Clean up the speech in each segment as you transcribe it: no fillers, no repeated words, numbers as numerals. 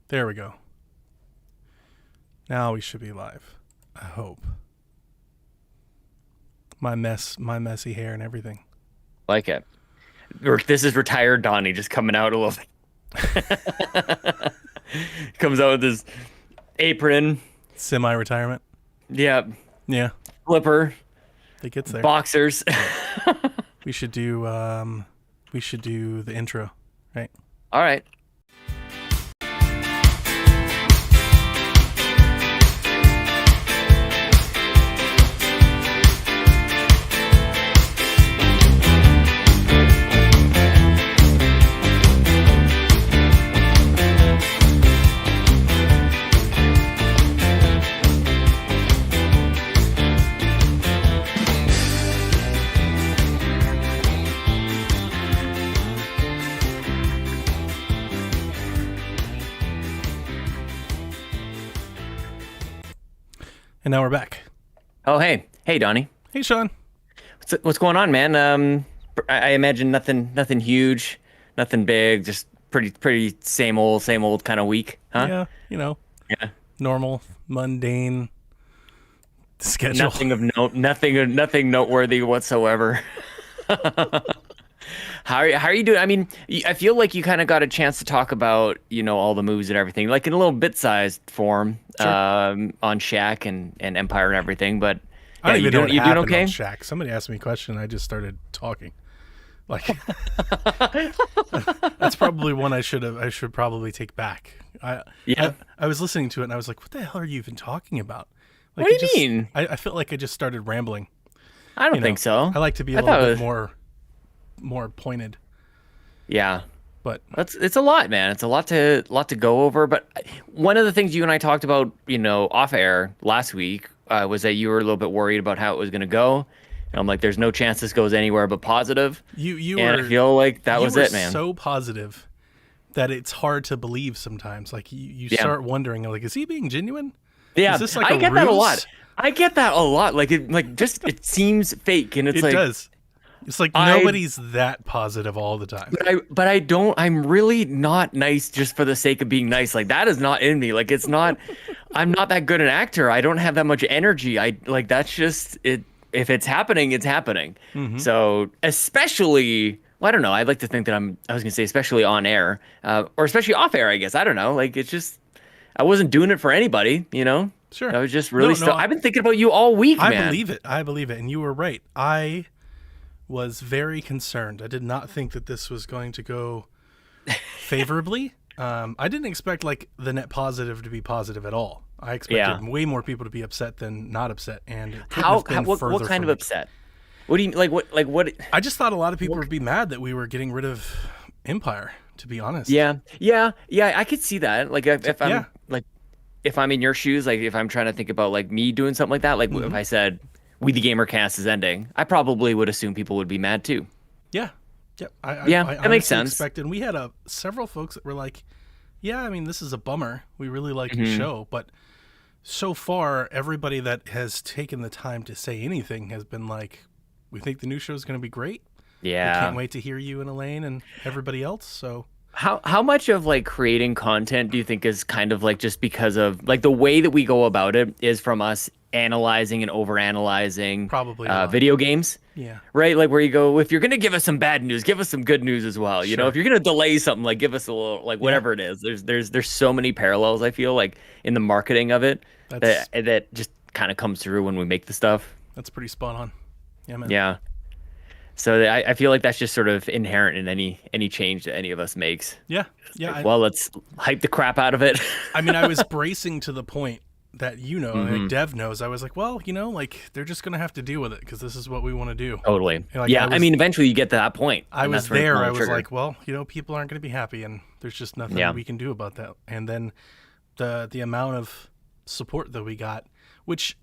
There we go. Now we should be live. I hope. My messy hair and everything. Like it. This is retired Donnie just coming out a little. Comes out with his apron. Semi-retirement. Yeah. Yeah. Flipper. It gets there. Boxers. We should do the intro, right? All right. And now we're back. Oh, hey, Donnie. Hey, Sean. What's going on, man? I imagine nothing huge, nothing big, just pretty same old kind of week, huh? Yeah, Yeah. normal, mundane schedule. Nothing of note, nothing noteworthy whatsoever. How are you doing? I mean, I feel like you kind of got a chance to talk about, all the moves and everything, like in a little bit-sized form, Sure. on Shaq and Empire and everything. But I don't even know what you doing happened okay? on Shaq. Somebody asked me a question, and I just started talking. Like, that's probably one I should probably take back. Yeah. I was listening to it, and I was like, what the hell are you even talking about? Like, What do you mean? I felt like I just started rambling. I don't think so. I like to be I a little thought it bit was- more pointed, Yeah. but It's a lot, man. It's a lot to go over. But one of the things you and I talked about, off air last week, was that you were a little bit worried about how it was going to go. And I'm like, there's no chance this goes anywhere but positive. you And were I feel like that you was were it, man. so positive that it's hard to believe sometimes. Like you Yeah. start wondering, like, is he being genuine? Yeah, Is this like I a get that a ruse? lot. I get that a lot. Like it seems fake, and it's It like, does. It's like I- nobody's that positive all the time. but I don't. I'm really not nice just for the sake of being nice. Like that is not in me. Like it's not. I'm not that good an actor. I don't have that much energy. I like that's just it. If it's happening, it's happening. Mm-hmm. So especially, well, I don't know. I'd like to think that I was gonna say especially on air, or especially off air. I guess I don't know. Like it's just. I wasn't doing it for anybody. Sure. I was just really. No, I've been thinking about you all week, I man. believe it. I believe it. And you were right. I was very concerned. I did not think that this was going to go favorably. I didn't expect like the net positive to be positive at all. I expected way more people to be upset than not upset, and it couldn't have been what further kind from of it. upset? What do you what? I just thought a lot of people would be mad that we were getting rid of Empire. To be honest. Yeah. I could see that. Like if I'm Yeah. like if I'm in your shoes, like if I'm trying to think about like me doing something like that, like if I said We the Gamer Cast is ending, I probably would assume people would be mad too. Yeah. Yep. I That makes honestly sense. Expected. We had several folks that were like, "Yeah, I mean, this is a bummer. We really like the Mm-hmm. show, but so far, everybody that has taken the time to say anything has been like, we think the new show is going to be great. We Yeah. can't wait to hear you and Elaine and everybody else." So How much of like creating content do you think is kind of like just because of like the way that we go about it is from us analyzing and overanalyzing Probably a lot. video games? yeah, Right, like where you go, if you're gonna give us some bad news, give us some good news as well. You know, Sure. if you're gonna delay something, like give us a little, like whatever it is. There's so many parallels. I feel like in the marketing of it That's- that just kind of comes through when we make the stuff. that's pretty spot on. Yeah, man. Yeah. So I feel like that's just sort of inherent in any change that any of us makes. Yeah, yeah. Well, let's hype the crap out of it. I mean, I was bracing to the point that Mm-hmm. like Dev knows. I was like, well, like they're just gonna have to deal with it because this is what we want to do. Totally. Like, Yeah. I I was- mean, eventually you get to that point. I and was that's when you there. pull the I was trigger. like, well, people aren't going to be happy, and there's just nothing Yeah. we can do about that. And then the amount of support that we got, which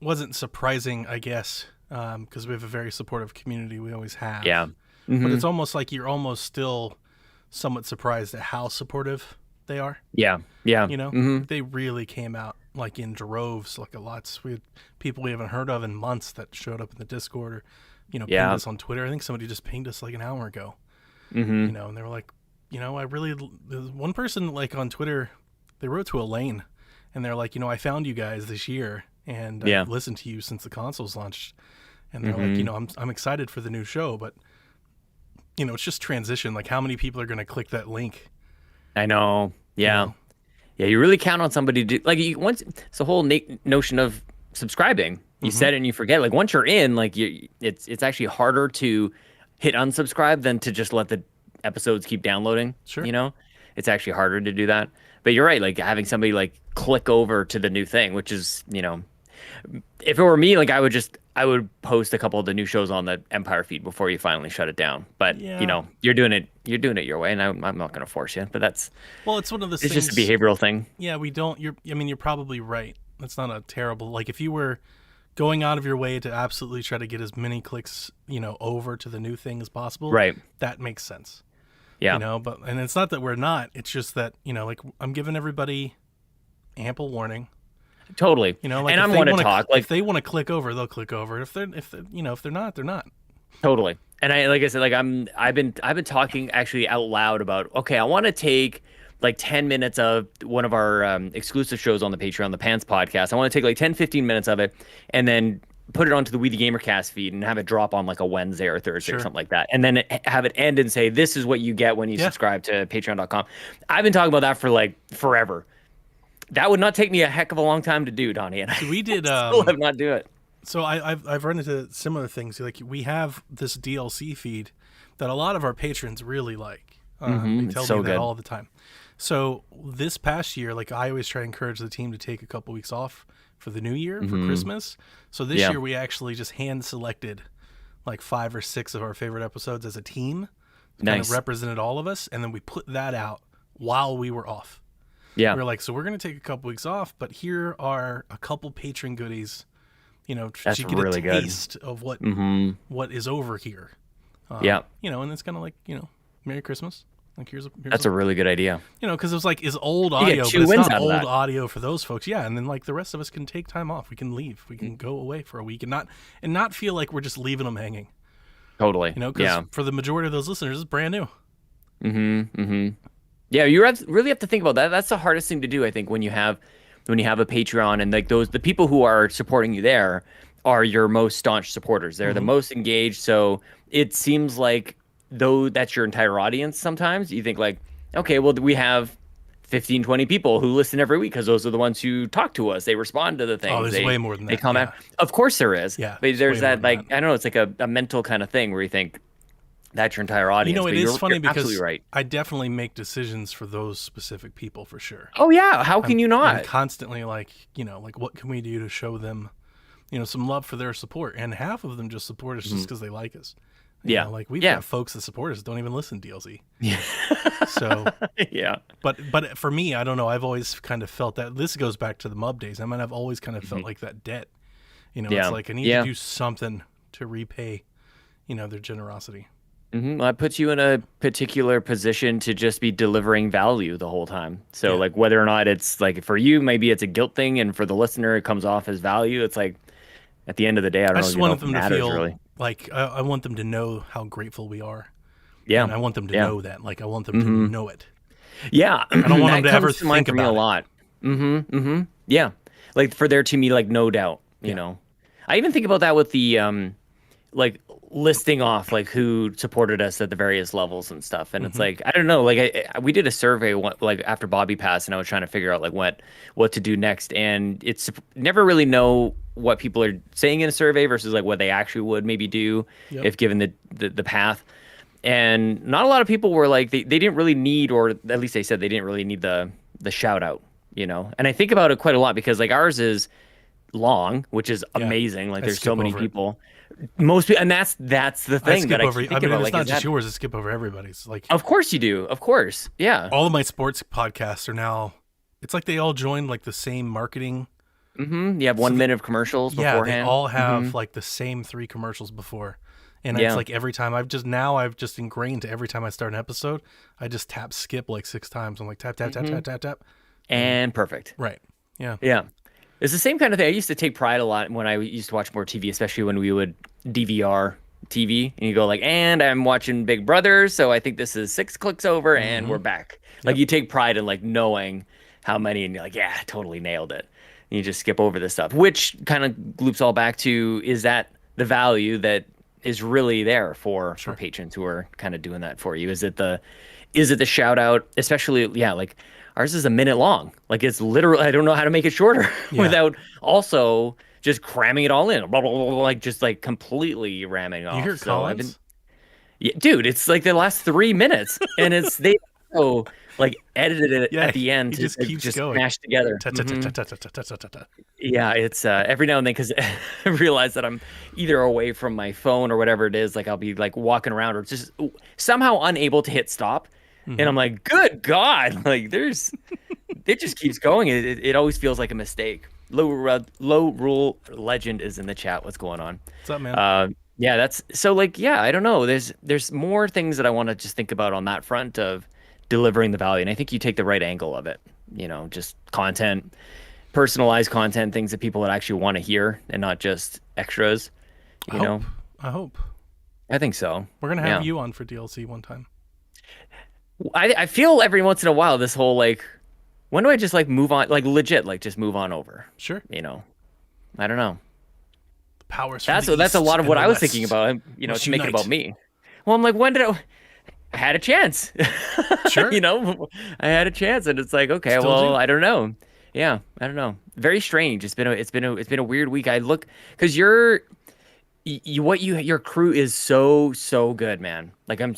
wasn't surprising, I guess, because we have a very supportive community. We always have. Yeah. But Mhm. it's almost like you're almost still somewhat surprised at how supportive they are. Yeah. Yeah. They really came out like in droves, like a lot. We had people we haven't heard of in months that showed up in the Discord or, pinged Yeah. us on Twitter. I think somebody just pinged us like an hour ago, Mhm. and they were like, I really, there's one person like on Twitter, they wrote to Elaine and they're like, I found you guys this year and Yeah. I've listened to you since the consoles launched. And they're like, I'm excited for the new show, but it's just transition. Like how many people are going to click that link? I know. Yeah. know? Yeah. You really count on somebody to like once it's the whole notion of subscribing. You set it and you forget. Like once you're in, like it's actually harder to hit unsubscribe than to just let the episodes keep downloading. Sure. It's actually harder to do that. But you're right. Like having somebody like click over to the new thing, which is, if it were me, like I would post a couple of the new shows on the Empire feed before you finally shut it down. But you're doing it your way, and I'm not going to force you. But it's one of those it's things. just a behavioral thing. Yeah, we don't. You're probably right. That's not a terrible. Like if you were going out of your way to absolutely try to get as many clicks, over to the new thing as possible, Right? That makes sense. Yeah. But and it's not that we're not. It's just that like I'm giving everybody ample warning. Totally. Like and I'm going to talk. Like if they want to click over, they'll click over. If they're not, they're not. Totally. And like I said, like I've been talking actually out loud about, okay, I want to take like 10 minutes of one of our exclusive shows on the Patreon, the Pants Podcast. I want to take like 10, 15 minutes of it and then put it onto the We the Gamercast feed and have it drop on like a Wednesday or Thursday or something like that. And then have it end and say, this is what you get when you subscribe to patreon.com. I've been talking about that for like forever. That would not take me a heck of a long time to do, Donnie. And we did still have not do it. So I've run into similar things. Like we have this DLC feed that a lot of our patrons really like. They tell me that all the time. So this past year, like I always try to encourage the team to take a couple weeks off for the new year for Christmas. So this year we actually just hand selected like 5 or 6 of our favorite episodes as a team. Kind of represented all of us, and then we put that out while we were off. Yeah. We were like, so we're going to take a couple weeks off, but here are a couple patron goodies, That's to get really a taste of what is over here. And it's kind of like, Merry Christmas. Like here's That's a really good idea. Because it was like is old audio, but it's not old audio for those folks. Yeah, and then like the rest of us can take time off. We can leave. We can go away for a week and not feel like we're just leaving them hanging. Totally. Because for the majority of those listeners, it's brand new. Yeah, you really have to think about that. That's the hardest thing to do, I think, when you have a Patreon and like the people who are supporting you there are your most staunch supporters. They're the most engaged. So it seems like though that's your entire audience sometimes, you think like, okay, well, we have 15, 20 people who listen every week because those are the ones who talk to us. They respond to the things. Oh, there's way more than that. They comment. Yeah. Of course there is. Yeah. But there's that, like, I don't know, it's like a mental kind of thing where you think that's your entire audience. It is funny because right. I definitely make decisions for those specific people for sure. Oh, yeah. How can you not? I'm constantly like, like what can we do to show them, some love for their support? And half of them just support us just because they like us. Yeah. Like we've got folks that support us don't even listen to DLC. Yeah. So yeah. But for me, I don't know. I've always kind of felt that this goes back to the Mub days. I mean, I've always kind of felt like that debt. It's like I need to do something to repay, their generosity. Well, that puts you in a particular position to just be delivering value the whole time. So like whether or not it's like for you, maybe it's a guilt thing, and for the listener, it comes off as value. It's like at the end of the day, I just want them to feel really. Like I want them to know how grateful we are. Yeah, and I want them to know that. Like I want them to know it. Yeah, I don't want them to ever think about it. A lot. Yeah, like for there to me, like no doubt. You know, I even think about that with the like listing off like who supported us at the various levels and stuff, and it's like I don't know, like we did a survey like after Bobby passed, and I was trying to figure out like what to do next, and it's never really know what people are saying in a survey versus like what they actually would maybe do if given the path. And not a lot of people were like they didn't really need, or at least they said they didn't really need the shout out, and I think about it quite a lot because like ours is long, which is amazing. Like there's so many people. Most people, and that's the thing that I think about. It's like, not just yours; I skip over everybody's. Like, of course you do. Of course, yeah. All of my sports podcasts are now. It's like they all joined like the same marketing. You have 1 minute of commercials beforehand. Yeah, they all have like the same 3 commercials before, and it's like every time I've just ingrained to every time I start an episode, I just tap skip like 6 times. I'm like tap tap tap tap tap tap, and perfect. Right. Yeah. Yeah. It's the same kind of thing. I used to take pride a lot when I used to watch more TV, especially when we would DVR, TV and you go like, and I'm watching Big Brother, so I think this is 6 clicks over and we're back. Like you take pride in like knowing how many, and you're like, yeah, totally nailed it. And you just skip over this stuff, which kind of loops all back to, is that the value that is really there for patrons who are kind of doing that for you? Is it the shout out, especially, yeah, like ours is a minute long. Like it's literally, I don't know how to make it shorter without also just cramming it all in, blah, blah, blah, blah, like just like completely ramming off. You hear Collins? Yeah, dude, it's like the last 3 minutes, and they like edited it at the end to just keeps going. Smash together. Yeah, it's every now and then, because I realize that I'm either away from my phone or whatever it is. Like I'll be like walking around or just somehow unable to hit stop, and I'm like, good God, like it just keeps going. It always feels like a mistake. Low Rule Legend is in the chat. What's going on? What's up, man? Yeah, that's so like, yeah, I don't know. There's more things that I want to just think about on that front of delivering the value. And I think you take the right angle of it, just content, personalized content, things that people would actually want to hear and not just extras, I hope. I think so. We're going to have you on for DLC one time. I feel every once in a while, this whole like, when do I just like move on, like legit, like just move on over? Sure. I don't know. The powers. That's a lot of what I was thinking about, to make it about me. Well, I'm like, when did I had a chance. Sure. I had a chance, and it's like, okay, I don't know. Yeah, I don't know. Very strange. It's been a weird week. I look, because your crew is so good, man. Like I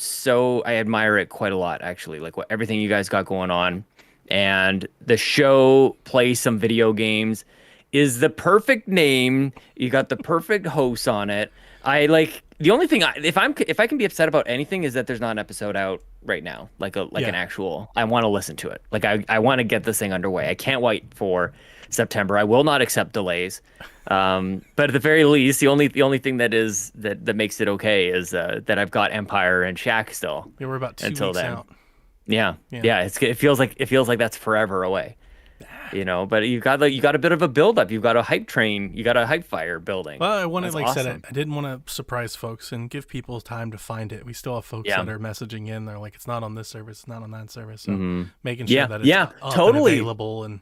admire it quite a lot, actually. Like everything you guys got going on, and the show Play Some Video Games is the perfect name. You got the perfect hosts on it. I like. The only thing, if I can be upset about anything, is that there's not an episode out right now, like an actual. I want to listen to it. Like I want to get this thing underway. I can't wait for September. I will not accept delays. But at the very least, the only thing that makes it okay is that I've got Empire and Shaq still. Yeah, we're about 2 weeks out. Yeah. It feels like that's forever away. But you got a bit of a buildup. You've got a hype train. You got a hype fire building. Well, I wanted, I said, I didn't want to surprise folks and give people time to find it. We still have folks that are messaging in. They're like, it's not on this service, it's not on that service. So making sure that it's totally and available and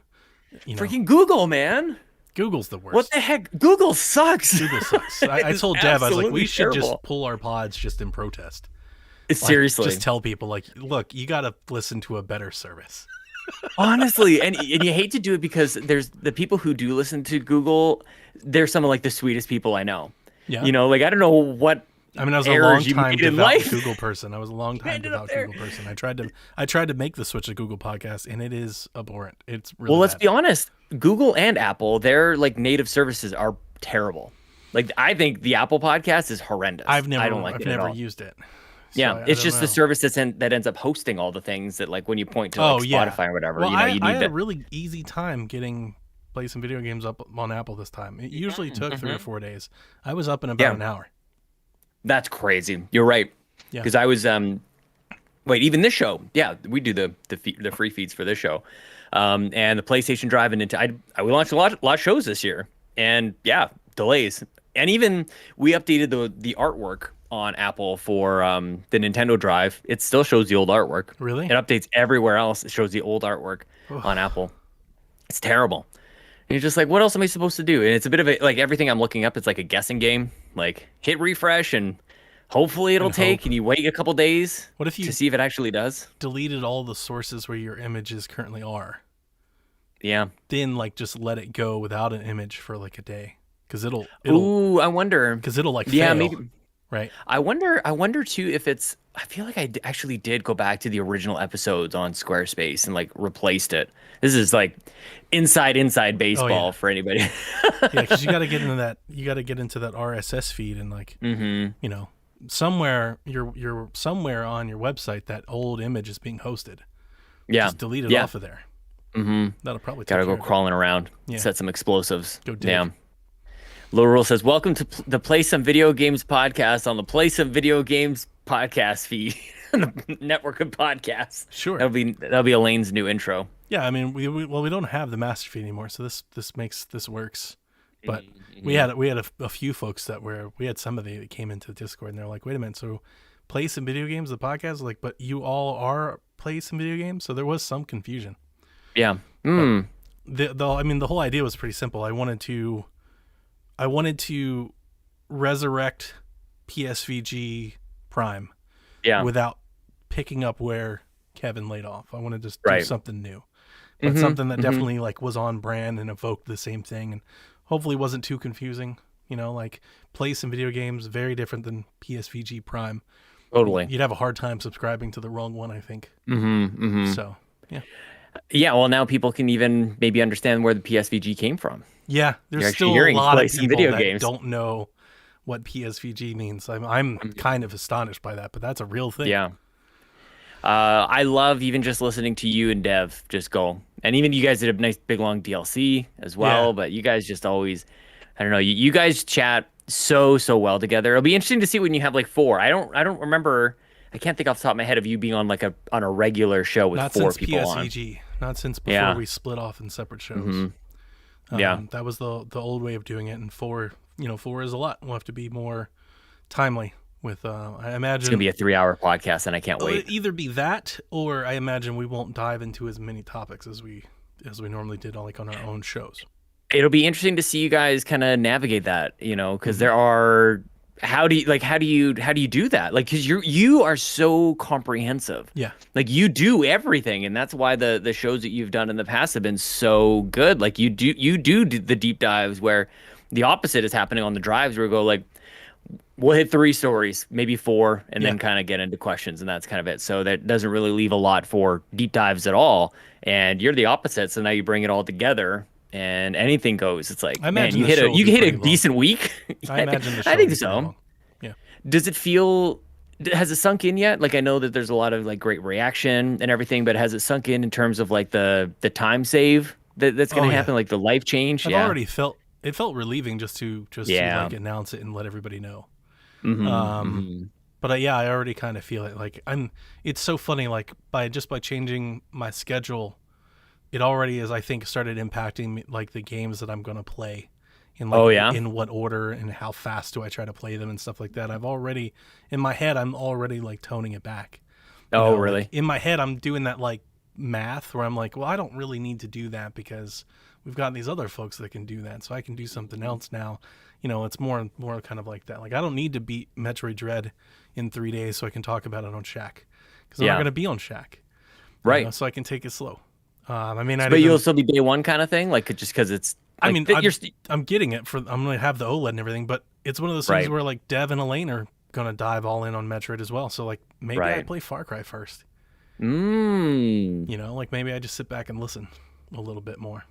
freaking Google, man. Google's the worst. What the heck? Google sucks. Google sucks. I told Dev, I was like, we should just pull our pods just in protest. Seriously, just tell people like, look, you got to listen to a better service. Honestly, and you hate to do it because there's the people who do listen to Google. They're some of like the sweetest people I know. Yeah. Like I don't know what. I mean, I was a long time devout Google person. I was a long time devout Google person. I tried to make the switch to Google Podcast, and it is abhorrent. It's really let's be honest. Google and Apple, their like native services are terrible. Like I think the Apple Podcast is horrendous. I've never used it. Yeah, it's just the service that ends up hosting all the things that, like, when you point to Spotify or whatever. Well, I had a really easy time getting Play Some Video Games up on Apple this time. It usually took 3 or 4 days. I was up in about an hour. That's crazy. You're right. Yeah. Because I was even this show. Yeah, we do the free feeds for this show, and the PlayStation Drive and we launched a lot of shows this year, and delays, and even we updated the artwork on Apple for the Nintendo Drive. It still shows the old artwork. Really? It updates everywhere else. It shows the old artwork on Apple. It's terrible. And you're just like, what else am I supposed to do? And it's a bit of like everything I'm looking up, it's like a guessing game. Like hit refresh and hopefully it'll take, and you wait a couple days to see if it actually does. Deleted all the sources where your images currently are. Yeah. Then like just let it go without an image for like a day. Because it'll I wonder. Because it'll like fail. Maybe. Right. I wonder too if it's. I feel like I actually did go back to the original episodes on Squarespace and like replaced it. This is like inside baseball for anybody. Yeah, because you got to get into that. You got to get into that RSS feed and like, somewhere you're somewhere on your website that old image is being hosted. Yeah. Just delete it off of there. Mm-hmm. That'll probably gotta go crawling around. Yeah. Set some explosives. Go dig. Yeah. Low Rule says, welcome to the Play Some Video Games podcast on the Play Some Video Games podcast feed. The network of podcasts. Sure. That'll be Elaine's new intro. Yeah, I mean, we don't have the master feed anymore, so this works. But Mhm. we had a few folks we had somebody that came into the Discord and they're like, wait a minute, so play some video games, the podcast, like, but you all are play some video games, so there was some confusion. Yeah. But Mm. the whole idea was pretty simple. I wanted to resurrect PSVG Prime Yeah. without picking up where Kevin laid off. I wanted to do Right. something new, but Mhm, something that mhm. definitely like was on brand and evoked the same thing, and hopefully wasn't too confusing. You know, like play some video games, very different than PSVG Prime. Totally. You'd have a hard time subscribing to the wrong one, I think. Mm-hmm, mm-hmm. So yeah, Yeah, well, now people can even maybe understand where the PSVG came from. yeah. You're There's actually still a hearing lot play of some people video that games. don't know what PSVG means. I'm kind of astonished by that, but that's a real thing. Yeah. I love even just listening to you and Dev just go. And even you guys did a nice big long DLC as well, Yeah. but you guys just always, I don't know, you guys chat so well together. It'll be interesting to see when you have like 4. I don't remember, I can't think off the top of my head of you being on like on a regular show with Not 4 since people on. PSVG. Not since before Yeah. we split off in separate shows. Mhm. Yeah. That was the old way of doing it, and 4 is a lot. We'll have to be more timely with. I imagine It's gonna be a 3-hour podcast, and I can't it'll wait. either be that, or I imagine we won't dive into as many topics as we normally did, like on our own shows. It'll be interesting to see you guys kind of navigate that, you know, because Mm-hmm. there are. How do you do that? Like, because you are so comprehensive. Yeah. Like you do everything, and that's why the shows that you've done in the past have been so good. Like you do the deep dives where the opposite is happening on the drives where we go like we'll hit 3 stories, maybe 4, and then Yeah. kind of get into questions, and that's kind of it. So that doesn't really leave a lot for deep dives at all. And you're the opposite, so now you bring it all together. And anything goes. It's like, I man, imagine you the hit show a will you be hit a pretty long. decent week. I imagine the show I will think be so. pretty long. Yeah. Does it feel? Has it sunk in yet? Like I know that there's a lot of like great reaction and everything, but has it sunk in terms of like the time save that's going Oh, to yeah. happen, like the life change? I've Yeah. already felt relieving just to Yeah. like announce it and let everybody know. Mhm, Um, mhm. But I already kind of feel it. Like it's so funny. Like by changing my schedule, it already is. I think started impacting me, like the games that I'm gonna play, in like Oh, yeah? in what order and how fast do I try to play them and stuff like that. I've already in my head. I'm already like toning it back. You Oh, know, like, really? in my head, I'm doing that like math where I'm like, well, I don't really need to do that because we've got these other folks that can do that, so I can do something else now. You know, it's more kind of like that. Like I don't need to beat Metroid Dread in 3 days so I can talk about it on Shack because I'm Yeah. not going to be on Shack, Right. so I can take it slow. I mean, But you'll still be day one kind of thing, like just because it's. I like, mean, that I'm, you're I'm getting it for. I'm going to have the OLED and everything, but it's one of those things Right. where like Dev and Elaine are going to dive all in on Metroid as well. So like maybe I Right. play Far Cry first. Mm. You know, like maybe I just sit back and listen a little bit more.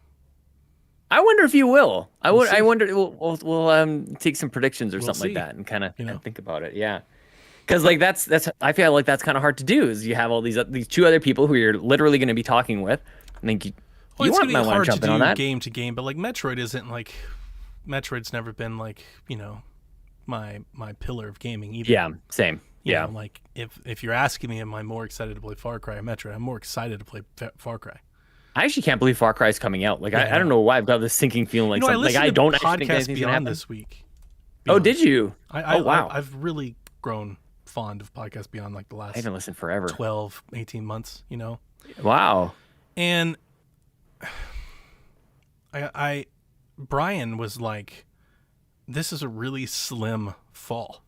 I wonder if you will. I We'll would. I see. wonder. We'll take some predictions or We'll something see. like that and kind of You know. think about it. Yeah. Because like that's I feel like that's kind of hard to do. Is you have all these 2 other people who you're literally going to be talking with. I think Well, it's might gonna be want hard to to jump in on do that. game to game, but like Metroid isn't like Metroid's never been like my pillar of gaming either. Yeah. Same. You Yeah. know, like if you're asking me, am I more excited to play Far Cry or Metroid? I'm more excited to play Far Cry. I actually can't believe Far Cry is coming out. Like Yeah, I don't know why I've got this sinking feeling like I something. Like listened I to don't actually think Podcast anything's gonna Beyond happen. this week. Oh, did you? I, Oh, wow. I've really grown fond of Podcast Beyond like the I last haven't listened forever. 12, 18 months. Wow. And Brian was like, "This is a really slim fall,"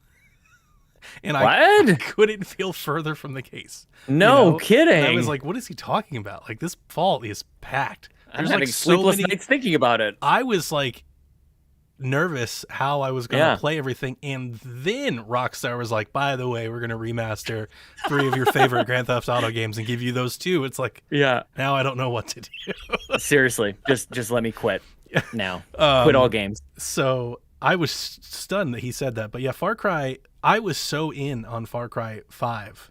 and I What? couldn't feel further from the case. No kidding. And I was like, "What is he talking about? Like this fall is packed." I'm There's having like sleepless nights thinking about it. I was like nervous how I was going to Yeah. play everything, and then Rockstar was like, "By the way, we're going to remaster 3 of your favorite Grand Theft Auto games and give you those 2." It's like Yeah. now I don't know what to do. Seriously, just let me quit now. Um, Quit all games. So I was stunned that he said that. But yeah, Far Cry, I was so in on Far Cry 5.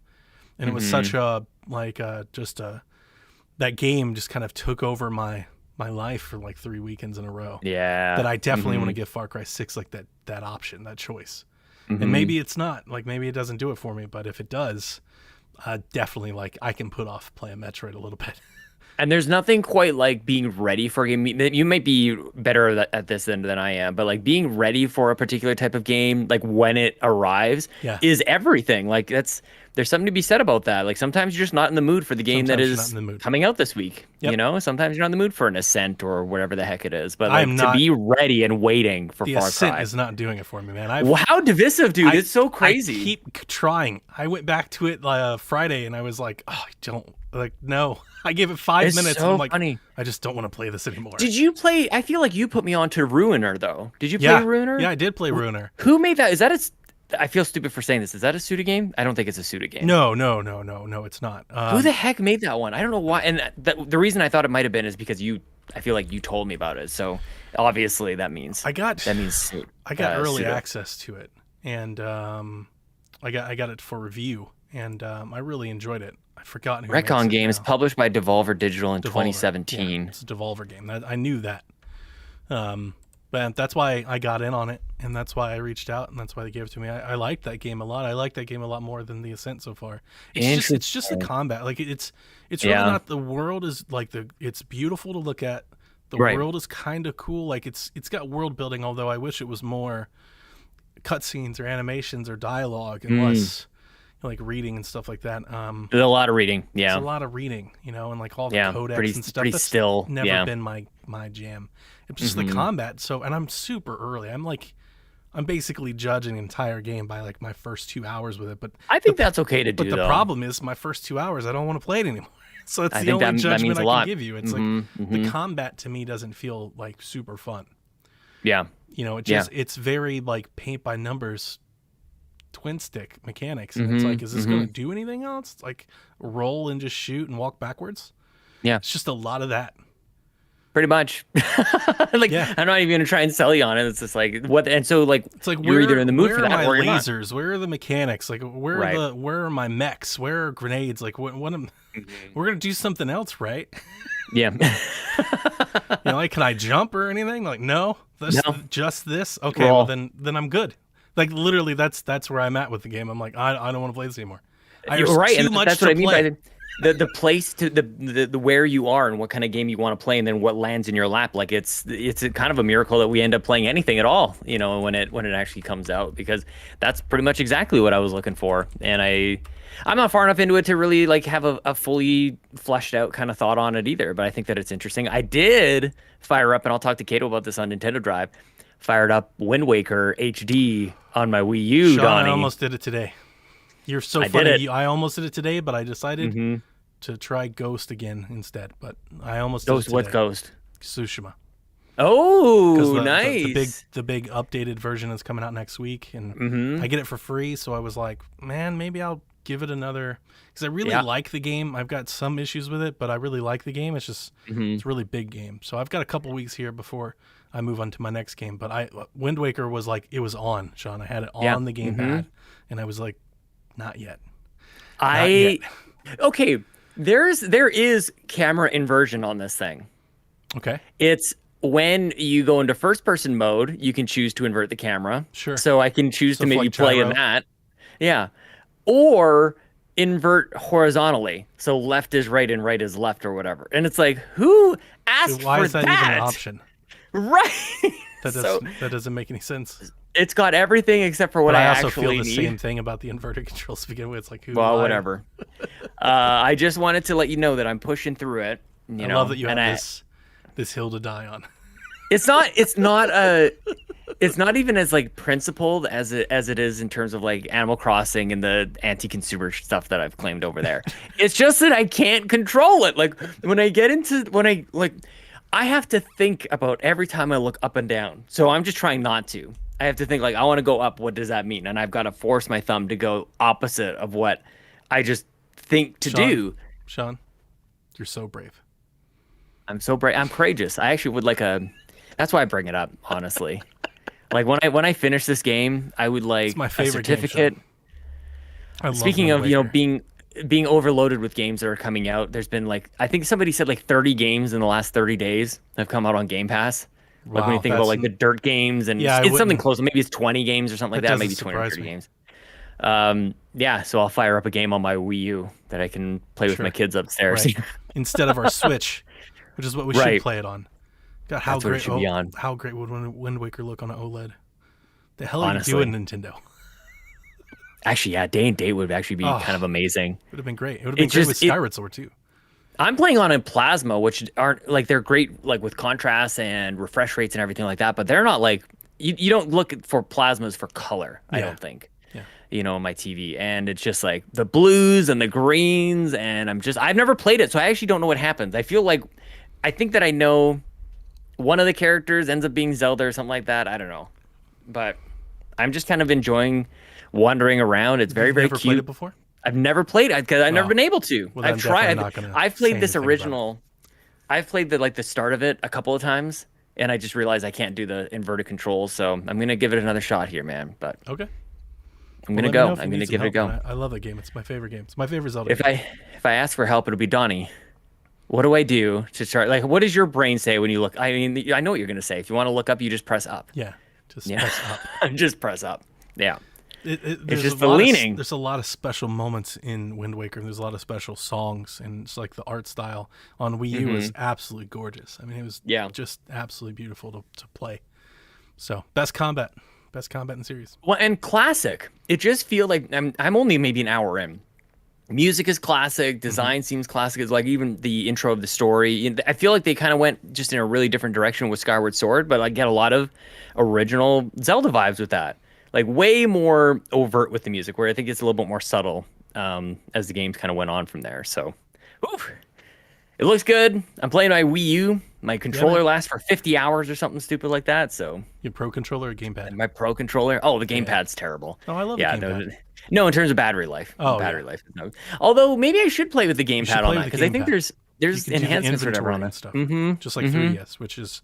And it was such a, that game just kind of took over my life for like 3 weekends in a row. Yeah. That I definitely want to give Far Cry 6 like that option, that choice. Mhm. And maybe it's not. Like maybe it doesn't do it for me. But if it does, definitely like I can put off playing Metroid a little bit. And there's nothing quite like being ready for a game. You might be better at this than I am, but like being ready for a particular type of game, like when it arrives, Yeah. is everything. Like there's something to be said about that. Like sometimes you're just not in the mood for the game that Sometimes you're not is in the mood. coming out this week. Yep. You know, sometimes you're not in the mood for an Ascent or whatever the heck it is. But I like am to not- be ready and waiting for The Far Ascent Cry. is not doing it for me, man. Well, how divisive, dude! It's so crazy. I keep trying. I went back to it Friday, and I was like, oh, I don't like. No, I gave it 5 It's minutes. so and I'm like, funny. I just don't want to play this anymore. Did you play? I feel like you put me on to Ruiner though. Did you play yeah, Ruiner? yeah, I did play Ruiner. Who made that? Is that a? I feel stupid for saying this. Is that a Suda game? I don't think it's a Suda game. No, it's not. Who the heck made that one? I don't know why. And the reason I thought it might have been is because I feel like you told me about it. So obviously that means I got early Suda. access to it, and I got it for review, and I really enjoyed it. I've forgotten who makes Recon it Games, now. published by Devolver Digital in Devolver. 2017. Yeah, it's a Devolver game. I knew that. But that's why I got in on it, and that's why I reached out, and that's why they gave it to me. I liked that game a lot. I like that game a lot more than the Ascent so far. It's just the combat. Like it's really Yeah. not. The world is like it's beautiful to look at. The Right. world is kind of cool. Like it's got world building, although I wish it was more cutscenes or animations or dialogue and less like reading and stuff like that. There's a lot of reading. Yeah. It's a lot of reading, and like all the Yeah, codex pretty- and stuff. pretty That's still, never yeah. been my jam. It's just the combat. So, and I'm super early. I'm basically judging the entire game by like my first 2 hours with it. But I think that's okay to do. but the though. problem is my first 2 hours I don't want to play it anymore. So it's I the think only that judgment means a I lot. can give you. It's like the combat to me doesn't feel like super fun. Yeah. It's very like paint by numbers twin stick mechanics. And it's like, is this going to do anything else? It's like roll and just shoot and walk backwards. Yeah. It's just a lot of that. Pretty much. Like Yeah. I'm not even gonna try and sell you on it. It's just like what, and so like It's like you're either in the mood where for are that my or you're not. lasers? Where are the mechanics? Like where Right. are my mechs? Where are grenades? Like what am we're gonna do something else, right? Yeah. Like can I jump or anything? Like no, No. just this. Okay, Roll. well then I'm good. Like literally, that's where I'm at with the game. I'm like I don't want to play this anymore. You're There's right, too and much that's to what I mean play. by the place to the where you are and what kind of game you want to play, and then what lands in your lap. Like it's a kind of a miracle that we end up playing anything at all, when it actually comes out, because that's pretty much exactly what I was looking for. And I'm not far enough into it to really like have a fully fleshed out kind of thought on it either, but I think that it's interesting. I did fire up, and I'll talk to Kato about this on Nintendo Drive, fired up Wind Waker HD on my Wii U, Sean, Donnie. I almost did it today. You're so I did funny. it. I almost did it today, but I decided to try Ghost again instead. But I almost Ghost, did it what's today. Ghost? Tsushima. Oh, 'Cause nice. The big updated version is coming out next week, and I get it for free. So I was like, man, maybe I'll give it another, because I really Yeah. like the game. I've got some issues with it, but I really like the game. It's just it's a really big game. So I've got a couple weeks here before I move on to my next game. But Wind Waker was like, it was on, Sean. I had it Yeah. on the gamepad, and I was like, not yet. Not I yet. okay. There is camera inversion on this thing. Okay. It's when you go into first person mode, you can choose to invert the camera. Sure. So I can choose to Stuff maybe like play in gyro. that. Yeah. Or invert horizontally. So left is right and right is left or whatever. And it's like, who asked Why for is that even an option? Right. That doesn't make any sense. It's got everything except for what But I I also actually feel the need. same thing about the inverted controls to begin with. It's like, Well, whatever. I just wanted to let you know that I'm pushing through it. I love that you have this hill to die on. It's not even as like principled as it is in terms of like Animal Crossing and the anti-consumer stuff that I've claimed over there. It's just that I can't control it. Like I have to think about every time I look up and down. So I'm just trying not to. I have to think like, I want to go up. What does that mean? And I've got to force my thumb to go opposite of what I just think to do. Sean, you're so brave. I'm so brave. I'm courageous. I actually would like that's why I bring it up, honestly. Like when I finish this game, I would like It's my a favorite game, certificate. Sean. I love Speaking Wind of, Waker. being overloaded with games that are coming out, there's been like, I think somebody said like 30 games in the last 30 days have come out on Game Pass. Like when Wow, you think about like the dirt games, and Yeah, I it's something wouldn't- close. Maybe it's 20 games or something like That that. Maybe doesn't 20 or surprise 30 me. games. Yeah, so I'll fire up a game on my Wii U that I can play with Sure. my kids upstairs. Right. Instead of our Switch, which is what we should Right. play it on. God, how That's what it great! should be on. How great would Wind Waker look on an OLED? The hell are you Honestly. doing, Nintendo? Actually, yeah, day and date would actually be Oh, kind of amazing. would have been great. It would have been It's great just with Skyward Sword too. I'm playing on a plasma, which aren't like they're great like with contrast and refresh rates and everything like that, but they're not like you don't look for plasmas for color, I Yeah. don't think. Yeah. On my TV. And it's just like the blues and the greens, and I've never played it, so I actually don't know what happens. I think that I know one of the characters ends up being Zelda or something like that. I don't know. But I'm just kind of enjoying wandering around. It's very, You've very never cute. played it before? I've never played it because I've never Oh. been able to. Well, then I've I'm definitely tried. not gonna I've say played this anything about it. original. I've played the start of it a couple of times, and I just realized I can't do the inverted controls. So I'm gonna give it another shot here, man. But Okay. I'm Well, gonna let me go. know if you I'm need gonna some give it a help, go. man. I love that game. It's my favorite game. It's my favorite Zelda. If game. I ask for help, it'll be Donnie. What do I do to start? Like, what does your brain say when you look? I mean, I know what you're gonna say. If you want to look up, you just press up. Yeah. Just Yeah. press up. Just press up. Yeah. There's just a the lot leaning. There's a lot of special moments in Wind Waker. And there's a lot of special songs, and it's like the art style on Wii U was absolutely gorgeous. I mean, it was Yeah. just absolutely beautiful to play. So best combat in the series. Well, and classic. It just feel like I'm only maybe an hour in. Music is classic. Design seems classic. It's like even the intro of the story. I feel like they kind of went just in a really different direction with Skyward Sword, but I get a lot of original Zelda vibes with that. Like way more overt with the music, where I think it's a little bit more subtle as the games kind of went on from there. So, oof. It looks good. I'm playing my Wii U. My controller man. lasts for 50 hours or something stupid like that. So Your Pro Controller or gamepad? my Pro controller. Oh, the gamepad's terrible. Oh, I love the yeah, gamepad. no, in terms of battery life. Oh, battery yeah. life. No. Although maybe I should play with the should gamepad play on that with the because I think gamepad. there's You can do the enhancements or whatever inventory on and that. stuff, Mm-hmm. just like 3DS, which is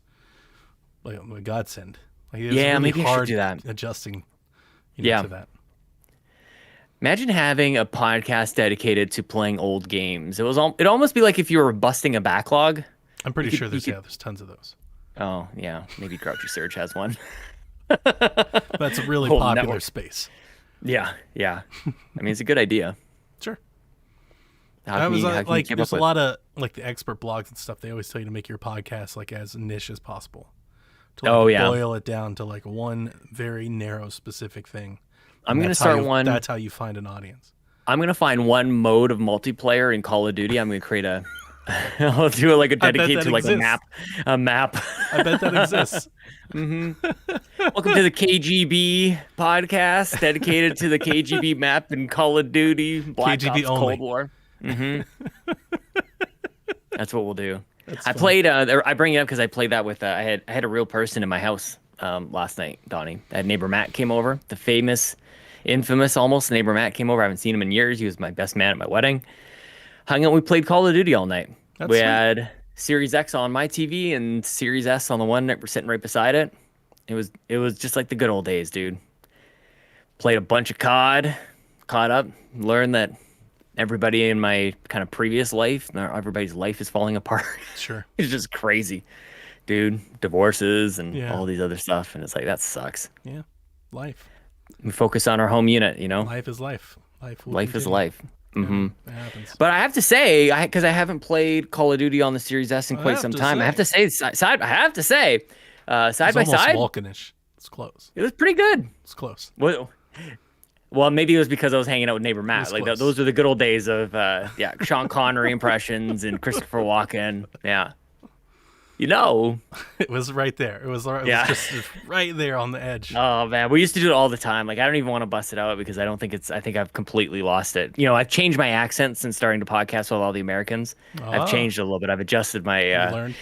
like a godsend. Like, it's Yeah, really maybe I should hard do that. adjusting. Yeah. To that. Imagine having a podcast dedicated to playing old games. It'd almost be like if you were busting a backlog. I'm pretty sure you there's tons of those. Oh yeah, maybe Grouchy Surge has one. That's a really Whole popular network. space. Yeah. I mean, it's a good idea. Sure. How I can was you, how can you like, keep there's up a with? lot of like the expert blogs and stuff. They always tell you to make your podcast like as niche as possible. To like Oh, yeah. boil it down to like one very narrow specific thing. I'm And gonna that's how start you- one. That's how you find an audience. I'm gonna find one mode of multiplayer in Call of Duty. I'm gonna create a. I'll do it like a bet dedicate that to like exists. a map. I bet that exists. Welcome to the KGB podcast, dedicated to the KGB map in Call of Duty, Black KGB Ops, only. Cold War. That's what we'll do. That's I funny. played. I bring it up because I played that with. I had a real person in my house last night, Donnie. I had neighbor Matt came over, the famous, infamous, almost neighbor Matt came over. I haven't seen him in years. He was my best man at my wedding. Hung out. We played Call of Duty all night. That's we sweet. had Series X on my TV and Series S on the one that we're sitting right beside it. It was just like the good old days, dude. Played a bunch of COD, caught up, learned that everybody in my kind of previous life, everybody's life is falling apart. Sure. It's just crazy, dude. Divorces and Yeah. all these other stuff, and it's like that sucks. Yeah. Life. We focus on our home unit, Life is life. Life will Life is continue. life. hmm It happens. But I have to say, because I haven't played Call of Duty on the Series S in quite some time, I have to say, side by It's side, almost it Vulcanish. It's close. was pretty good. It's close. Well, maybe it was because I was hanging out with neighbor Matt. was Like close. those are the good old days of Sean Connery impressions and Christopher Walken. Yeah, It was right there. It was Yeah. just right there on the edge. Oh man, we used to do it all the time. Like I don't even want to bust it out because I don't think I think I've completely lost it. I've changed my accent since starting to podcast with all the Americans. Ah. I've changed it a little bit. I've adjusted my You learned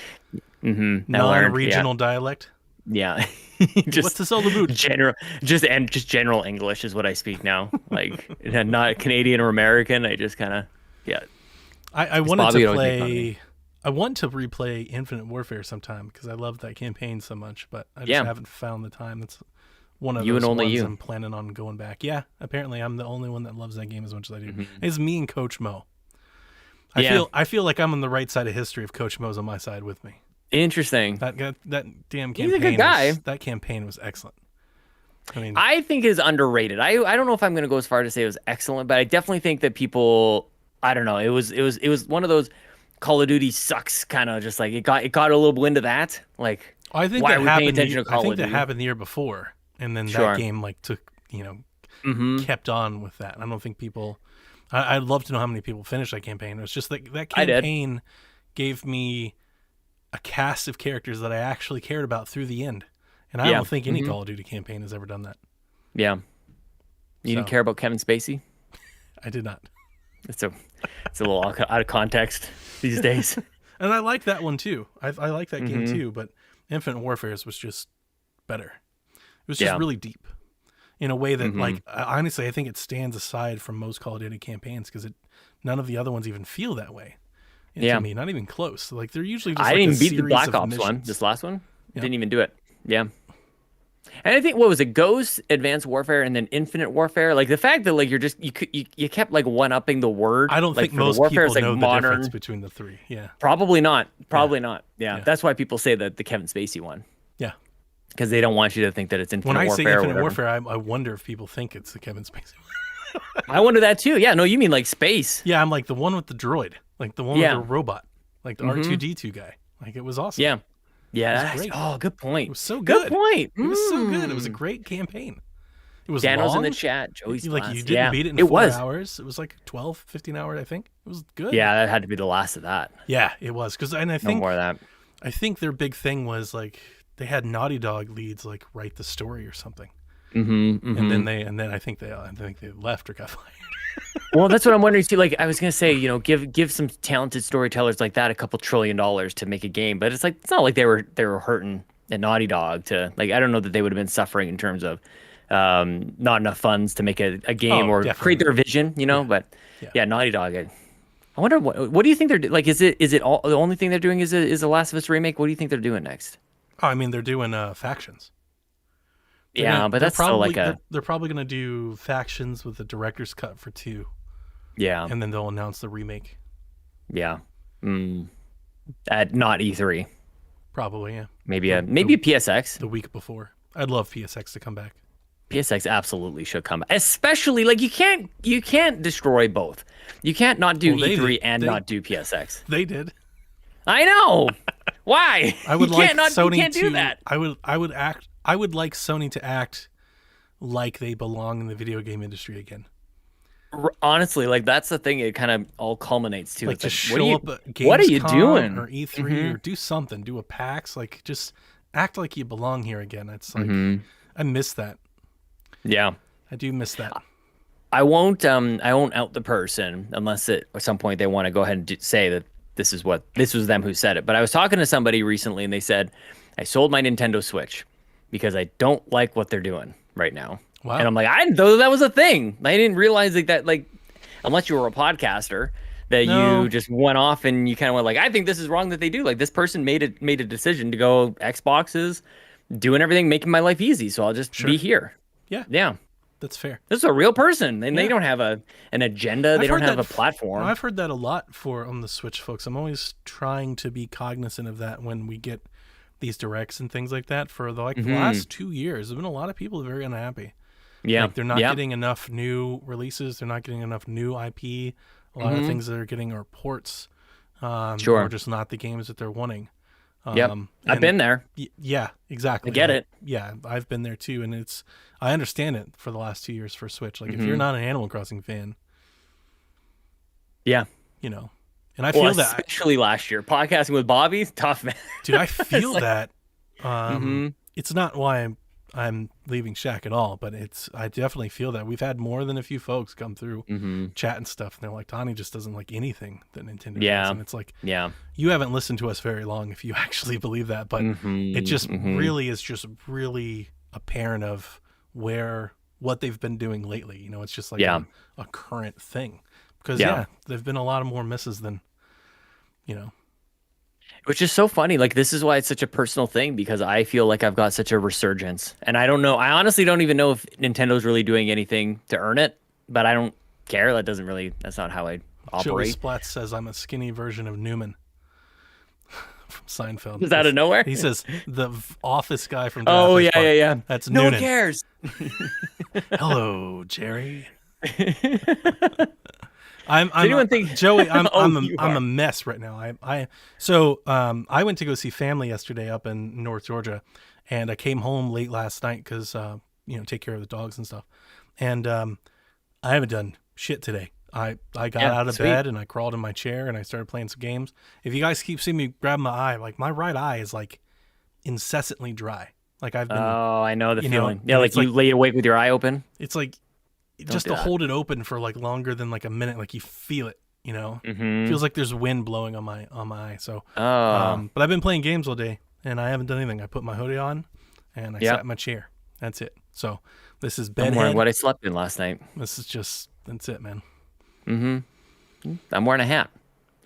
I learned, non-regional dialect. Yeah. What's this all about? Just general English is what I speak now. Like not Canadian or American. I just kind of I wanted Bobby to always make fun of me. play. I want to replay Infinite Warfare sometime because I love that campaign so much, but I just Yeah. haven't found the time. That's one of You those and only ones you. I'm planning on going back. Yeah, apparently I'm the only one that loves that game as much as I do. Mm-hmm. It's me and Coach Mo. Yeah. I feel like I'm on the right side of history if Coach Mo's on my side with me. Interesting. That damn campaign. He's a good guy. That campaign was excellent. I mean, I think is underrated. I don't know if I'm going to go as far to say it was excellent, but I definitely think that people, I don't know, it was one of those Call of Duty sucks kind of just like it got a little into that. Like, I think why that are we paying happened. attention to I Call think of that Duty? happened the year before, and then that Sure. game like took Mm-hmm. kept on with that. I don't think people. I'd love to know how many people finished that campaign. It was just that I did. campaign gave me a cast of characters that I actually cared about through the end, and I Yeah. don't think any Mhm. Call of Duty campaign has ever done that. Yeah. You didn't So- care about Kevin Spacey? I did not, It's a little out of context these days. and I like that one too. I like that game Mhm. too, but Infinite Warfare's was just better. It was just Yeah. really deep in a way that, Mhm. like, honestly, I think it stands aside from most Call of Duty campaigns because none of the other ones even feel that way. And Yeah. to me, not even close. Like they're usually just I like didn't a even beat the series Black of Ops one. missions. This last one, Yeah. didn't even do it. Yeah. And I think what was it? Ghost, Advanced Warfare, and then Infinite Warfare. Like the fact that like you kept like one upping the word. I don't like, think for the most warfare, people it's, like, know modern. the difference between the three. Yeah, Probably not. Probably not. Yeah. Yeah. That's why people say that the Kevin Spacey one, yeah. because they don't want you to think that it's Infinite When I Warfare. say or Infinite whatever. Warfare, I wonder if people think it's the Kevin Spacey one. I wonder that too. Yeah. No, you mean like space? Yeah, I'm like the one with the droid, like the one Yeah. with the robot, like the R2D2 guy. Like it was awesome. Yeah. Yeah. It was that's- great. Oh, good point. It was so Good good. point. It was so good. It was a Mm. great campaign. It was Dano's long. in the chat. Joey's Like you Blast. didn't Yeah. beat it in It 4 was. hours. It was like 12, 15 hours, I think. It was good. Yeah, that had to be the last of that. Yeah, it was. And I No think more of that. I think their big thing was like they had Naughty Dog leads like write the story or something. Mm-hmm, And then I think they left or got fired. well, that's what I'm wondering too. Like I was gonna say, give some talented storytellers like that a couple $1 trillion to make a game, but it's like it's not like they were hurting at Naughty Dog to like I don't know that they would have been suffering in terms of not enough funds to make a game Oh, or definitely. create their vision, but Yeah. yeah, Naughty Dog. I wonder what do you think they're like? Is it all the only thing they're doing is the Last of Us remake? What do you think they're doing next? Oh, I mean, they're doing factions. They're Yeah, gonna- but they're that's still probably, like a they're probably going to do factions with the director's cut for 2, yeah. and then they'll announce the remake. Yeah. At not E3. Probably, yeah. Maybe a PSX. The week before. I'd love PSX to come back. PSX absolutely should come. Especially like you can't destroy both. You can't not do Well, they E3 did. and They- not do PSX. They did. I know. Why? I would you like can't not, Sony you can't to do that. I would like Sony to act like they belong in the video game industry again. Honestly, like that's the thing. It kind of all culminates to. Like It's just what are show you- up at what are you Gamescom doing? or E3 or do something, do a PAX, like just act like you belong here again. It's like I miss that. Yeah. I do miss that. I won't out the person unless at some point they want to go ahead and say that this was them who said it. But I was talking to somebody recently and they said, I sold my Nintendo Switch because I don't like what they're doing right now. Wow. And I'm like, I didn't know that was a thing. I didn't realize that unless you were a podcaster, that No. you just went off and you kind of went like, I think this is wrong that they do. Like this person made a decision to go Xboxes, doing everything, making my life easy. So I'll just be here. Yeah. Yeah. That's fair. This is a real person, and they Yeah. don't have an agenda. They I've don't heard have a that platform. I've heard that a lot on the Switch folks. I'm always trying to be cognizant of that when we get these directs and things like that. For the last 2 years, there's been a lot of people very unhappy. Yeah, Like they're not yeah. getting enough new releases. They're not getting enough new IP. A lot of things that they're getting are ports, Sure. or just not the games that they're wanting. Yep, I've and- been there. Yeah, exactly. I get it. Yeah, I've been there too, and I understand it for the last 2 years for Switch. Like if you're not an Animal Crossing fan, Yeah, and I well, feel that, especially last year, podcasting with Bobby, tough man. dude. I feel that. Mm-hmm. It's not why I'm leaving Shaq at all, but I definitely feel that we've had more than a few folks come through chat and stuff, and they're like, Tony just doesn't like anything that Nintendo Yeah. does, and it's like, Yeah, you haven't listened to us very long if you actually believe that, but it just really is just really apparent of what they've been doing lately. It's just like Yeah. a current thing, because Yeah. there've been a lot of more misses than which is so funny. Like this is why it's such a personal thing because I feel like I've got such a resurgence, and I don't know. I honestly don't even know if Nintendo's really doing anything to earn it, but I don't care. That's not how I Joey operate. Splatz says I'm a skinny version of Newman. from Seinfeld. Just out of nowhere. He says the office guy from. Oh Jurassic yeah, Park. yeah, yeah. That's no Noonan. one cares. Hello, Jerry. I'm anyone think- Joey? I'm Oh, I'm you I'm are. a mess right now. I went to go see family yesterday up in North Georgia, and I came home late last night because take care of the dogs and stuff, and I haven't done shit today. I got out of bed and I crawled in my chair and I started playing some games. If you guys keep seeing me grab my eye, like my right eye is like incessantly dry. Like I've been. Oh, I know the you know, feeling. Yeah, like it's you like- lay awake with your eye open. It's like just do to that. hold it open for like longer than like a minute, like you feel it, Mm-hmm. feels like there's wind blowing on my eye. So Oh, but I've been playing games all day and I haven't done anything. I put my hoodie on and I sat in my chair. That's it. So this is I'm wearing bedhead. what I slept in last night. That's it, man. Mm-hmm. I'm wearing a hat.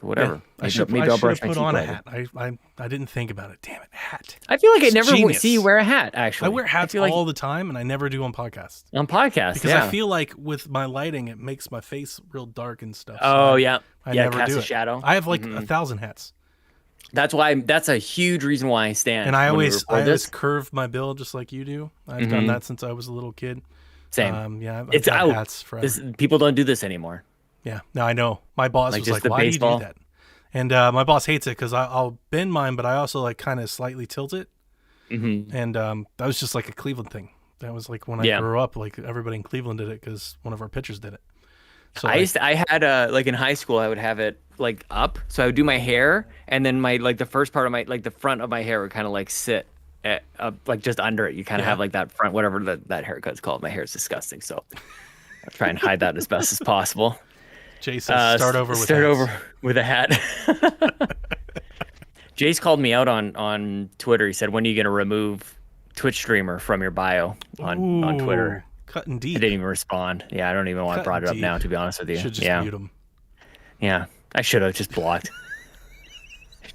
So whatever. I should maybe I I'll should brush have my put teeth on a later. hat. I didn't think about it. Damn it, hat. I feel like I It's never genius. see you wear a hat. Actually, I wear hats feel like all the time and I never do on podcasts. on podcasts. Because yeah. I feel like with my lighting it makes my face real dark and stuff. So Oh yeah, I yeah. never Cast do a it. shadow. I have like 1,000 hats. That's why. That's a huge reason why I stand. And I when we always record this. curve my bill just like you do. I've done that since I was a little kid. Same. Yeah, I've It's had out. hats forever. People don't do this anymore. Yeah, no, I know. My boss Like was just like, the "Why baseball? do you do that?" And my boss hates it because I'll bend mine, but I also like kind of slightly tilt it. Mm-hmm. And that was just like a Cleveland thing. That was like when I Yeah. grew up, like everybody in Cleveland did it because one of our pitchers did it. So I had like in high school I would have it like up, so I would do my hair, and then my like the first part of my like the front of my hair would kind of like sit at, like just under it. You kind of Yeah. have like that front whatever that haircut's called. My hair is disgusting, so I try and hide that as best as possible. Jay says, "Start over with hats." over with a hat. Jace called me out on Twitter. He said, "When are you going to remove Twitch streamer from your bio on Twitter?" Ooh, cutting I deep. didn't even respond. Yeah, I don't even want to brought it up Deep. now, to be honest with you. Should just yeah, mute him. yeah, I should have just blocked,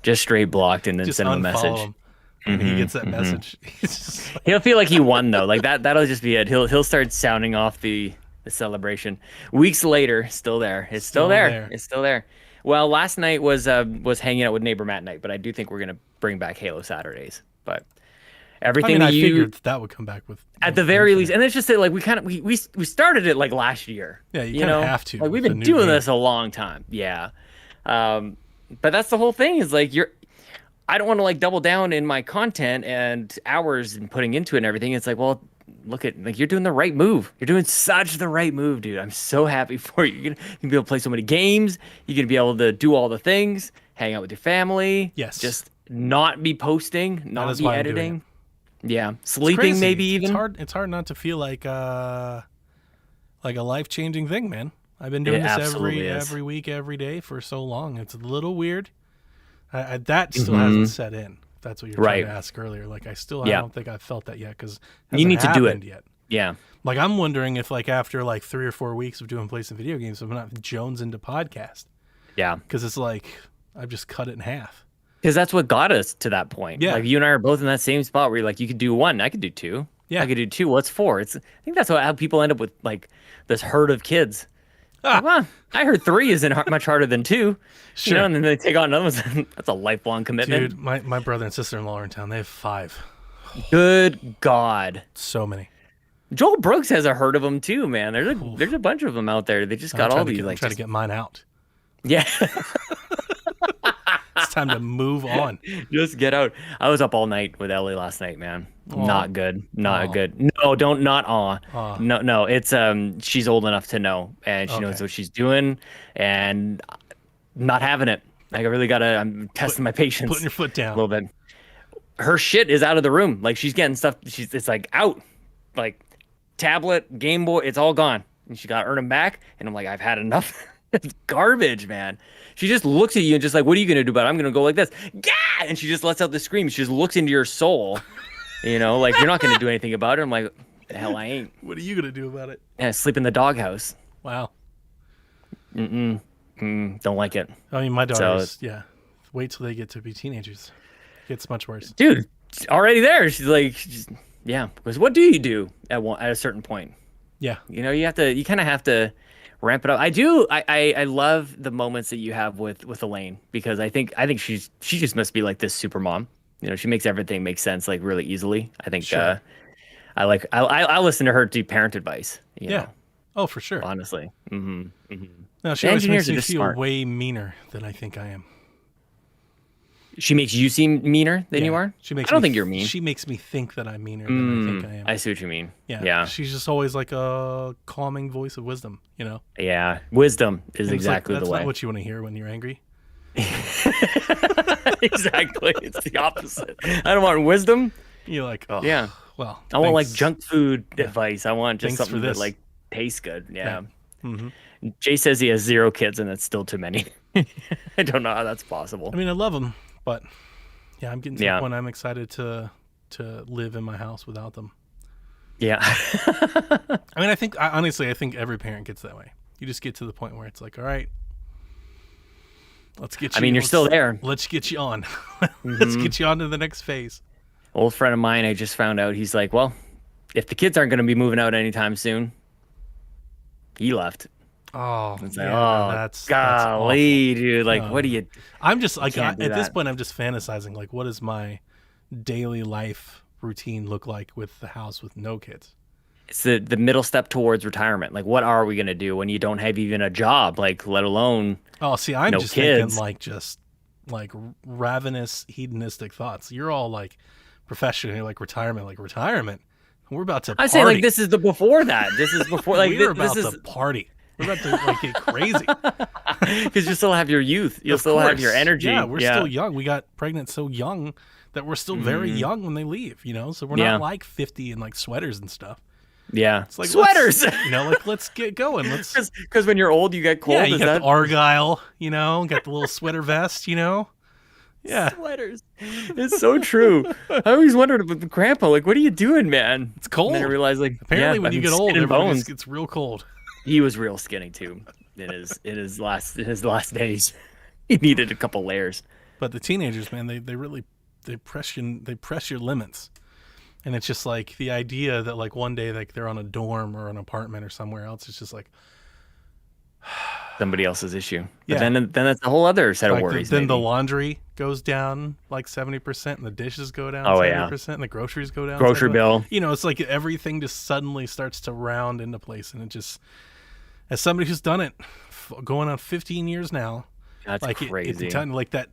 just straight blocked, and then Just send him a unfollow message. him. And he gets that message. He's just like, He'll feel like he won though. Like that'll just be it. He'll start sounding off the celebration. Weeks later, still there. It's still there. there. It's still there. Well, last night was hanging out with neighbor Matt night, but I do think we're gonna bring back Halo Saturdays. But I everything mean, I that you figured that would come back with at the very least, and it's just that like we started it like last year. Yeah, you kinda have to Like we've with a been new doing game. this a long time. Yeah. But that's the whole thing is like I don't want to like double down in my content and hours and putting into it and everything. It's like, well, look at like you're doing the right move. You're doing such the right move, dude. I'm so happy for you. You're gonna be able to play so many games. You're gonna be able to do all the things, hang out with your family. Yes. Just not be posting, not is be why I'm doing editing. Yeah, It's sleeping crazy. maybe even. It's hard not to feel like a life-changing thing, man. I've been doing It this absolutely is. every week, every day for so long. It's a little weird. That still Mhm. hasn't set in. If that's what you're trying Right. to ask earlier. Like I Yeah. don't think I've felt that yet because You need to do it. yet. Yeah. Like I'm wondering if like after like 3 or 4 weeks of doing plays and video games, I'm not Jones into podcast Yeah. because it's like I've just cut it in half. Because that's what got us to that point. Yeah. Like you and I are both in that same spot where you're like, you could do one, I could do two. Yeah. I could do two. What's four? I think that's how people end up with like this herd of kids. Ah. Well, I heard three isn't much harder than two. Sure. You know, and then they take on another one. That's a lifelong commitment. Dude, my brother and sister-in-law are in town. They have 5. Good God. So many. Joel Brooks has a herd of them too, man. There's a bunch of them out there. They just got all these I'm like trying to get mine out. yeah. It's time to move on. Just get out. I was up all night with Ellie last night, man. Aw. Not good. Not Aw. good. No, don't not aw. Aw. No. It's she's old enough to know, and she knows Okay. what she's doing, and not having it. Like I really gotta. I'm testing my patience Putting your foot a down. little bit. Her shit is out of the room. Like she's getting stuff. It's like out. Like tablet, Game Boy, it's all gone. And she got to earn them back. And I'm like, I've had enough. It's garbage, man. She just looks at you and just like, what are you gonna do about it? I'm gonna go like this. Gah! And she just lets out the scream. She just looks into your soul. You know, like you're not gonna do anything about it. I'm like, the hell I ain't. What are you gonna do about it? Yeah, sleep in the doghouse. Wow. Don't like it. I mean, my daughters. Yeah. Wait till they get to be teenagers. It gets much worse. Dude, already there. She's like, yeah. Because what do you do at a certain point? Yeah. You know, you kind of have to ramp it up. I do. I love the moments that you have with Elaine, because I think she just must be like this super mom. You know, she makes everything make sense like really easily. I think Sure. I listen to her do parent advice. You Yeah. know, Oh, for sure. honestly. No, she The always makes engineers are me just feel smart. way meaner than I think I am. She makes you seem meaner than you Yeah. are. She makes I don't me think you're mean. she makes me think that I'm meaner than I think I am. I see what you mean. Yeah. Yeah. She's just always like a calming voice of wisdom, you know? Yeah. Wisdom is And it's like, exactly that's the way. not what you want to hear when you're angry. Exactly. It's the opposite. I don't want wisdom. You're like, oh, Yeah. well, I want like thanks. junk food advice. I want just Thanks for something that this. like tastes good. Yeah. hmm Jay says he has 0 kids and that's still too many. I don't know how that's possible. I mean, I love them, but yeah, I'm getting to Yeah. the point I'm excited to live in my house without them. Yeah. I mean, honestly, I think every parent gets that way. You just get to the point where it's like, all right, let's get you. I mean, you're still there. Let's get you on. Let's get you on to the next phase. Old friend of mine, I just found out, he's like, well, if the kids aren't going to be moving out anytime soon, he left. Oh, It's like, yeah, oh, that's golly, awful. dude. Like, what do you. I'm just like can't do at this that. point, I'm just fantasizing. Like, what does my daily life routine look like with the house with no kids? It's the middle step towards retirement. Like, what are we going to do when you don't have even a job, like, let alone. Oh, see, I'm No just kids. thinking like ravenous hedonistic thoughts. You're all like professional, like retirement, We're about to I party. say, like, this is the before that. This is before, like, We're this about is. to party. We're about to like get crazy. Because you still have your youth. You'll Of still have your course. energy. Yeah, we're still young. We got pregnant so young that we're still very young when they leave, you know? So we're Yeah. not like 50 and like sweaters and stuff. Yeah. It's like Sweaters. You know, like let's get going. Let's Because when you're old, you get cold. Yeah, you Is got that the Argyle, you know, got the little sweater vest, you know? Yeah. sweaters? It's so true. I always wondered about the grandpa. Like, what are you doing, man? It's cold. And then I realized, like, Apparently yeah, when you I'm get old, skin and everyone bones. just gets real cold. He was real skinny too. In his last days, he needed a couple layers. But the teenagers, man, they really they press your limits. And it's just like the idea that like one day like they're on a dorm or an apartment or somewhere else, it's just like Somebody else's issue. Yeah. But then that's a whole other set of like worries. then the maybe. laundry goes down like 70% and the dishes go down Oh, yeah. 70% and the groceries go down Grocery 70%. bill. You know, it's like everything just suddenly starts to round into place, and it just, as somebody who's done it going on 15 years now, That's like crazy. like that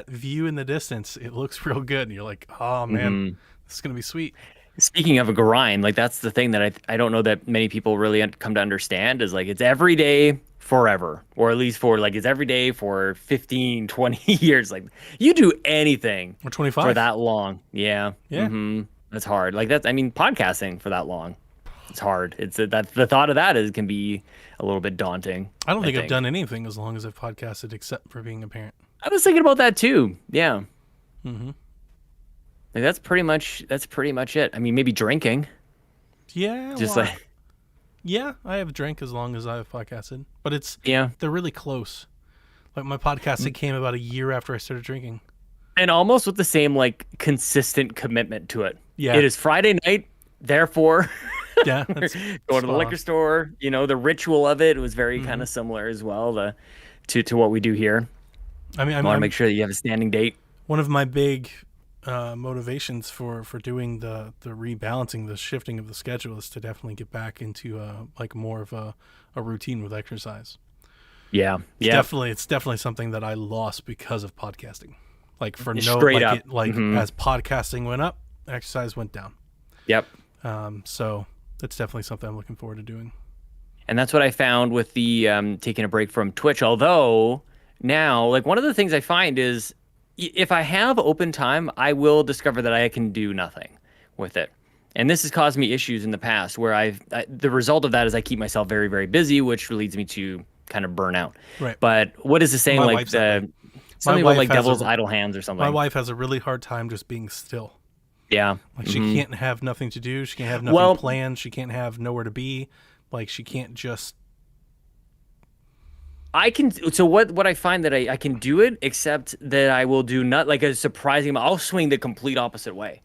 view in the distance, it looks real good and you're like, oh man, Mm-hmm. this is gonna be sweet. Speaking of a grind, like that's the thing that I don't know that many people really come to understand is like it's every day forever, or at least for like it's every day for 15, 20 years. Like you do anything We're 25 for that long. Yeah. Yeah. That's hard. Like that's, I mean, podcasting for that long. It's hard. It's that the thought of that can be a little bit daunting. I don't think I've done anything as long as I've podcasted except for being a parent. I was thinking about that too. Yeah. Mm-hmm. Like that's pretty much it. I mean, maybe drinking. Yeah, Just well, like yeah, I have drank as long as I've podcasted, but yeah. they're really close. Like my podcasting came about a year after I started drinking. And almost with the same like consistent commitment to it. Yeah. It is Friday night, therefore Yeah, that's going to spot the on. liquor store. You know, the ritual of it was very kind of similar as well to what we do here. I mean, I want to make sure that you have a standing date. one of my big motivations for doing the rebalancing, the shifting of the schedule, is to definitely get back into like more of a routine with exercise. Yeah. It's definitely something that I lost because of podcasting. Like for no Straight like up. it, like as podcasting went up, exercise went down. Yep. So that's definitely something I'm looking forward to doing. And that's what I found with the taking a break from Twitch. Although now, like one of the things I find is if I have open time, I will discover that I can do nothing with it. And this has caused me issues in the past where the result of that is I keep myself very, very busy, which leads me to kind of burn out. Right. But what is the saying? My Like wife's that way. something My about like wife has devil's a- idle hands or something. My wife has a really hard time just being still. Yeah. Like she can't have nothing to do. She can't have nothing Well- planned. She can't have nowhere to be. Like she can't just. I can. So what I find that I can do it, except that I will do not like a surprising amount. I'll swing the complete opposite way.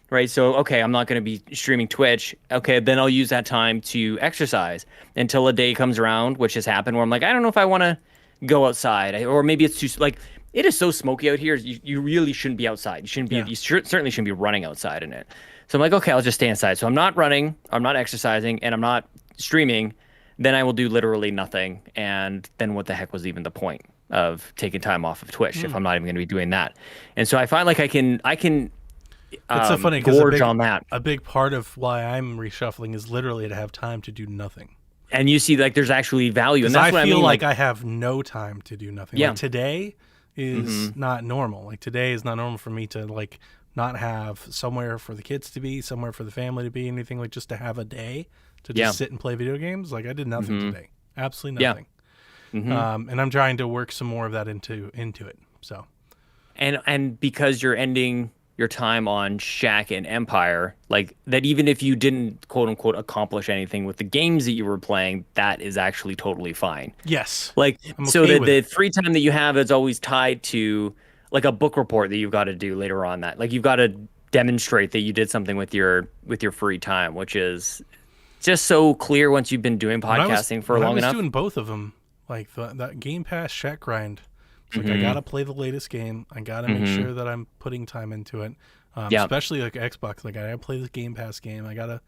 right? So, okay, I'm not going to be streaming Twitch. Okay, then I'll use that time to exercise until a day comes around, which has happened, where I'm like, I don't know if I want to go outside, or maybe it's too like it is so smoky out here. You really shouldn't be outside. You shouldn't be. Yeah. Certainly shouldn't be running outside in it. So I'm like, okay, I'll just stay inside. So I'm not running, I'm not exercising, and I'm not streaming. Then I will do literally nothing. And then what the heck was even the point of taking time off of Twitch if I'm not even going to be doing that? And so I find like I can It's so funny because gorge on that. a big part of why I'm reshuffling is literally to have time to do nothing. And you see, like, there's actually value, and Because that's I what feel I mean. like I have no time to do nothing. Yeah. Like today is not normal. Like today is not normal for me to like not have somewhere for the kids to be, somewhere for the family to be, anything, like just to have a day to just sit and play video games. Like I did nothing today. Absolutely nothing. And I'm trying to work some more of that into it. So And because you're ending your time on Shack and Empire, like that, even if you didn't quote unquote accomplish anything with the games that you were playing, that is actually totally fine. yes, Like, I'm so okay that with the it. free time that you have is always tied to like a book report that you've got to do later on. That like you've got to demonstrate that you did something with your free time, which is just so clear once you've been doing podcasting for when long I was enough. doing both of them, like that Game Pass Shack grind. It's like I gotta play the latest game. I gotta make sure that I'm putting time into it. Especially like Xbox. Like I gotta play the Game Pass game. I gotta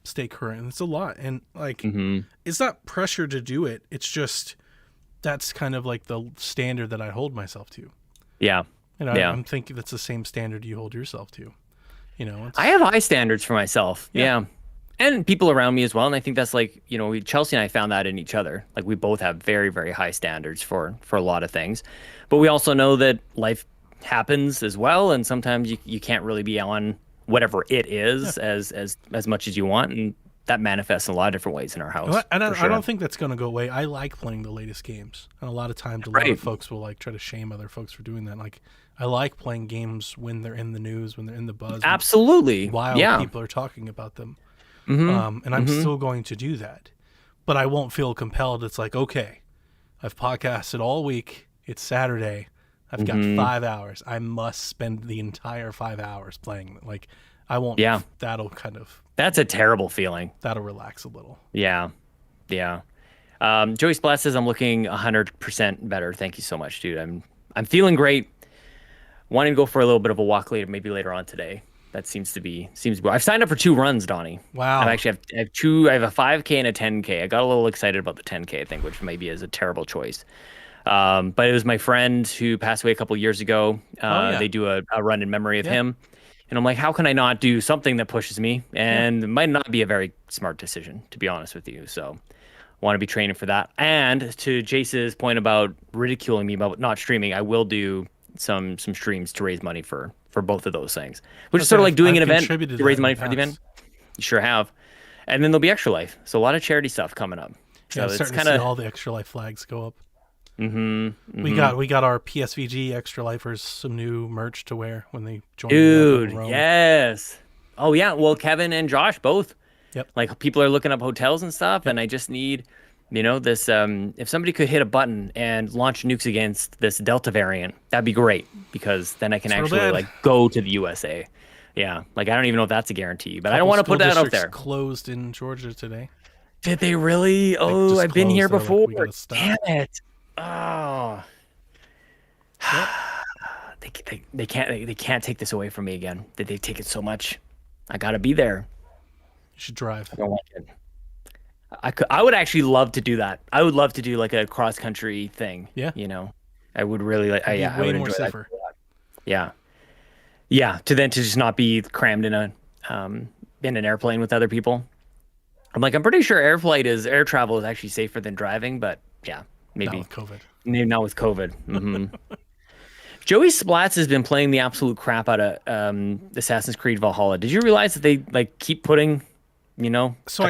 stay current. And it's a lot. And like it's not pressure to do it. It's just that's kind of like the standard that I hold myself to. Yeah. And Yeah. I'm thinking that's the same standard you hold yourself to. You know, it's, I have high standards for myself. Yeah. And people around me as well. And I think that's like, you know, Chelsea and I found that in each other. Like we both have very, very high standards for a lot of things. But we also know that life happens as well. And sometimes you can't really be on whatever it is as much as you want. And that manifests in a lot of different ways in our house. and for I sure. don't think that's going to go away. I like playing the latest games. And a lot of times, a lot Right. of folks will like try to shame other folks for doing that. Like, I like playing games when they're in the news, when they're in the buzz, Absolutely. while Yeah. people are talking about them. And I'm still going to do that. But I won't feel compelled. It's like, okay, I've podcasted all week. It's Saturday. I've got 5 hours. I must spend the entire 5 hours playing. Like, I won't. Yeah. That'll kind of, That's a terrible feeling. that'll relax a little. Yeah. Yeah. Joey Splat says I'm looking 100% better. Thank you so much, dude. I'm feeling great. Wanting to go for a little bit of a walk maybe later on today. That seems to be. I've signed up for 2 runs, Donnie. Wow. I actually have 2. I have a 5K and a 10K. I got a little excited about the 10K, I think, which maybe is a terrible choice. But it was my friend who passed away a couple years ago. yeah. They do a run in memory of him. And I'm like, how can I not do something that pushes me? And it might not be a very smart decision, to be honest with you. So I want to be training for that. And to Jace's point about ridiculing me about not streaming, I will do some streams to raise money for both of those things, which is sort of like doing I've an event contributed to raise that in money the for the event. past. You sure have. And then there'll be Extra Life. So a lot of charity stuff coming up. So Yeah, I'm it's starting kind to see of all the Extra Life flags go up. We got our PSVG Extra Lifers some new merch to wear when they join. dude, Rome. yes. Oh yeah. Well, Kevin and Josh both. Yep. Like people are looking up hotels and stuff, and I just need, this. If somebody could hit a button and launch nukes against this Delta variant, that'd be great because then I can It's real actually bad. like go to the USA. Yeah. Like I don't even know if that's a guarantee, but I don't want to School put that out districts there. Closed in Georgia today. Did they really? Oh, just I've been here closed. They're like, before. "We gotta stop." Damn it. Oh. They can't take this away from me again. They take it so much. I gotta be there. You should drive. I don't like it. I would actually love to do that. I would love to do like a cross country thing. Yeah. I would really like. Be I way would more enjoy that. safer. Yeah. Yeah. To just not be crammed in an airplane with other people. I'm pretty sure air travel is actually safer than driving, but yeah, maybe Not with COVID. maybe not with COVID. Joey Splats has been playing the absolute crap out of Assassin's Creed Valhalla. Did you realize that they keep putting, a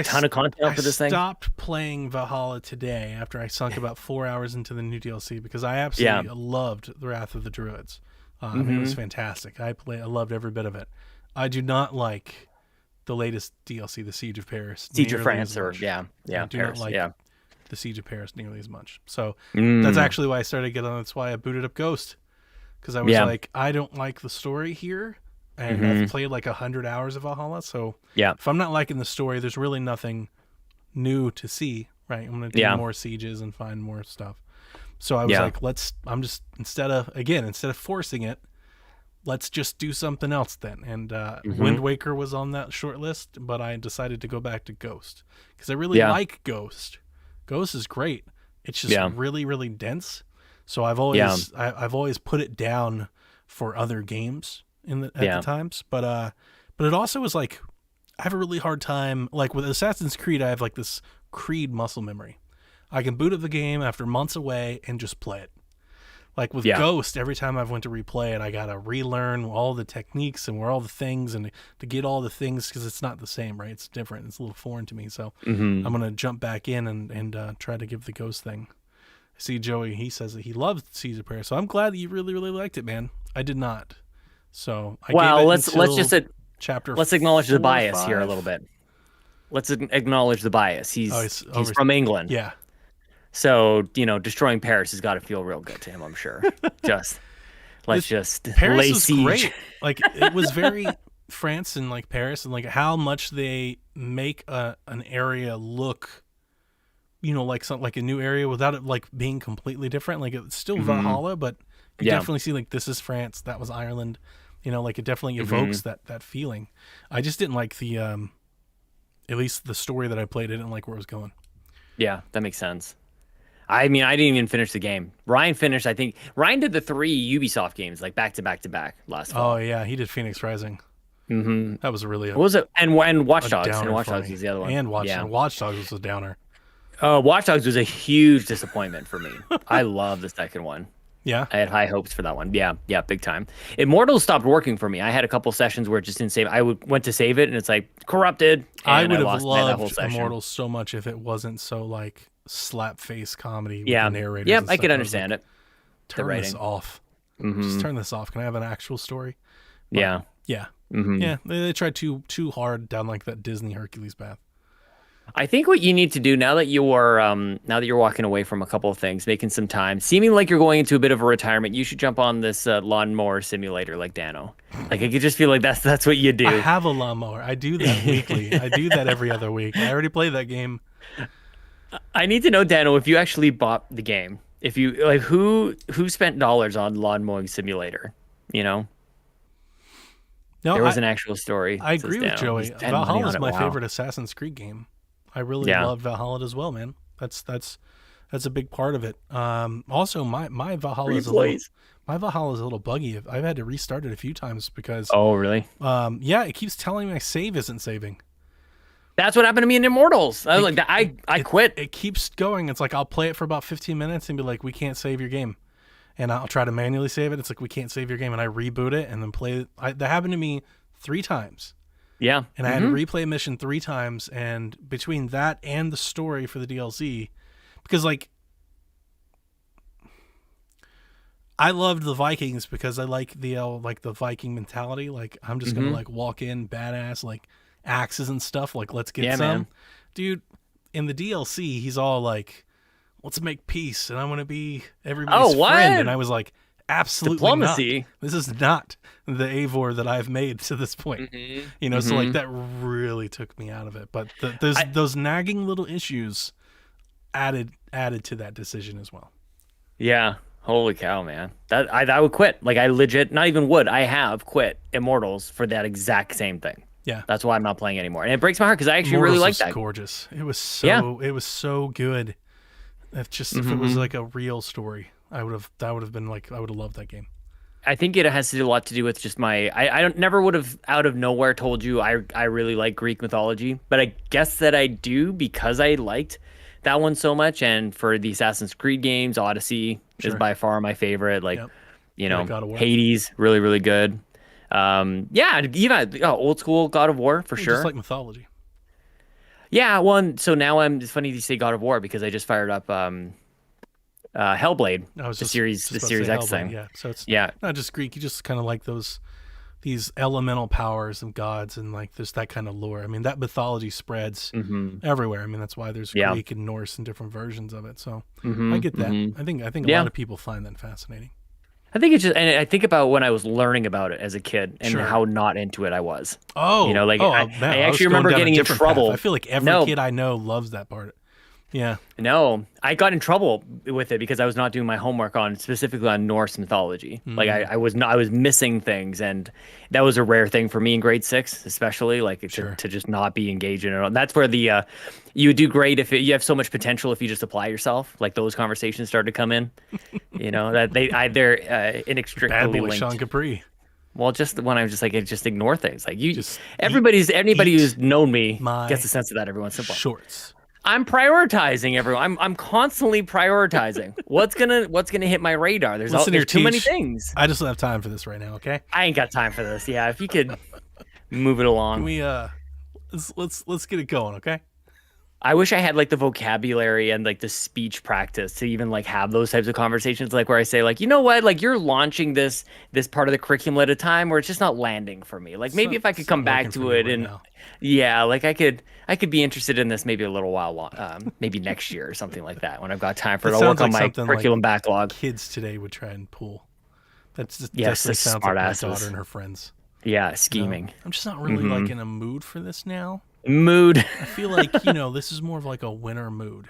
ton of content out for this I thing? stopped playing Valhalla today after I sunk about 4 hours into the new DLC because I absolutely loved the Wrath of the Druids. It was fantastic. I loved every bit of it. I do not like the latest DLC, the Siege of Paris. Siege of nearly France, as or much. yeah, I do Paris, not like yeah. the Siege of Paris nearly as much. So that's actually why I started getting on. That's why I booted up Ghost, because I was Yeah. like, I don't like the story here. and I've played like 100 hours of Valhalla. So Yeah. if I'm not liking the story, there's really nothing new to see, right? I'm gonna do more sieges and find more stuff. So I was like, instead of forcing it, let's just do something else then. And Wind Waker was on that short list, but I decided to go back to Ghost because I really like Ghost. Ghost is great. It's just really, really dense. So I've always put it down for other games at the times. But it also was like, I have a really hard time, like with Assassin's Creed, I have like this Creed muscle memory. I can boot up the game after months away and just play it. Like with Ghost, every time I've went to replay it, I got to relearn all the techniques and where all the things and to get all the things because it's not the same, right? It's different. It's a little foreign to me. So I'm going to jump back in and try to give the Ghost thing. I see Joey, he says that he loves Seas of Paris. So I'm glad that you really, really liked it, man. I did not. So I gave it let's acknowledge the 4 or bias here a 5. little bit. Let's acknowledge the bias. He's from England. Yeah. So, destroying Paris has got to feel real good to him, I'm sure. Let's just Paris lay was siege. Great. Like it was very France and like Paris and like how much they make an area look, like something like a new area without it like being completely different. Like it's still Valhalla, but you definitely see like this is France, that was Ireland. Like it definitely evokes that feeling. I just didn't like the at least the story that I played. I didn't like where it was going. Yeah, that makes sense. I mean, I didn't even finish the game. Ryan finished, I think. Ryan did the 3 Ubisoft games, like back to back to back last fall. Oh, yeah. He did Phoenix Rising. That was really what was it? And Watch Dogs. And Watch Dogs was the other one. And Watch Dogs was a downer. Watch Dogs was a huge disappointment for me. I love the second one. Yeah. I had high hopes for that one. Yeah, big time. Immortals stopped working for me. I had a couple sessions where it just didn't save. I went to save it, and it's like corrupted. I would have loved Immortals so much if it wasn't so like slap face comedy with the narrators. Yeah, I could understand it. Turn this off. Just turn this off. Can I have an actual story? But, yeah. Yeah. Yeah. They tried too hard down like that Disney Hercules path. I think what you need to do now that you're walking away from a couple of things, making some time, seeming like you're going into a bit of a retirement, you should jump on this lawnmower simulator like Dano. Like I could just feel like that's what you do. I have a lawnmower. I do that weekly. I do that every other week. I already played that game. I need to know, Dano, if you actually bought the game. If you like, who spent dollars on Lawn Mowing Simulator? No, there was an actual story. I agree with Joey. Valhalla is my favorite Assassin's Creed game. I really loved Valhalla as well, man. That's a big part of it. Also, my Valhalla is a little buggy. I've had to restart it a few times because. Oh, really? It keeps telling me my save isn't saving. That's what happened to me in Immortals. I was I quit. It keeps going. It's like I'll play it for about 15 minutes and be like, we can't save your game. And I'll try to manually save it. It's like, we can't save your game. And I reboot it and then play it. That happened to me 3 times. Yeah. And I had to replay a mission 3 times. And between that and the story for the DLC, because like, I loved the Vikings because I like the Viking mentality. Like, I'm just going to like walk in badass, like axes and stuff. Like, let's get some. Man. Dude, in the DLC, he's all like, let's make peace, and I'm going to be everybody's friend. And I was like, absolutely diplomacy. Not. This is not the Eivor that I've made to this point. So like that really took me out of it. But those nagging little issues added to that decision as well. Yeah. Holy cow, man. I would quit. Like I legit, not even would. I have quit Immortals for that exact same thing. Yeah. That's why I'm not playing anymore. And it breaks my heart because I actually really like that. Gorgeous. It was so good. If it was like a real story, I would have been like, I would have loved that game. I think it has to do a lot to do with just I never would have out of nowhere told you I really like Greek mythology, but I guess that I do because I liked that one so much. And for the Assassin's Creed games, Odyssey is by far my favorite. Like, Hades, really, really good. Even old school God of War for sure. Just like mythology. Yeah, well, so now it's funny you say God of War because I just fired up Hellblade, the Series X thing. Yeah, so it's not just Greek. You just kind of like these elemental powers of gods and like there's that kind of lore. I mean, that mythology spreads everywhere. I mean, that's why there's Greek and Norse and different versions of it. So I get that. I think a lot of people find that fascinating. I think it's just, and I think about when I was learning about it as a kid and Sure. how not into it I was. Oh, Like man, I I was actually going remember down a getting in different path. trouble. I feel like every No, kid I know loves that part. Yeah. no, I got in trouble with it because I was not doing my homework on specifically on Norse mythology. Like I was not, I was missing things, and that was a rare thing for me in grade 6, especially like Sure. to just not be engaged in it. And that's where the you would do great if you have so much potential if you just apply yourself. Like those conversations started to come in. That they're Bad inextricably boy linked. Sean Capri. Well, just when I was just like, just ignore things. Like Just anybody eat who's known me my gets a sense of that every once in a while. shorts. I'm prioritizing everyone. I'm constantly prioritizing. What's gonna hit my radar? There's Listen here, too many Teach. things. I just don't have time for this right now. Okay. I ain't got time for this. Yeah, if you could move it Can along. we let's get it going. Okay. I wish I had like the vocabulary and like the speech practice to even like have those types of conversations, like where I say like, you know what, like you're launching this part of the curriculum at a time where it's just not landing for me. Like maybe if I could It's come not back working to for me it right and now. yeah, like I could be interested in this maybe a little while, maybe next year or something like that when I've got time for it. It I'll sounds work on like my something curriculum like backlog. kids today would try and pull. That's just Yes, definitely the sounds like my smartasses. daughter and her friends. Yeah, You know? scheming. I'm just not really like in a mood for this now. Mood. I feel like this is more of like a winter mood.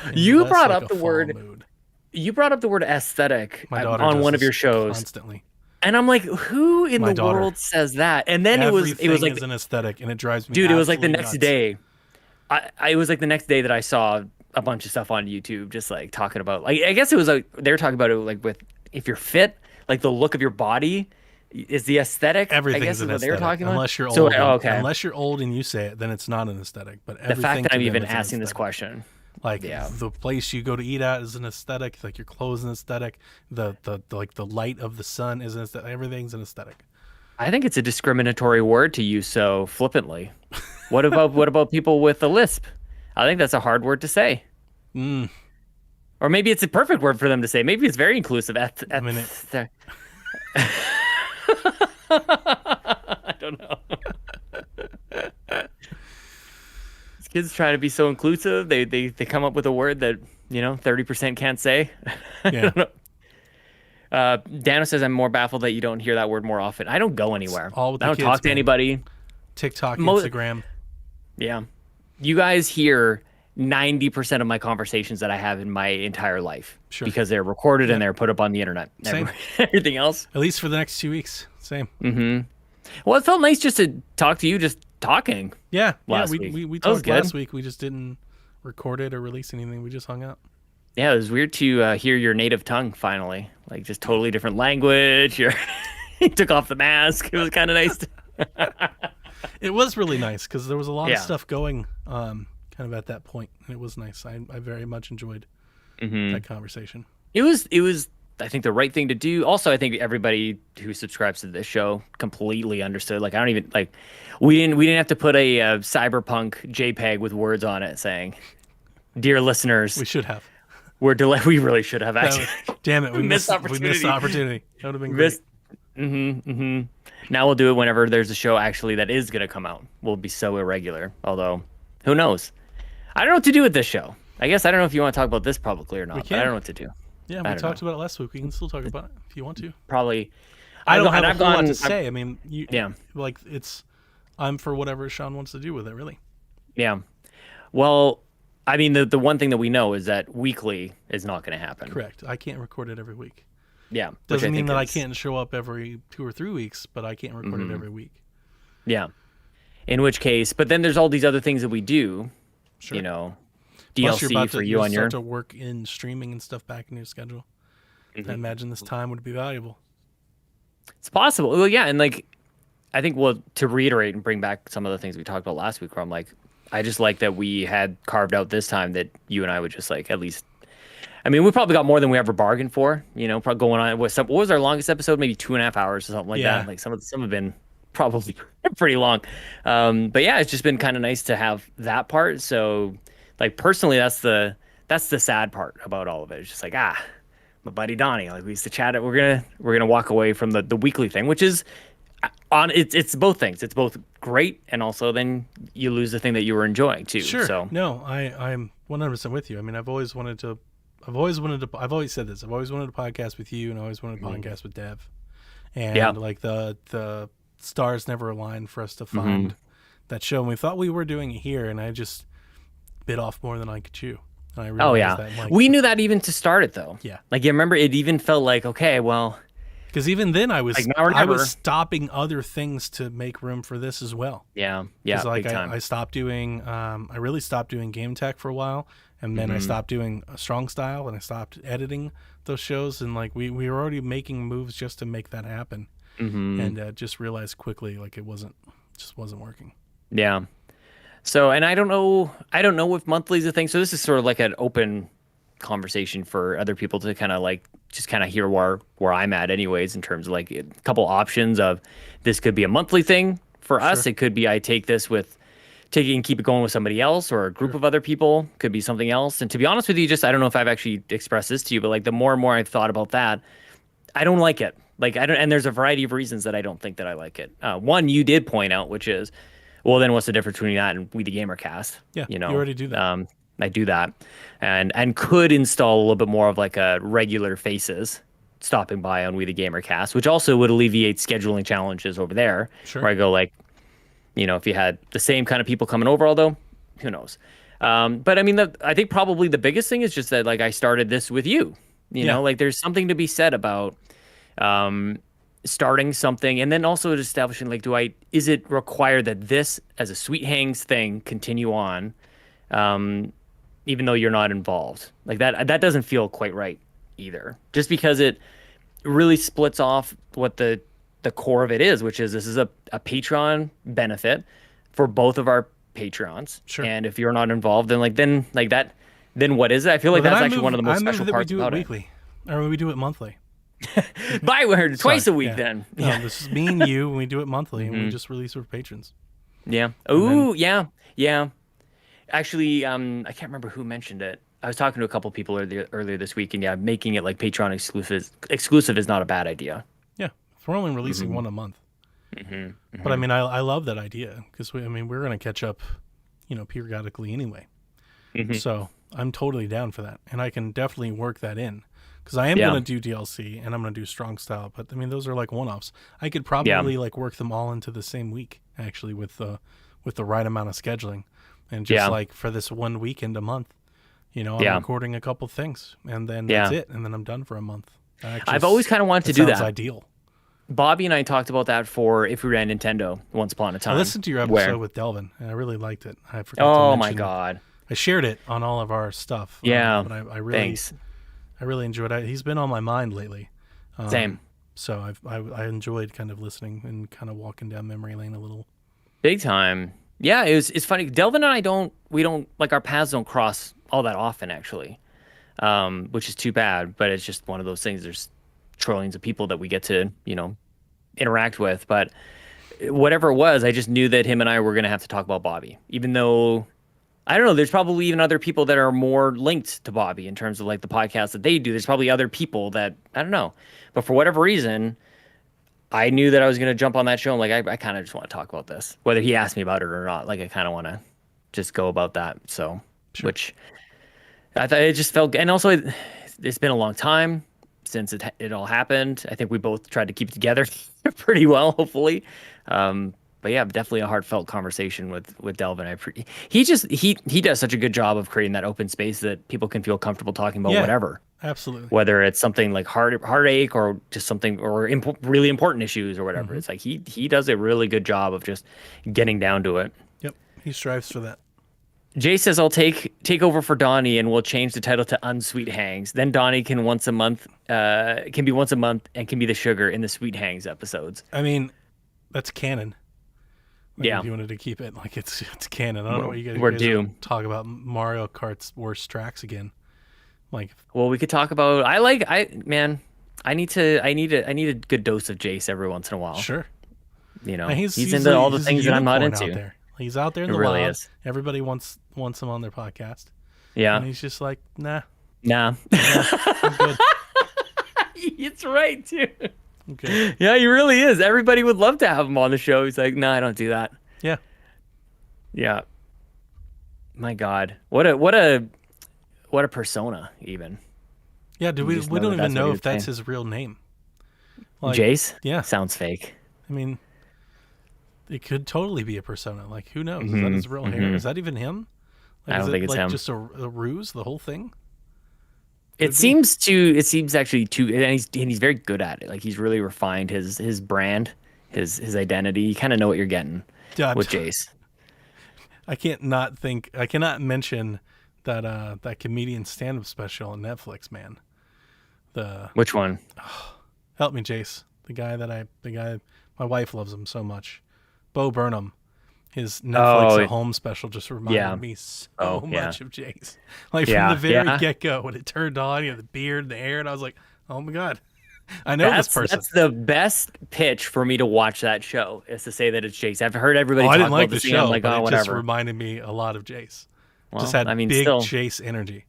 and You less brought like up a the fall word mood. You brought up the word aesthetic My daughter on does one of this your shows, constantly. and I'm like, who in My the daughter. world says that? And then it was Everything like, is an aesthetic, and it drives me. dude, it was like the absolutely next nuts. day. It was like the next day that I saw a bunch of stuff on YouTube, just like talking about, like, I guess it was like they were talking about it like with if you're fit, like the look of your body is the aesthetic. I Everything's guess is an what they were aesthetic. talking about. Unless you're So, old. okay. Unless you're old and you say it, then it's not an aesthetic. But The fact everything that to I'm them even is an asking this aesthetic. question. Like Yeah. the place you go to eat at is an aesthetic. Like your clothes an aesthetic. The like the light of the sun is an aesthetic. Everything's an aesthetic. I think it's a discriminatory word to use so flippantly. What about people with a lisp? I think that's a hard word to say. Mm. Or maybe it's a perfect word for them to say. Maybe it's very inclusive. I mean, I don't know. These kids try to be so inclusive. They come up with a word that 30% can't say. I Yeah. don't know. Dano says I'm more baffled that you don't hear that word more often. I don't go anywhere. all with I the don't kids, talk to man. anybody. TikTok, Mo- Instagram. Yeah. You guys hear 90% of my conversations that I have in my entire life Sure. because they're recorded and they're put up on the internet. Same. Everything else. At least for the next 2 weeks. Same. Well, it felt nice just to talk to you, just talking. Yeah. Last we week. we That was talked last good. week. We just didn't record it or release anything. We just hung out. Yeah, it was weird to hear your native tongue finally. Like just totally different language. You took off the mask. It was kind of nice. It was really nice because there was a lot Yeah. of stuff going kind of at that point, and it was nice. I very much enjoyed that conversation. It was I think the right thing to do. Also, I think everybody who subscribes to this show completely understood. Like I don't even like we didn't have to put a cyberpunk JPEG with words on it saying, "Dear listeners, We should have. we really should have That actually was- damn it, we Missed missed the opportunity. That would have been great. missed. Now we'll do it whenever there's a show actually that is going to come out. We'll be so irregular. Although, who knows? I don't know what to do with this show. I guess I don't know if you want to talk about this publicly or not, but I can. don't know what to do. Yeah, I we don't talked know. about it last week. We can still talk about it if you want to. Probably. I don't I've have a gone- whole lot to I've- say. I mean, Yeah. like I'm for whatever Sean wants to do with it. Really. Yeah. Well, I mean, the one thing that we know is that weekly is not going to happen. Correct. I can't record it every week. Yeah. which Doesn't mean think that I is- can't show up every 2 or 3 weeks, but I can't record it every week. Yeah. In which case, but then there's all these other things that we do. Sure. You know, Plus, you're DLC about for to you on your. start to work in streaming and stuff back in your schedule. I imagine this time would be valuable. It's possible. Well, yeah, and like, I think to reiterate and bring back some of the things we talked about last week, where I'm like, I just like that we had carved out this time that you and I would just like at least. I mean, we probably got more than we ever bargained for. Probably going on. What was our longest episode? Maybe 2.5 hours or something like Yeah. that. Like some have been probably pretty long. But yeah, it's just been kind of nice to have that part. So, like personally, that's the sad part about all of it. It's just like my buddy Donnie. Like we used to chat it. We're gonna walk away from the weekly thing, which is it's both things. It's both great and also then you lose the thing that you were enjoying too. Sure. So No, I'm 100% with you. I mean, I've always wanted to I've always wanted to. I've always said this. I've always wanted a podcast with you, and I always wanted a podcast with Dev. And Yeah. like the stars never aligned for us to find that show. And we thought we were doing it here, and I just bit off more than I could chew. And I realized Oh yeah, that, like, we knew that even to start it though. Yeah. Like you remember, it even felt like, okay, well, because even then I was Like, now or I was never. stopping other things to make room for this as well. yeah, 'Cause, like big time. I stopped doing I really stopped doing game tech for a while, and then I stopped doing a strong style, and I stopped editing those shows, and like we were already making moves just to make that happen, and just realized quickly like it just wasn't working. Yeah. So, and I don't know if monthly is a thing. So this is sort of like an open conversation for other people to kind of like just kind of hear where I'm at anyways, in terms of like a couple options of this could be a monthly thing for us. It could be I take this with keep it going with somebody else or a group of other people, could be something else. And to be honest with you, just I don't know if I've actually expressed this to you, but like the more and more I've thought about that, I don't like it. Like I don't, and there's a variety of reasons that I don't think that I like it. One you did point out, which is, well, then what's the difference between that and We the Gamer Cast? Yeah, you know, you already do that. I do that, and could install a little bit more of like a regular faces stopping by on We the Gamer Cast, which also would alleviate scheduling challenges over there. Sure. Where I go like, you know, if you had the same kind of people coming over, although who knows? But I mean, I think probably the biggest thing is just that like I started this with you. You know, like there's something to be said about starting something, and then also establishing like, is it required that this as a Sweet Hangs thing continue on, even though you're not involved? Like that doesn't feel quite right either. Just because it really splits off what the core of it is, which is this is a Patreon benefit for both of our Patreons. Sure. And if you're not involved, then then what is it? I feel like Well, that's then actually one of the most special that parts we do about it weekly, or we do it monthly. Twice a week Yeah. then. No, this is me and you, and we do it monthly, and we just release it for patrons. Yeah. Ooh, yeah. Actually, I can't remember who mentioned it. I was talking to a couple people earlier this week, and yeah, making it like Patreon exclusive is not a bad idea. Yeah, if we're only releasing one a month. But I mean, I love that idea because we're going to catch up, periodically anyway. So I'm totally down for that, and I can definitely work that in because I am going to do DLC and I'm going to do strong style. But I mean, those are like one-offs. I could probably like work them all into the same week actually with the right amount of scheduling, and just like for this one weekend a month, I'm recording a couple things, and then that's it, and then I'm done for a month. I've always kind of wanted to do that. Sounds ideal. Bobby and I talked about that for If We Ran Nintendo once upon a time. I listened to your episode with Delvin, and I really liked it. I forgot to Oh mention my god! I shared it on all of our stuff. Yeah, but I really, thanks. I really enjoyed it. He's been on my mind lately. Same. So I enjoyed kind of listening and kind of walking down memory lane a little. Big time. Yeah, it's funny. Delvin and I we don't like our paths don't cross all that often actually, which is too bad. But it's just one of those things. There's trillions of people that we get to interact with. But whatever it was, I just knew that him and I were going to have to talk about Bobby, even though I don't know. There's probably even other people that are more linked to Bobby in terms of like the podcast that they do. There's probably other people that I don't know, but for whatever reason, I knew that I was going to jump on that show. I'm like, I kind of just want to talk about this, whether he asked me about it or not. Like, I kind of want to just go about that. So, which I thought it just felt, and also it's been a long time since it all happened. I think we both tried to keep it together pretty well, hopefully. But yeah, definitely a heartfelt conversation with Delvin. He does such a good job of creating that open space that people can feel comfortable talking about whatever. Absolutely. Whether it's something like heartache or just something or really important issues or whatever. It's like he does a really good job of just getting down to it. Yep, he strives for that. Jay says I'll take over for Donnie and we'll change the title to Unsweet Hangs. Then Donnie can be once a month and can be the sugar in the Sweet Hangs episodes. I mean, that's canon. Like, yeah. If you wanted to keep it like it's canon. I don't know what you guys, we're due. Talk about Mario Kart's worst tracks again. Like, well, we could talk about. I need a good dose of Jace every once in a while. Sure. He's into all the things that I'm not into. Out there. He's out there in the really wild. is. Everybody wants him on their podcast. Yeah. And he's just like, nah. I'm good. It's right too. Okay. Yeah, he really is. Everybody would love to have him on the show. He's like, no, I don't do that. Yeah. Yeah. My God, what a persona even. Yeah, You we just don't that even that's what know he if was that's saying. his real name. Like, Jace? yeah. Sounds fake. I mean, it could totally be a persona. Like, who knows? Is that Hmm. his real hair? Is that even him? Like, I is don't it think it's like him. just a ruse? The whole thing It could be. seems actually too, and he's very good at it. Like he's really refined his brand, his identity. You kind of know what you're getting God, with Jace. I can't not think. I cannot mention that comedian stand-up special on Netflix. Man, the Which one? help me, Jace. The guy. My wife loves him so much. Bo Burnham. His Netflix Oh, at home special just reminded yeah. me so Oh, yeah. much of Jace. Like from the Yeah, very yeah. get go when it turned on, the beard, the hair, and I was like, oh my god, I know this That's person. that's the best pitch for me to watch that show is to say that it's Jace. I've heard everybody Oh, I talk didn't about like the the scene. I'm show, like, but oh, it just whatever. reminded me a lot of Jace. Just Well, had I mean, big still, Jace energy.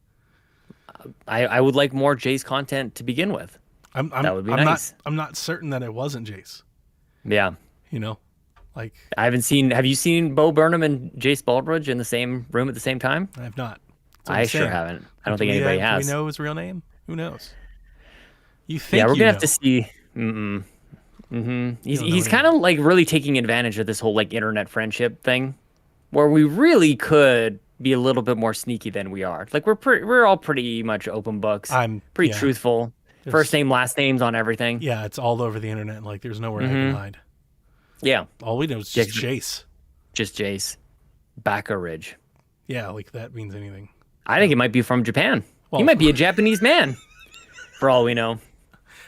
I would like more Jace content to begin with. That would be nice. I'm not certain that it wasn't Jace. Yeah. You know, like I haven't seen. Have you seen Bo Burnham and Jace Baldridge in the same room at the same time? I have not. That's what I I'm sure saying. haven't. I Like, don't think anybody do we has. know his real name? Who knows? You Yeah, think we're you gonna know? have to see. Mm-mm. Hmm. You don't know He's kind anything. of like really taking advantage of this whole like internet friendship thing, where we really could be a little bit more sneaky than we are. Like we're all pretty much open books, pretty Yeah. truthful. First There's name, last names on everything. yeah, it's all over the internet. Like there's nowhere I can hide. Yeah, All we know is Yeah, just Jace. just Jace, Baka Ridge. Yeah, like that means anything. I think it might be from Japan. Well, He might be a Japanese man, for all we know.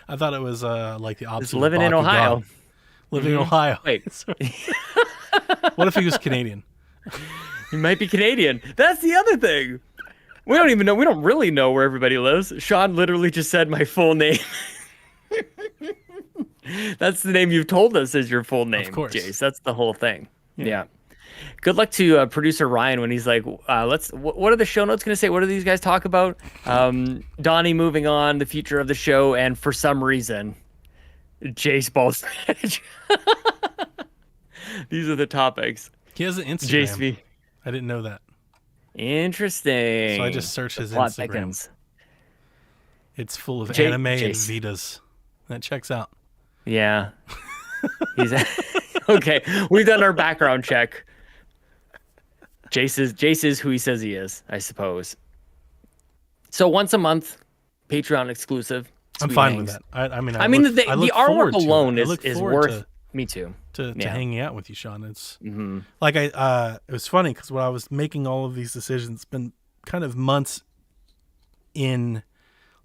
I thought it was like the Just opposite. living in of Bakugan. Ohio. Living in Ohio. Wait, What if he was Canadian? he might be Canadian. That's the other thing. We don't even know. We don't really know where everybody lives. Sean literally just said my full name. That's the name you've told us is your full name, course. Jace. That's the whole thing. Yeah. Good luck to producer Ryan when he's like, what are the show notes going to say? What do these guys talk about? Donnie moving on, the future of the show, and for some reason, Jace Baldridge. These are the topics. He has an Instagram. Jace V. I didn't know that. Interesting. So I just searched his Plot Instagram. thickens. It's full of J- anime and Jace. Vitas. That checks out. Yeah. He's okay. We've done our background check. Jace is who he says he is, I suppose. So once a month, Patreon exclusive. I'm Sweet fine hangs. with that. I mean, I mean, the look artwork forward to it. alone I is look is forward worth. Me too. to Yeah. hanging out with you, Sean. It's Hmm. like it was funny because when I was making all of these decisions, it's been kind of months in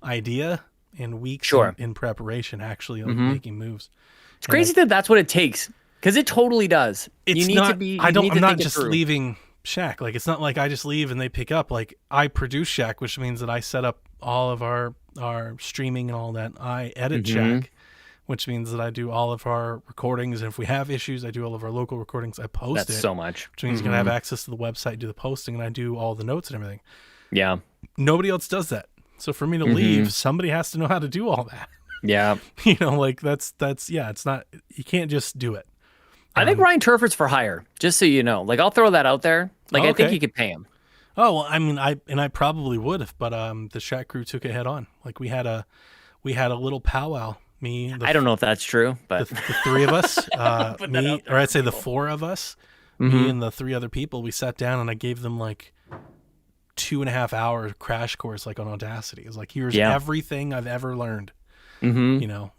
idea and weeks Sure. in preparation, actually, of making moves. It's crazy that that's what it takes, because it totally does. It's you need not. to be. I you don't. need I'm to not think it just through. leaving Shack. Like it's not like I just leave and they pick up. Like I produce Shack, which means that I set up all of our streaming and all that. I edit Shack, which means that I do all of our recordings. And if we have issues, I do all of our local recordings. I post That's it, so much. which means you can have access to the website, do the posting, and I do all the notes and everything. Yeah. Nobody else does that. So for me to leave, somebody has to know how to do all that. Yeah. Like that's yeah. It's not. You can't just do it. I think Ryan Turford's for hire, just so you know. Like, I'll throw that out there. Like, Oh, I think okay. you could pay him. Oh well, I mean, I probably would have, but the Shack crew took it head on. Like we had a little powwow. Me, I don't know if that's true, but the three of us, Put that out me, there or I'd for say the people. four of us, me and the three other people. We sat down and I gave them like 2.5 hour crash course, like on Audacity. It was like, here's Yeah. everything I've ever learned. You know,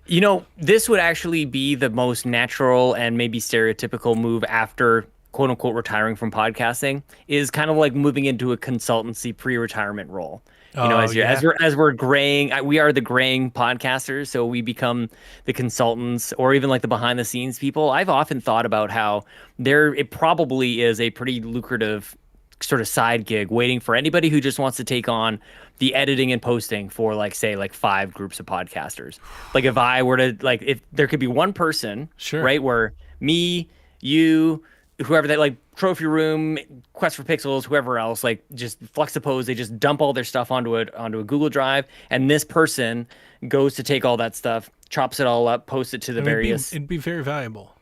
You know, this would actually be the most natural and maybe stereotypical move after quote unquote retiring from podcasting, is kind of like moving into a consultancy pre-retirement role. You know, Oh, as we're graying, we are the graying podcasters, so we become the consultants or even like the behind the scenes people. I've often thought about how it probably is a pretty lucrative sort of side gig waiting for anybody who just wants to take on the editing and posting for like, say, like 5 groups of podcasters. Like if I were to, like, if there could be one person, Sure. right, where me, you, whoever, that like Trophy Room, Quest for Pixels, whoever else, like just Fluxapose, they just dump all their stuff onto a Google Drive, and this person goes to take all that stuff, chops it all up, posts it to the various it'd be very valuable.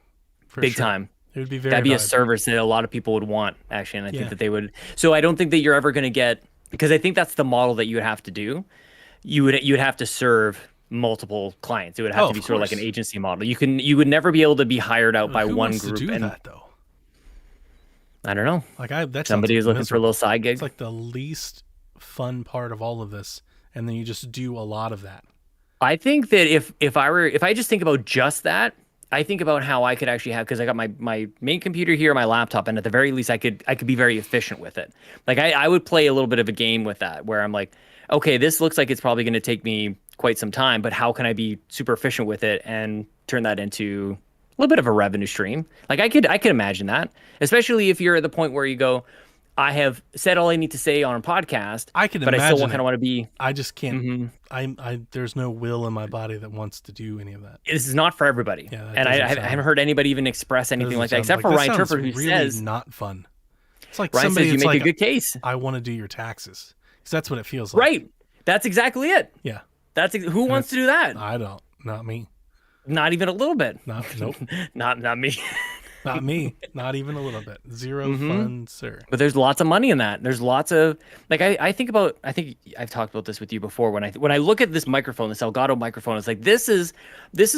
For big sure. time. It would be very That'd be a valuable. service that a lot of people would want, actually, and I Yeah. think that they would. So I don't think that you're ever going to get, because I think that's the model that you would have to do. you'd have to serve multiple clients. It would have Oh, to of be sort of like an course. agency model. You would never be able to be hired out by Who one wants to group. do And that though? I don't know. Like that sounds Somebody is looking for a miserable. little side gig. It's like the least fun part of all of this, and then you just do a lot of that. I think that if I just think about just that, I think about how I could actually have, because I got my main computer here, my laptop, and at the very least I could be very efficient with it. Like I would play a little bit of a game with that where I'm like, okay, this looks like it's probably going to take me quite some time, but how can I be super efficient with it and turn that into a little bit of a revenue stream? Like I could imagine that, especially if you're at the point where you go, I have said all I need to say on a podcast, I can but I imagine still it. kind of want to be. I just can't. Mhm. I there's no will in my body that wants to do any of that. This is not for everybody. Yeah, that And doesn't I sound- haven't heard anybody even express anything Doesn't like that, sound except like- for that Ryan sounds Turford, who really says, not fun. It's like Ryan somebody. says you It's make like a good case. I want to do your taxes. 'Cause that's what it feels like. Right. That's exactly it. Yeah. Who wants to do that? I don't. Not me. Not even a little bit. Nope. Not me. Not me. Not even a little bit. Zero Mm-hmm. fun, sir. But there's lots of money in that. There's lots of like I think I've talked about this with you before when I look at this microphone, this Elgato microphone, it's like this is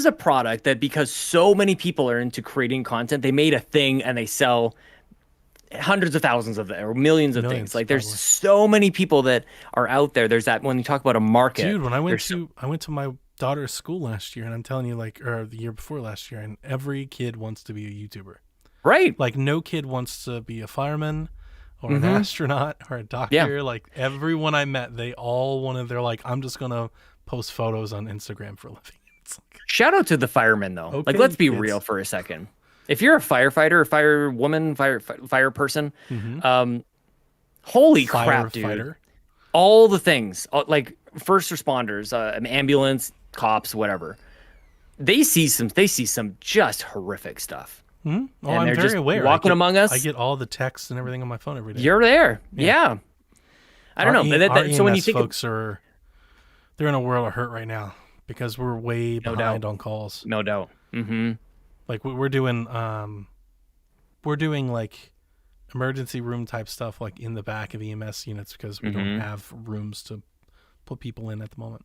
a product that because so many people are into creating content, they made a thing and they sell hundreds of thousands of them or millions of Millions, things. Like there's probably. so many people that are out there. There's that when you talk about a market. Dude, when I went there's to my daughter's school last year, and I'm telling you, like, or the year before last year, and every kid wants to be a YouTuber. right. Like, no kid wants to be a fireman or an Mhm. astronaut or a doctor. Like, everyone I met, they all wanted. They're like, I'm just gonna post photos on Instagram for a living. It's like, Shout out to the firemen though. Like Okay, let's be kids. real for a second. If you're a firefighter, or firewoman, fire person, holy crap, dude! firefighter. All the things like first responders, an ambulance, cops, whatever. They see some just horrific stuff. Oh, And I'm they're very just aware. walking among us. I get all the texts and everything on my phone every day. You're there, yeah. I don't know. Our So when you EMS think, folks they're in a world of hurt right now because we're way No behind doubt. on calls. no doubt. Mm-hmm. Like we're doing like emergency room type stuff like in the back of EMS units because we don't have rooms to put people in at the moment.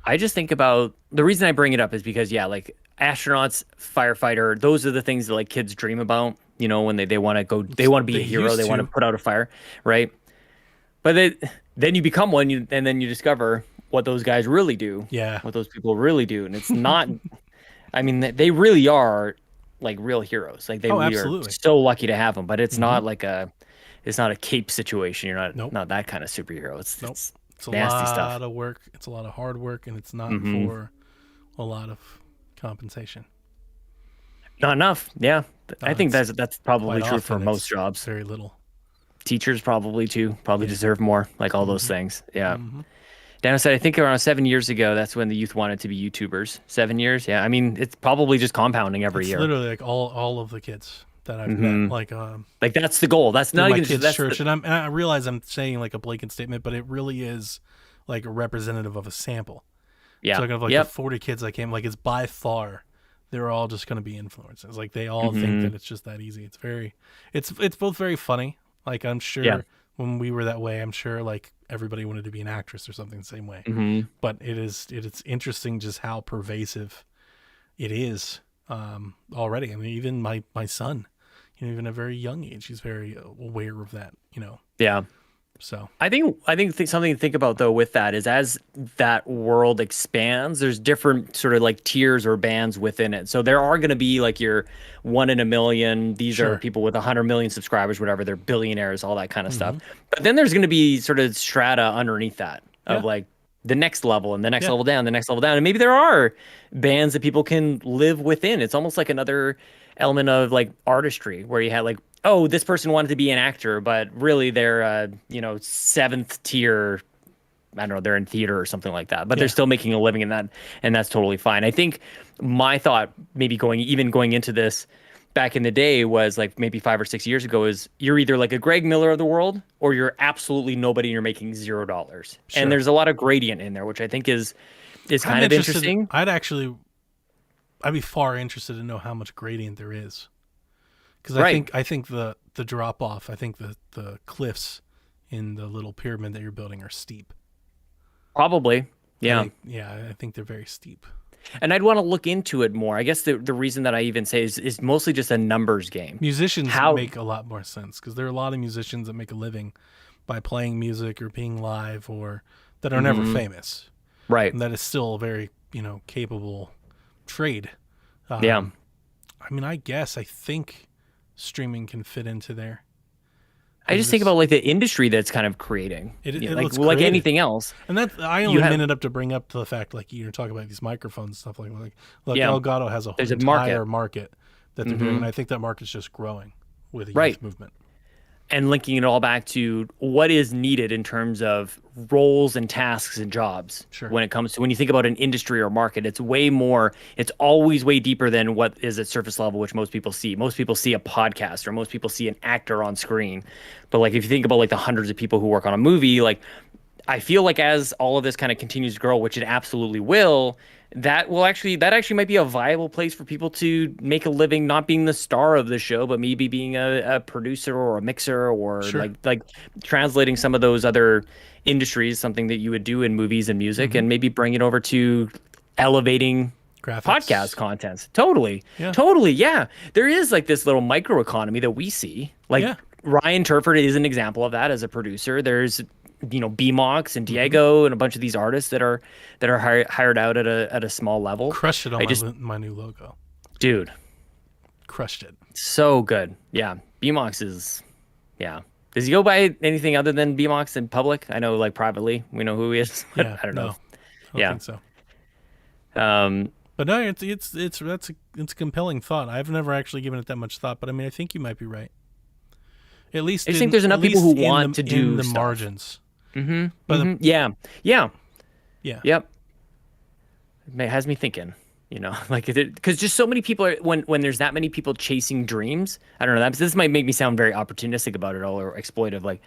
I just think about the reason I bring it up is because like astronauts, firefighter, those are the things that like kids dream about, when they want to go, they want to be a They hero, used they want to to. put out a fire, right? But then you become one and then you discover what those guys really do, Yeah. what those people really do. And it's not, I mean, they really are like real heroes. Like they Oh, really are absolutely. so lucky to have them, but it's not like it's not a cape situation. You're Nope. not that kind of superhero. Nope. It's It's a nasty lot stuff. of work. It's a lot of hard work, and it's not for a lot of compensation. Not enough. Yeah. I think it's that's probably Quite true for often most it's jobs. Very little. Teachers probably too, probably deserve more, like all those things. Yeah. Mm-hmm. Dan said, I think around 7 years ago, that's when the youth wanted to be YouTubers. 7 years. Yeah. I mean, it's probably just compounding every It's year. literally like all of the kids that I've met. Like Like that's the goal. That's not my even kids' that's church, and I realize I'm saying like a blanket statement, but it really is like a representative of a sample. yeah. So like of like Yep. the 40 kids that came, like it's by far they're all just going to be influencers. Like they all think that it's just that easy. It's both very funny. Like I'm sure Yeah. when we were that way, I'm sure like everybody wanted to be an actress or something the same way. But it's interesting just how pervasive it is already. I mean, even my son, even at a very young age, he's very aware of that. Yeah. So I think something to think about though with that is as that world expands, there's different sort of like tiers or bands within it. So there are going to be like your 1 in a million. These Sure. are people with 100 million subscribers, whatever. They're billionaires, all that kind of stuff. But then there's going to be sort of strata underneath that of Yeah. like the next level and the next Yeah. level down, the next level down. And maybe there are bands that people can live within. It's almost like another element of like artistry where you had like, oh, this person wanted to be an actor, but really they're, 7th tier. I don't know, they're in theater or something like that, but they're still making a living in that. And that's totally fine. I think my thought maybe going into this back in the day was like maybe 5 or 6 years ago is you're either like a Greg Miller of the world or you're absolutely nobody and you're making $0. Sure. And there's a lot of gradient in there, which I think is kind I'm of interested- interesting. I'd be far interested to know how much gradient there is, because Right. I think the drop off, I think the cliffs in the little pyramid that you're building are steep. Probably. Yeah. I think they're very steep. And I'd want to look into it more. I guess the reason that I even say is mostly just a numbers game. Musicians How make a lot more sense because there are a lot of musicians that make a living by playing music or being live or that are never famous. right. And that is still a very, capable trade. Yeah. I mean, I think streaming can fit into there. I just think about like the industry that's kind of creating, It like looks like creative. anything else. And that I only minute up to bring up to the fact, like you're talking about these microphones and stuff like look, Yeah. Elgato has a There's a entire market that they're doing, Mhm. and I think that market's just growing with the Right. youth movement. And linking it all back to what is needed in terms of roles and tasks and jobs. Sure. When it comes to when you think about an industry or market, it's way more. It's always way deeper than what is at surface level, which most people see. Most people see a podcast, or most people see an actor on screen. But like if you think about like the hundreds of people who work on a movie, like I feel like as all of this kind of continues to grow, which it absolutely will, that actually might be a viable place for people to make a living, not being the star of the show, but maybe being a producer or a mixer or Sure. like translating some of those other industries, something that you would do in movies and music, and maybe bring it over to elevating Graphics. podcast content. Totally. Yeah. Totally. Yeah. There is like this little microeconomy that we see. Like Yeah. Ryan Turford is an example of that as a producer. There's BMOX and Diego and a bunch of these artists that are hired out at a small level. Crushed it on my new logo. Dude, Crushed it. so good. Yeah. BMOX is Does he go by anything other than BMOX in public? I know like privately we know who he is. Yeah. I don't know. I don't think so. Um But no, it's a compelling thought. I've never actually given it that much thought, but I mean, I think you might be right. At least I just think there's enough people who want to do in the stuff. margins. mhm, But mhm, yeah. yeah, Yep. It has me thinking, like because just so many people are when there's that many people chasing dreams. I don't know. This might make me sound very opportunistic about it all or exploitive. Like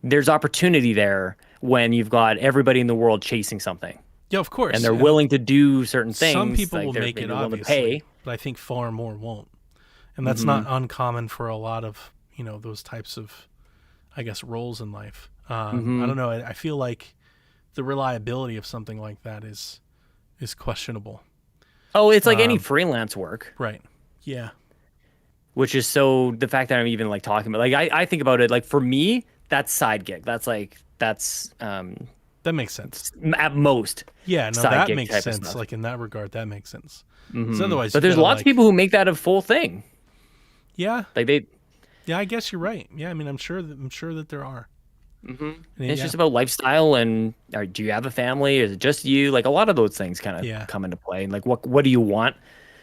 there's opportunity there when you've got everybody in the world chasing something, yeah, of course, and they're willing to do certain things. Some people like will they're make it maybe willing to obviously, pay. but I think far more won't, and that's not uncommon for a lot of those types of, I guess, roles in life. I don't know. I feel like the reliability of something like that is questionable. Oh, it's like any freelance work. Right. Yeah. Which is so the fact that I'm even like talking about, like I think about it, like for me, that's side gig. That's That makes sense. at most. Yeah, no, side that gig makes type of sense. stuff. Like in that regard, that makes sense. 'Cause otherwise, But you there's gotta, lots of people who make that a full thing. Yeah, Like they, yeah. I guess you're right. Yeah, I mean, I'm sure that there are. it's just about lifestyle and do you have a family? Is it just you? Like a lot of those things kind of Yeah. come into play. And like what do you want?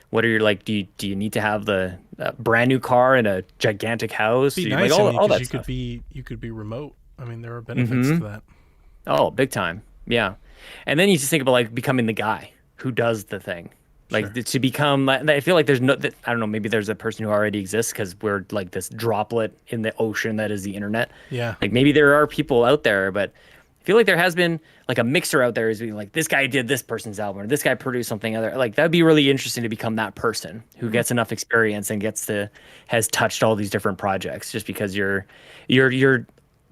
What are your like? Do you need to have the brand new car and a gigantic house? It'd be Do you- nice, like all, I mean, all 'cause that you stuff. you could be remote. I mean, there are benefits to that. Oh, big time. Yeah. And then you just think about like becoming the guy who does the thing. Like Sure. to become, I feel like there's no, I don't know, maybe there's a person who already exists because we're like this droplet in the ocean that is the internet. Yeah. Like maybe there are people out there, but I feel like there has been like a mixer out there is being like, this guy did this person's album or this guy produced something other. Like that'd be really interesting to become that person who gets enough experience and has touched all these different projects just because you're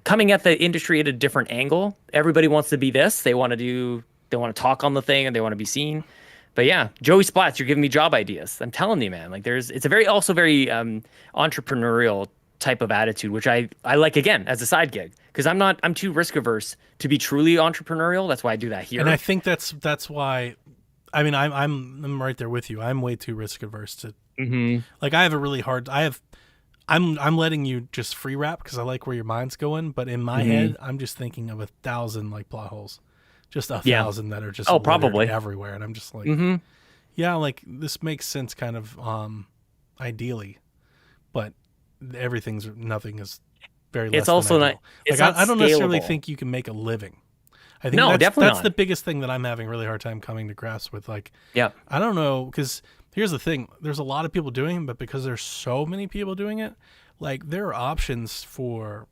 coming at the industry at a different angle. Everybody wants to be this. They want to talk on the thing and they want to be seen. But yeah, Joey Splats, you're giving me job ideas. I'm telling you, man. Like it's a very entrepreneurial type of attitude, which I like again as a side gig because I'm too risk averse to be truly entrepreneurial. That's why I do that here. And I think that's why. I mean, I'm right there with you. I'm way too risk averse to. Like I have a really hard. I'm letting you just free rap because I like where your mind's going. But in my head, I'm just thinking of 1,000 like plot holes. Just 1,000 that are just probably everywhere, and I'm just like, yeah, like this makes sense, kind of, ideally, but nothing is very. It's less also than not. ideal. It's Like not I don't necessarily scalable. think you can make a living. I think No, definitely that's not. the biggest thing that I'm having really hard time coming to grasp with. Like, Yeah. I don't know, because here's the thing: there's a lot of people doing it, but because there's so many people doing it, like there are options for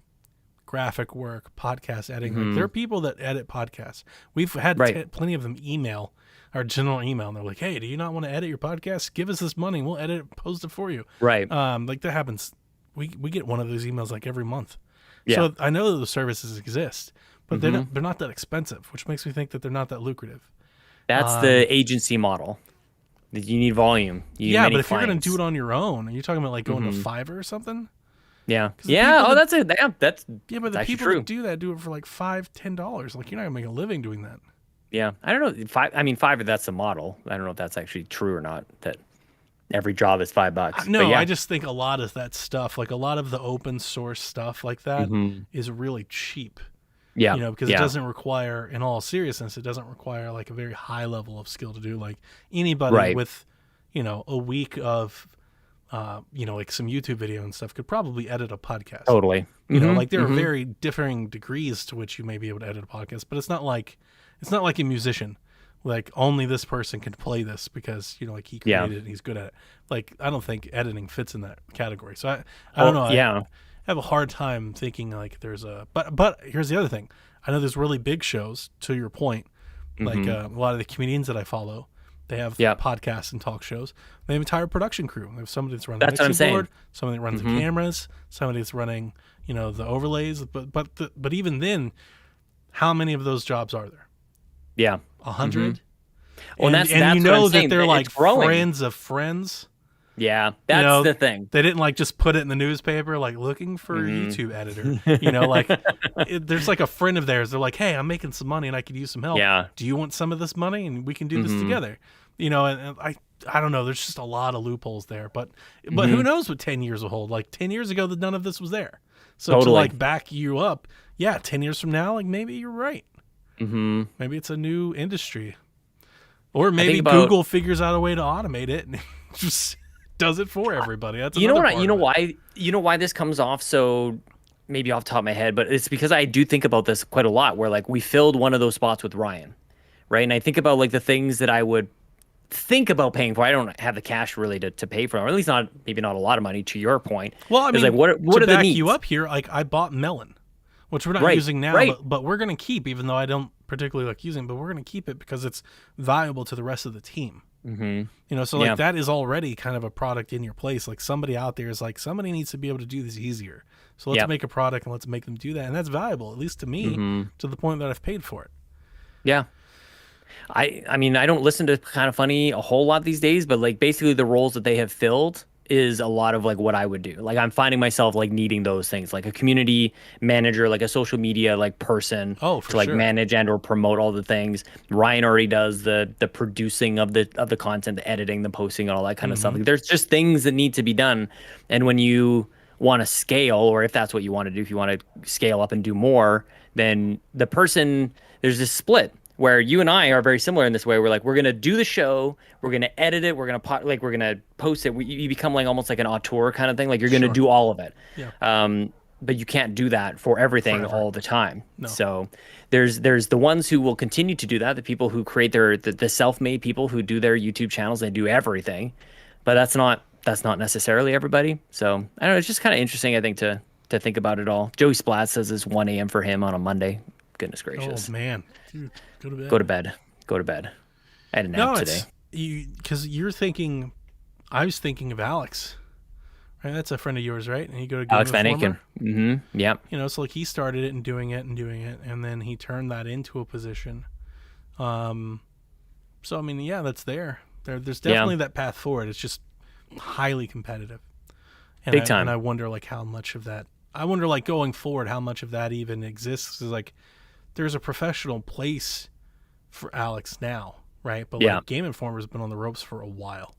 graphic work, podcast editing. Like, there are people that edit podcasts. We've had Right. plenty of them email our general email, and they're like, "Hey, do you not want to edit your podcast? Give us this money, we'll edit it, post it for you." Right. Like that happens. We get one of those emails like every month. Yeah. So I know that those services exist, but they're not that expensive, which makes me think that they're not that lucrative. That's the agency model. That you need volume. You need Yeah, many but if you're going clients. to do it on your own, are you talking about like going to Fiverr or something? Yeah. the Yeah. people Oh, that- that's Yeah, but the actually people true. that do that do it for like $5-10. Like, you're not going to make a living doing that. Yeah. I don't know. Fiverr, that's the model. I don't know if that's actually true or not. That every job is $5. No, But yeah. I just think a lot of that stuff, like a lot of the open source stuff like that, is really cheap. Yeah. You know, because yeah. it doesn't require, in all seriousness, it doesn't require like a very high level of skill to do. Like anybody Right. with, you know, a week of, you know, like some YouTube video and stuff could probably edit a podcast. Totally. You know, like there are very differing degrees to which you may be able to edit a podcast, but it's not like a musician. Like only this person can play this because, you know, like he Yeah. created it and he's good at it. Like I don't think editing fits in that category. So I don't know. Yeah. I have a hard time thinking like there's a but here's the other thing. I know there's really big shows, to your point, like a lot of the comedians that I follow, they have Yeah. podcasts and talk shows. They have an entire production crew. They have somebody that's running That's the what I'm mixing saying. board, somebody that runs the cameras, somebody that's running, you know, the overlays. But even then, how many of those jobs are there? Yeah. 100. Well, and that's you what I'm know that saying, they're it's like growing. friends of friends. Yeah. That's know, the thing. They didn't like just put it in the newspaper, like looking for a YouTube editor. You know, like there's like a friend of theirs. They're like, hey, I'm making some money and I could use some help. Yeah. Do you want some of this money? And we can do this together. You know, and I don't know. There's just a lot of loopholes there. But who knows what 10 years will hold? Like 10 years ago, none of this was there. So to Totally. like back you up, yeah, 10 years from now, like maybe you're right. Maybe it's a new industry. Or maybe think about- Google figures out a way to automate it and just does it for everybody. That's You know another what? part You know of it. why? You know why this comes off so maybe off the top of my head, but it's because I do think about this quite a lot. Where like we filled one of those spots with Ryan, right? And I think about like the things that I would think about paying for. I don't have the cash really to pay for them, or at least not maybe not a lot of money. To your point, Well, I It's mean, like what to are the back needs? you up here, like I bought Melon, which we're not Right, using now, right. but we're going to keep, even though I don't particularly like using it, but we're going to keep it because it's valuable to the rest of the team. You know, so like Yeah. that is already kind of a product in your place. Like somebody out there is like, somebody needs to be able to do this easier. So let's Yep. make a product and let's make them do that. And that's valuable, at least to me, to the point that I've paid for it. Yeah. I mean, I don't listen to Kind of Funny a whole lot these days, but like basically the roles that they have filled is a lot of like what I would do. Like I'm finding myself like needing those things, like a community manager, like a social media like person Oh, for to like sure. manage and or promote all the things. Ryan already does the producing of the content, the editing, the posting, and all that kind of stuff. Like, there's just things that need to be done. And when you want to scale, or if that's what you want to do, if you want to scale up and do more, then there's this split where you and I are very similar in this way. We're like, we're gonna do the show, we're gonna edit it, we're gonna post it. You become like almost like an auteur kind of thing. Like you're gonna do all of it. Yeah. But you can't do that for everything Forever. all the time. No. So there's the ones who will continue to do that, the people who create the self-made people who do their YouTube channels, they do everything. But that's not necessarily everybody. So I don't know, it's just kind of interesting, I think, to think about it all. Joey Splat says it's 1 a.m. for him on a Monday. Goodness gracious. Oh, man. Dude, go to bed. Go to bed. I had a nap No, today. it's because you're thinking. I was thinking of Alex, right? That's a friend of yours, right? And you go to Game Alex Van Informer. Aken. Mm-hmm. Yep. You know, so like he started it and doing it, and then he turned that into a position. So I mean, yeah, that's there. There's definitely that path forward. It's just highly competitive. And Big time. And I wonder like how much of that. I wonder like going forward how much of that even exists. Is like there's a professional place for Alex now, right? But Yeah. like Game Informer's been on the ropes for a while.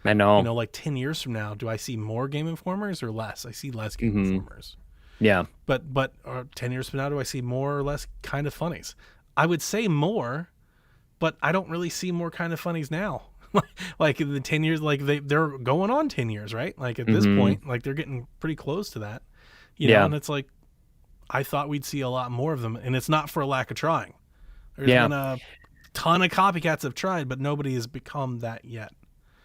I know. You know, like 10 years from now, do I see more Game Informers or less? I see less Game Informers. Yeah. But 10 years from now, do I see more or less Kind of Funnies? I would say more, but I don't really see more Kind of Funnies now. Like in the 10 years, like they're going on 10 years, right? Like at this point, like they're getting pretty close to that. You know, Yeah. and it's like, I thought we'd see a lot more of them. And it's not for a lack of trying. There's Yeah. been a ton of copycats have tried, but nobody has become that yet.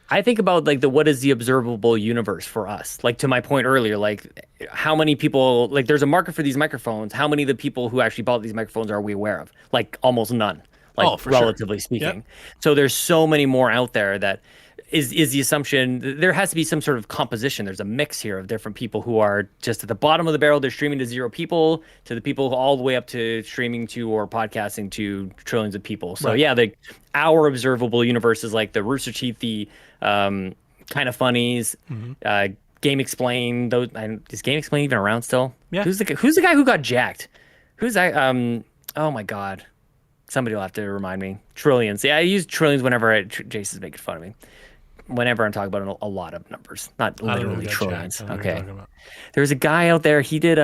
I think about like what is the observable universe for us? Like to my point earlier, like how many people, like there's a market for these microphones. How many of the people who actually bought these microphones are we aware of? Like almost none, like Oh, for sure. relatively speaking. Yep. So there's so many more out there that is the assumption there has to be some sort of composition. There's a mix here of different people who are just at the bottom of the barrel. They're streaming to 0 people, to the people all the way up to streaming to or podcasting to trillions of people. So Right. yeah, our observable universe is like the Rooster Teeth, the kind of funnies, Game Explain. Those is Game Explain even around still? Yeah. Who's the guy who got jacked? Who's that? Oh my God. Somebody will have to remind me. Trillions. Yeah, I use trillions whenever Jason's making fun of me. Whenever I'm talking about a lot of numbers, not I don't know literally that trillions. Jack. I don't know what you're Okay. talking about. There's a guy out there. He did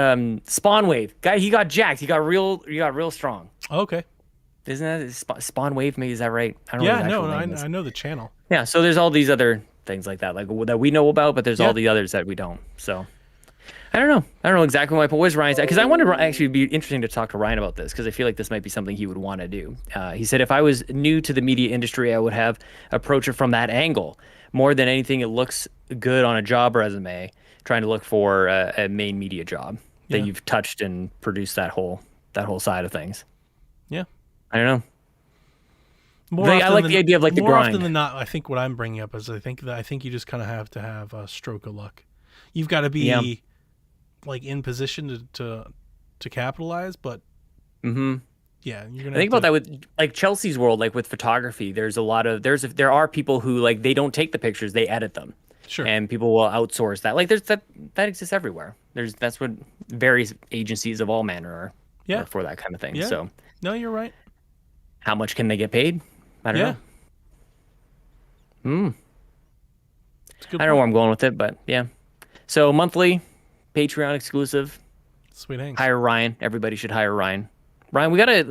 Spawn Wave. Guy, he got jacked. He got real strong. Okay. Isn't that Spawn Wave? Maybe is that right? I don't know Yeah, what his no, actual name is. I know the channel. Yeah. So there's all these other things like that, like that we know about, but there's Yeah. all the others that we don't. So. I don't know. I don't know exactly what my point was. Ryan's because I wanted actually it'd be interesting to talk to Ryan about this because I feel like this might be something he would want to do. He said if I was new to the media industry, I would have approach it from that angle more than anything. It looks good on a job resume, trying to look for a main media job that Yeah. you've touched and produced that whole side of things. Yeah. I don't know. More I often like than- the idea of like the more grind. often than not, I think what I'm bringing up is I think you just kind of have to have a stroke of luck. You've got to be Yeah. like in position to capitalize, but Mm-hmm. yeah, you're gonna I think about that with like Chelsea's world, like with photography. There's a lot of there are people who like they don't take the pictures, they edit them, Sure. and people will outsource that. Like that's exists everywhere. That's what various agencies of all manner are for that kind of thing. Yeah. So No, you're right. how much can they get paid? I don't Yeah. know. It's a good I don't know point. where I'm going with it, but yeah. So monthly, Patreon exclusive. Sweet hanks. Hire Ryan. Everybody should hire Ryan. Ryan, we gotta.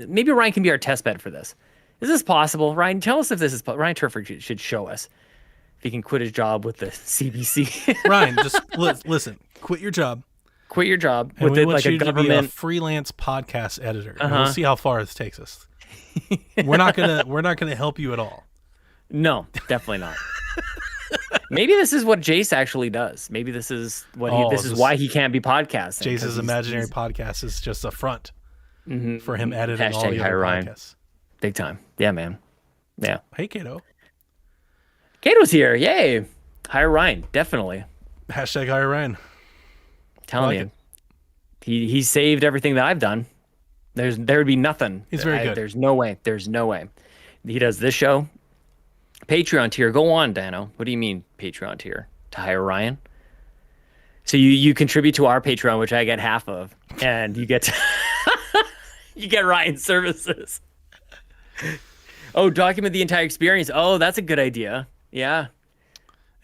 Maybe Ryan can be our test bed for this. Is this possible? Ryan, tell us if this is. Ryan Turford should show us if he can quit his job with the CBC. Ryan, just listen. Quit your job, Quit your job and with we it, want like a you to be a government. freelance podcast editor. And Uh-huh. we'll see how far this takes us. We're not gonna help you at all. No, definitely not. Maybe this is what Jace actually does. Maybe this is what he. Oh, This is this- why he can't be podcasting. 'cause Jace's he's imaginary podcast is just a front for him editing all Hashtag the hire other Ryan. podcasts. big time. Yeah, man. Yeah. Hey, Kato. Kato's here. Yay. Hire Ryan. Definitely. Hashtag hire Ryan. Telling like you. He saved everything that I've done. There would be nothing. He's very good. There's no way. There's no way. He does this show. Patreon tier. Go on, Dano. What do you mean Patreon tier? To hire Ryan? So you contribute to our Patreon, which I get half of, and you get you get Ryan's services. Oh, document the entire experience. Oh, that's a good idea. Yeah.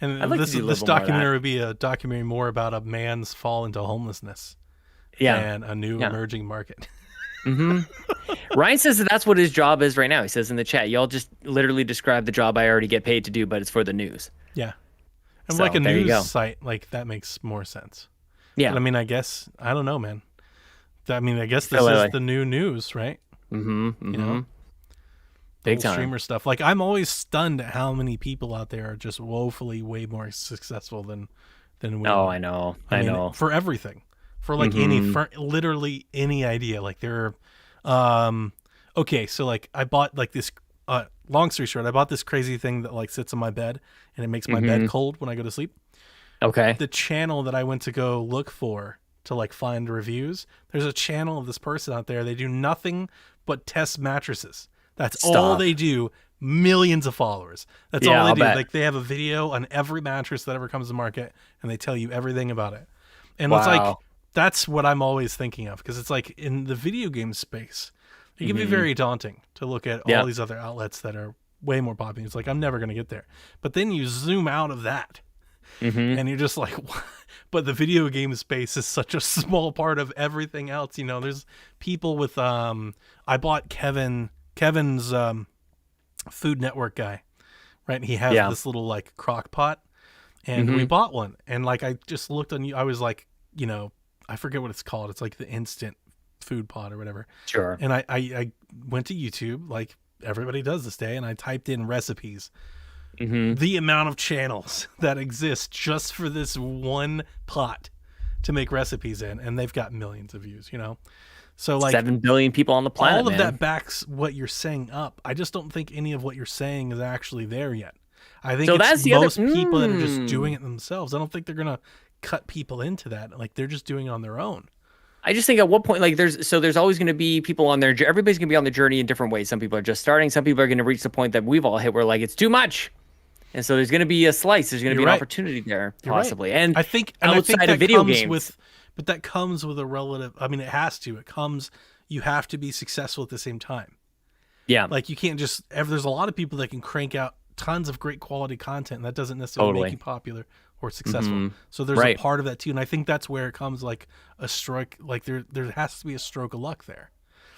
And I'd like to this do a this little more of that. documentary would be a documentary more about a man's fall into homelessness Yeah. and a new Yeah. emerging market. Ryan says that's what his job is right now. He says in the chat, y'all just literally describe the job I already get paid to do, but it's for the news. Yeah. And So, like a there you go. news site, like that makes more sense. Yeah. But I mean, I guess I don't know, man. I mean, I guess this Totally. is the new news, right? You know, Big Little time. streamer stuff. Like I'm always stunned at how many people out there are just woefully way more successful than we. Oh, are. I know. I I mean, know. for everything, for like for literally any idea. Like there, okay, so like I bought like this. Long story short, I bought this crazy thing that like sits on my bed and it makes my bed cold when I go to sleep. Okay. The channel that I went to go look for to like find reviews, there's a channel of this person out there. They do nothing but test mattresses. That's all Stop. they do. Millions of followers. That's Yeah, all they I'll do. bet. Like they have a video on every mattress that ever comes to market, and they tell you everything about it. And it's like Wow. that's what I'm always thinking of because it's like in the video game space, it can be very daunting to look at Yeah. all these other outlets that are way more popular. It's like I'm never going to get there. But then you zoom out of that, and you're just like, what? But the video game space is such a small part of everything else. You know, there's people with I bought Kevin's Food Network guy, right? He has Yeah. this little like crock pot, and we bought one. And like I just looked on you, I was like, you know, I forget what it's called. It's like the instant food pot or whatever. Sure. And I went to YouTube like everybody does this day, and I typed in recipes. The amount of channels that exist just for this one pot to make recipes in, and they've got millions of views, you know? So like 7 billion people on the planet, all of man. that backs what you're saying up. I just don't think any of what you're saying is actually there yet. I think So it's that's the other. most people that are just doing it themselves. I don't think they're gonna cut people into that. Like they're just doing it on their own. I just think at what point, like, there's always going to be people on their, everybody's going to be on the journey in different ways. Some people are just starting. Some people are going to reach the point that we've all hit where like it's too much, and so there's going to be a slice. There's going to be an opportunity there possibly. Right. And I think outside of video games, but that comes with a relative. I mean, it has to. It comes. You have to be successful at the same time. yeah, Like you can't just. There's a lot of people that can crank out tons of great quality content, and that doesn't necessarily make you popular or successful. So there's a part of that too, and I think that's where it comes like a stroke. Like there has to be a stroke of luck there.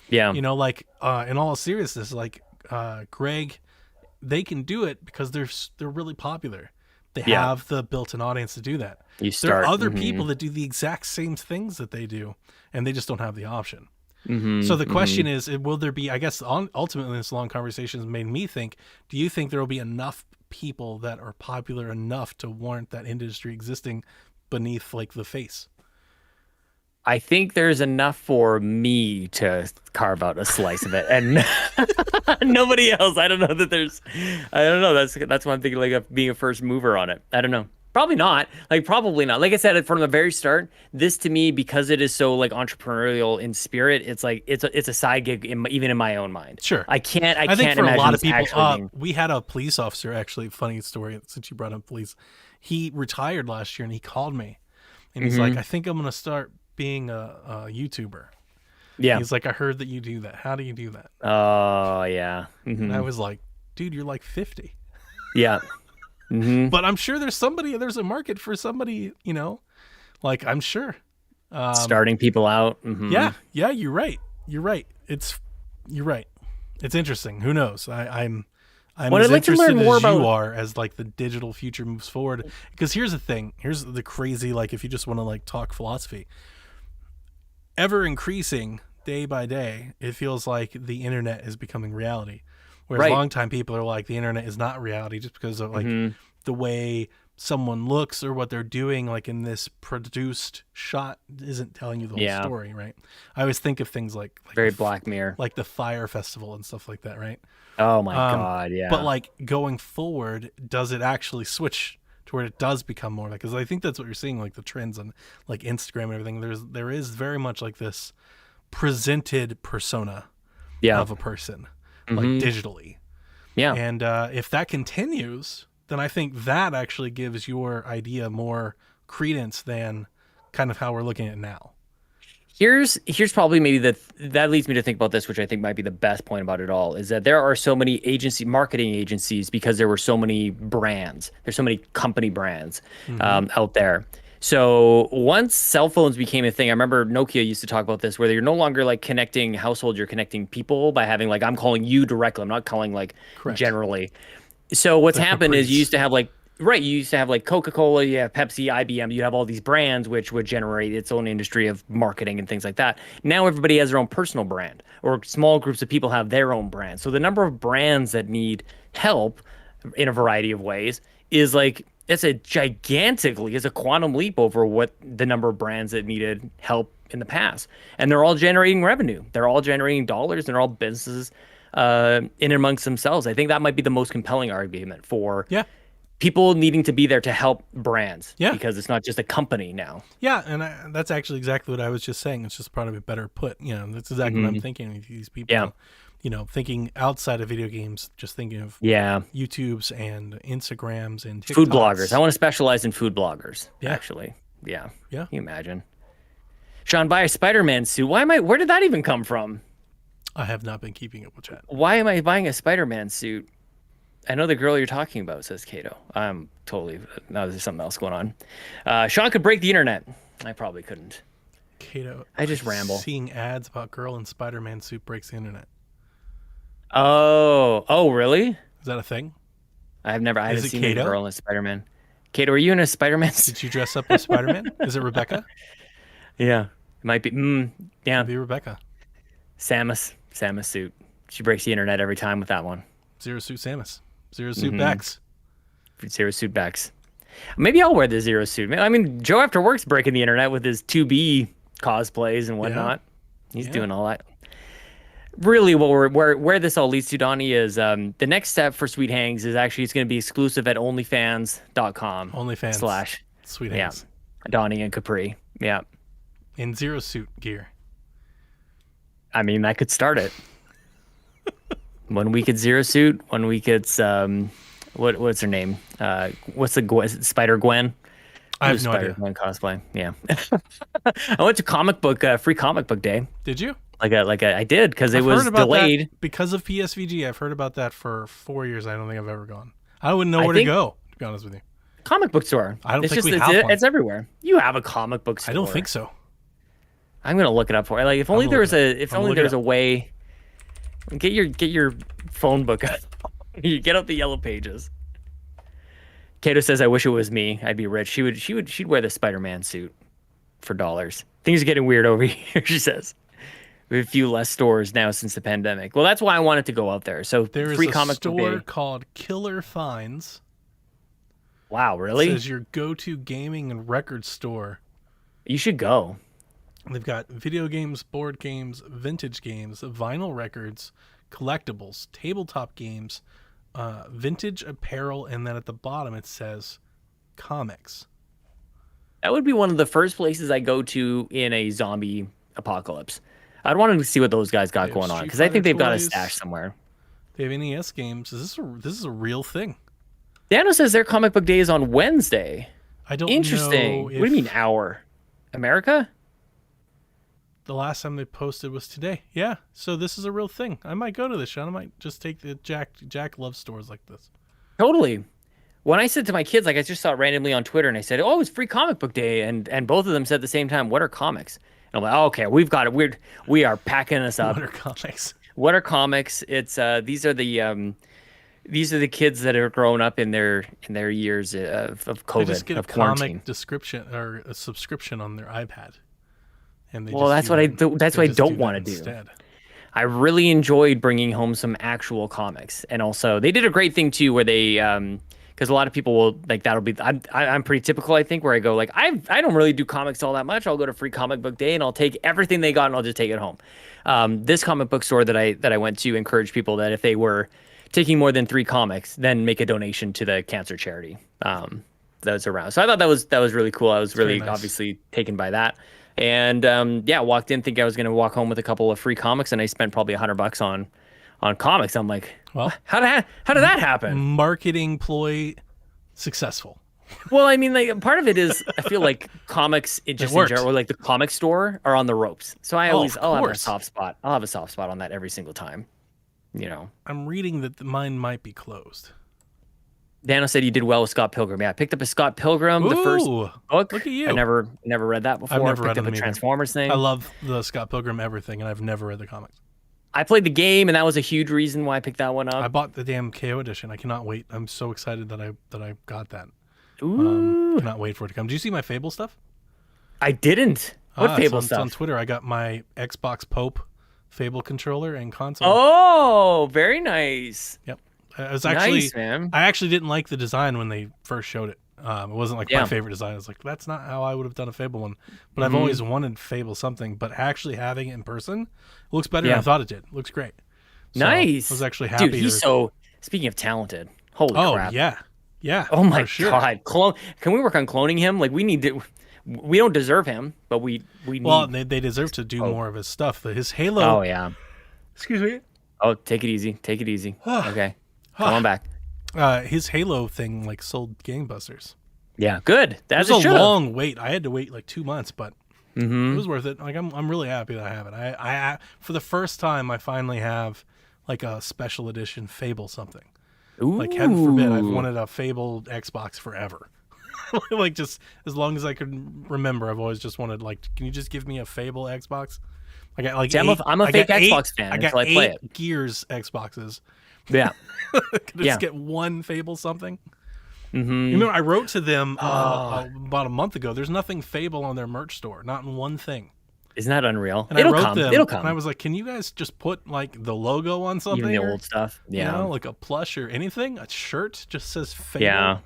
yeah, You know, like in all seriousness, like Greg, they can do it because they're really popular. They have the built-in audience to do that. There are other people that do the exact same things that they do, and they just don't have the option. So the question is, will there be, I guess ultimately this long conversation has made me think, do you think there will be enough people that are popular enough to warrant that industry existing beneath like the face? I think there's enough for me to carve out a slice of it, and nobody else. I don't know that there's. I don't know. That's why I'm thinking like of being a first mover on it. I don't know. Probably not. Like probably not. Like I said from the very start, this to me, because it is so like entrepreneurial in spirit, it's like it's a side gig even in my own mind. Sure. I can't think for imagine a lot of people. being... We had a police officer actually. Funny story since you brought up police. He retired last year, and he called me, and he's like, "I think I'm gonna start being a YouTuber." Yeah. He's like, "I heard that you do that. How do you do that?" Oh yeah. And I was like, "Dude, you're like 50." Yeah. But I'm sure there's a market for somebody, you know, like I'm sure. Starting people out. Yeah, you're right. You're right. You're right. It's interesting. Who knows? I'm as interested as you are as like the digital future moves forward. Because here's the thing. Here's the crazy, like if you just want to like talk philosophy, ever increasing day by day, it feels like the internet is becoming reality. Whereas longtime people are like, the internet is not reality just because of like the way someone looks or what they're doing, like in this produced shot isn't telling you the whole story, right? I always think of things like very Black Mirror, like the Fire Festival and stuff like that, right? Oh my God, yeah. But like going forward, does it actually switch to where it does become more like? Because I think that's what you're seeing, like the trends on like Instagram and everything. There is very much like this presented persona of a person. Like digitally. Yeah. And if that continues, then I think that actually gives your idea more credence than kind of how we're looking at it now. Here's probably maybe that leads me to think about this, which I think might be the best point about it all, is that there are so many marketing agencies because there were so many brands. There's so many company brands out there. So once cell phones became a thing, I remember Nokia used to talk about this, where you're no longer like connecting households, you're connecting people by having like, I'm calling you directly. I'm not calling like generally. So what's happened is you used to have like Coca-Cola, you have Pepsi, IBM, you have all these brands, which would generate its own industry of marketing and things like that. Now everybody has their own personal brand, or small groups of people have their own brand. So the number of brands that need help in a variety of ways is like, it's a quantum leap over what the number of brands that needed help in the past. And they're all generating revenue. They're all generating dollars. They're all businesses in and amongst themselves. I think that might be the most compelling argument for people needing to be there to help brands. Yeah. Because it's not just a company now. Yeah. And that's actually exactly what I was just saying. It's just probably better put. You know, that's exactly what I'm thinking with these people. Yeah. You know, thinking outside of video games, just thinking of YouTubes and Instagrams and TikToks. Food bloggers. I want to specialize in food bloggers, actually. Yeah. Can you imagine? Sean, buy a Spider-Man suit. Where did that even come from? I have not been keeping up with that. Why am I buying a Spider-Man suit? I know the girl you're talking about, says Kato. I'm totally, now there's something else going on. Sean could break the internet. I probably couldn't. Kato. I just ramble. Seeing ads about girl in Spider-Man suit breaks the internet. Oh, really? Is that a thing? I haven't seen a girl in a Spider-Man. Kato, are you in a Spider-Man suit? Did you dress up as Spider-Man? Is it Rebecca? Yeah, it might be. Yeah, it'd be Rebecca. Samus suit. She breaks the internet every time with that one. Zero suit Samus. Zero suit Bex. Zero suit Bex. Maybe I'll wear the zero suit. I mean, Joe After Work's breaking the internet with his 2B cosplays and whatnot. He's doing all that. really what where this all leads to, Donnie, is the next step for Sweet Hangs is actually it's going to be exclusive at onlyfans.com OnlyFans. / Sweet yeah, hands. Donnie and Capri. Yeah. In Zero Suit gear. I mean, that could start it. 1 week at Zero Suit, 1 week it's what's her name? What's the Spider Gwen? I have no Spider idea. Gwen cosplay. Yeah. I went to free comic book day. Did you? I did because it I've was heard about delayed. that because of PSVG. I've heard about that for 4 years. I don't think I've ever gone. I wouldn't know I where to think- go, to be honest with you. Comic book store. I don't it's think just, we have one. It's everywhere. You have a comic book store. I don't think so. I'm gonna look it up for you. Like if only there was a way. Get your phone book out. You get out the yellow pages. Kato says, "I wish it was me. I'd be rich. She'd wear the Spider-Man suit for dollars. Things are getting weird over here." She says, "We have a few less stores now since the pandemic." Well, that's why I wanted to go out there. So There is free a comic book store day. called Killer Finds. Wow, It really? says your go-to gaming and record store. You should go. They've got video games, board games, vintage games, vinyl records, collectibles, tabletop games, vintage apparel, and then at the bottom it says comics. That would be one of the first places I go to in a zombie apocalypse. I'd want to see what those guys got They have going on Street because I think Fighter they've got a toys. stash somewhere. They have NES games. This is a real thing. Dano says their comic book day is on Wednesday. I don't Interesting. know What do you mean hour? America? the last time they posted was today. Yeah, so this is a real thing. I might go to this, Sean. I might just take the Jack loves stores like this. Totally. When I said to my kids, like I just saw it randomly on Twitter, and I said, "Oh, it's free comic book day," and both of them said at the same time, "What are comics?" And I'm like, "Oh, okay, we've got it. We are packing this up. What are comics? What are comics? It's these are the kids that are growing up in their years of They COVID, just get a of quarantine. comic description or a subscription on their iPad. And they Well, just that's what I that- do- that's they what I just don't that wanna do. instead. I really enjoyed bringing home some actual comics, and also they did a great thing too, where they because a lot of people will like that'll be I'm pretty typical, I think, where I go like I don't really do comics all that much. I'll go to free comic book day and I'll take everything they got and I'll just take it home. This comic book store that I went to encouraged people that if they were taking more than 3 comics, then make a donation to the cancer charity that was around. So I thought that was really cool. I was really nice. obviously taken by that. And walked in thinking I was going to walk home with a couple of free comics, and I spent probably $100 on comics. I'm like, Well, how did that happen? marketing ploy successful. Well, I mean, like part of it is I feel like comics in worked. general, or like the comic store, are on the ropes. So I'll have a course. soft spot. I'll have a soft spot on that every single time. You know. I'm reading that mine might be closed. Dano said you did well with Scott Pilgrim. Yeah, I picked up a Scott Pilgrim, the first Ooh, book. look at you. I never read that before. never read picked up them a either. Transformers thing. I love the Scott Pilgrim everything, and I've never read the comics. I played the game, and that was a huge reason why I picked that one I up. bought the damn KO edition. I cannot wait. I'm so excited that I got that. Ooh, Cannot wait for it to come. Do you see my Fable stuff? I didn't. What Fable it's on stuff? Twitter. I got my Xbox Pope Fable controller and console. Oh, very nice. Yep. I was actually Nice, man. I actually didn't like the design when they first showed it. It wasn't like Yeah. my favorite design. I was like, that's not how I would have done a Fable one. But Mm-hmm. I've always wanted Fable something. But actually having it in person it looks better Yeah. than I thought it did. It looks great. So Nice. I was actually happy. Dude, he's so. Speaking of talented, holy Oh crap! yeah, yeah. Oh my for sure. god, clone. Can we work on cloning him? Like we need to. We don't deserve him, but we need. Well, they deserve to do more of his stuff. His Halo. oh yeah. Excuse me. Oh, take it easy. Take it easy. Okay, come on back. His Halo thing like sold gangbusters. Yeah, good. It That's was a long wait. I had to wait like 2 months, but Mm-hmm. it was worth it. Like I'm really happy that I have it. I for the first time I finally have like a special edition Fable something. Ooh. Like heaven forbid, I've wanted a Fable Xbox forever. Like just as long as I could remember, I've always just wanted like, can you just give me a Fable Xbox? I got like See, I'm a fake Xbox fan I got until I play 8 Gears Xboxes. Yeah. Could I Yeah. just get one Fable something? Mm-hmm. You know, I wrote to them about a month ago. There's nothing Fable on their merch store, not in one thing. Isn't that unreal? And It'll I wrote come. them, It'll come. and I was like, "Can you guys just put like the logo on something, Even the or, old stuff. you Yeah. know, like a plush or anything? A shirt just says Fable." Yeah.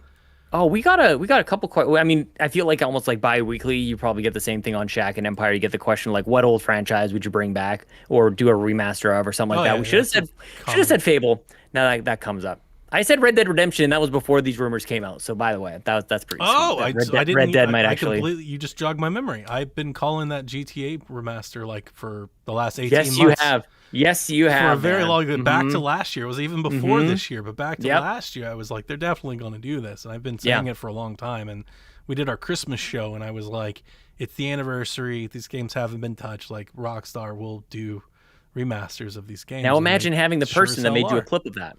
Oh, we got a couple. I mean, I feel like almost like bi-weekly, you probably get the same thing on Shack and Empire. You get the question like, what old franchise would you bring back or do a remaster of or something like Oh that. yeah, We yeah, should have said Fable. Now that comes up. I said Red Dead Redemption. That was before these rumors came out. So by the way, that's pretty Oh, sweet. I didn't. Red Dead might I actually. completely. You just jogged my memory. I've been calling that GTA remaster like for the last 18 Yes, months. you have. Yes, you For have. a very man. long. Back to Mhm. last year. It was even before Mhm. this year, but back to Yep. last year, I was like, they're definitely going to do this, and I've been saying it for a long time. And we did our Christmas show, and I was like, it's the anniversary. These games haven't been touched. Like Rockstar will do remasters of these games. Now and they imagine having the sure person as that hell made you a are. clip of that.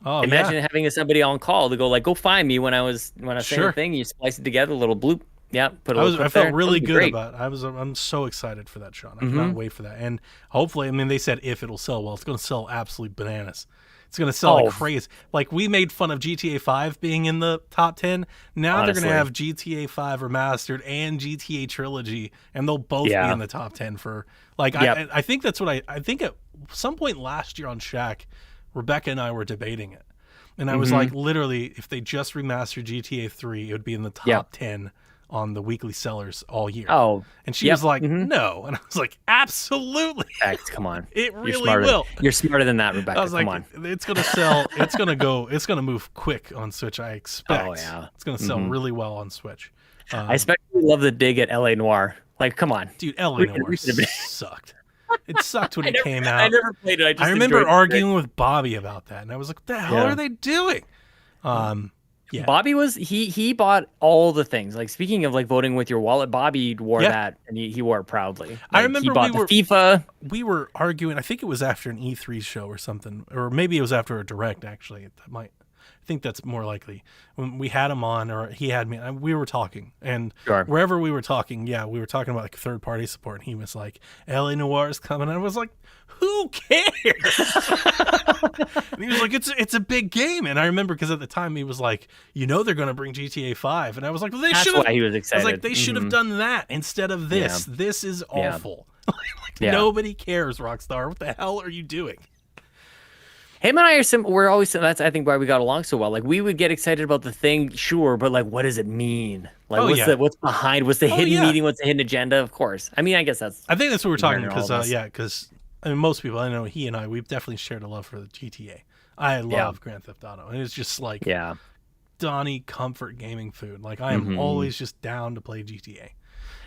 Oh Imagine yeah. having somebody on call to go like, go find me when I saying Sure. the thing. You splice it together, a little bloop. Yeah, put a I little clip felt there. really That'd be good great. about it. I'm so excited for that, Sean. I cannot wait for that. And hopefully, I mean, they said if it'll sell well, it's going to sell absolutely bananas. It's going to sell like Oh. crazy. Like we made fun of GTA 5 being in the top 10. Now they're going Honestly. to have GTA 5 remastered and GTA Trilogy, and they'll both be Yeah. in the top 10 for like. Yep. I think that's what I think at some point last year on Shack, Rebecca and I were debating it, and I was like, literally, if they just remastered GTA 3, it would be in the top Yep. 10 on the weekly sellers all year. Oh, And she yep. was like, no. And I was like, absolutely. Heck, come on. It You're really smarter will. You're smarter than that, Rebecca. I was Come like, on. it's going to sell. It's going to go. It's going to move quick on Switch, I expect. Oh, yeah. It's going to sell really well on Switch. I especially love the dig at LA Noir. Like, come on. Dude, LA We could- Noire we could have been- sucked. It sucked when it came I out. never played it. I just I remember enjoyed it. arguing with Bobby about that. And I was like, what the hell Yeah. are they doing? Yeah. Bobby was he bought all the things. Like speaking of like voting with your wallet, Bobby wore Yeah. that and he wore it proudly. Like, I remember he bought we were- the FIFA. We were arguing. I think it was after an E3 show or something, or maybe it was after a direct. Actually, that might. I think that's more likely. When we had him on, or he had me, we were talking, and Sure. wherever we were talking, we were talking about like third party support. And he was like, "LA Noir is coming." And I was like, "Who cares?" And he was like, "It's a big game." And I remember because at the time he was like, they're going to bring GTA 5," and I was like, "Well, they That's should have." why he was I was excited. like, "They should have done that instead of this. This is awful." Like, Yeah. nobody cares, Rockstar. What the hell are you doing? Him and I are we're always that's I think why we got along so well. Like we would get excited about the thing, sure, but like what does it mean? Like Oh, yeah. what's behind? What's the hidden yeah. meaning? What's the hidden agenda? Of course. I mean, I guess that's I think that's what we're talking Learning all because this. because I mean most people I know he and I we've definitely shared a love for the GTA. I love Grand Theft Auto, and it's just like yeah. Donnie comfort gaming food. Like I am always just down to play GTA.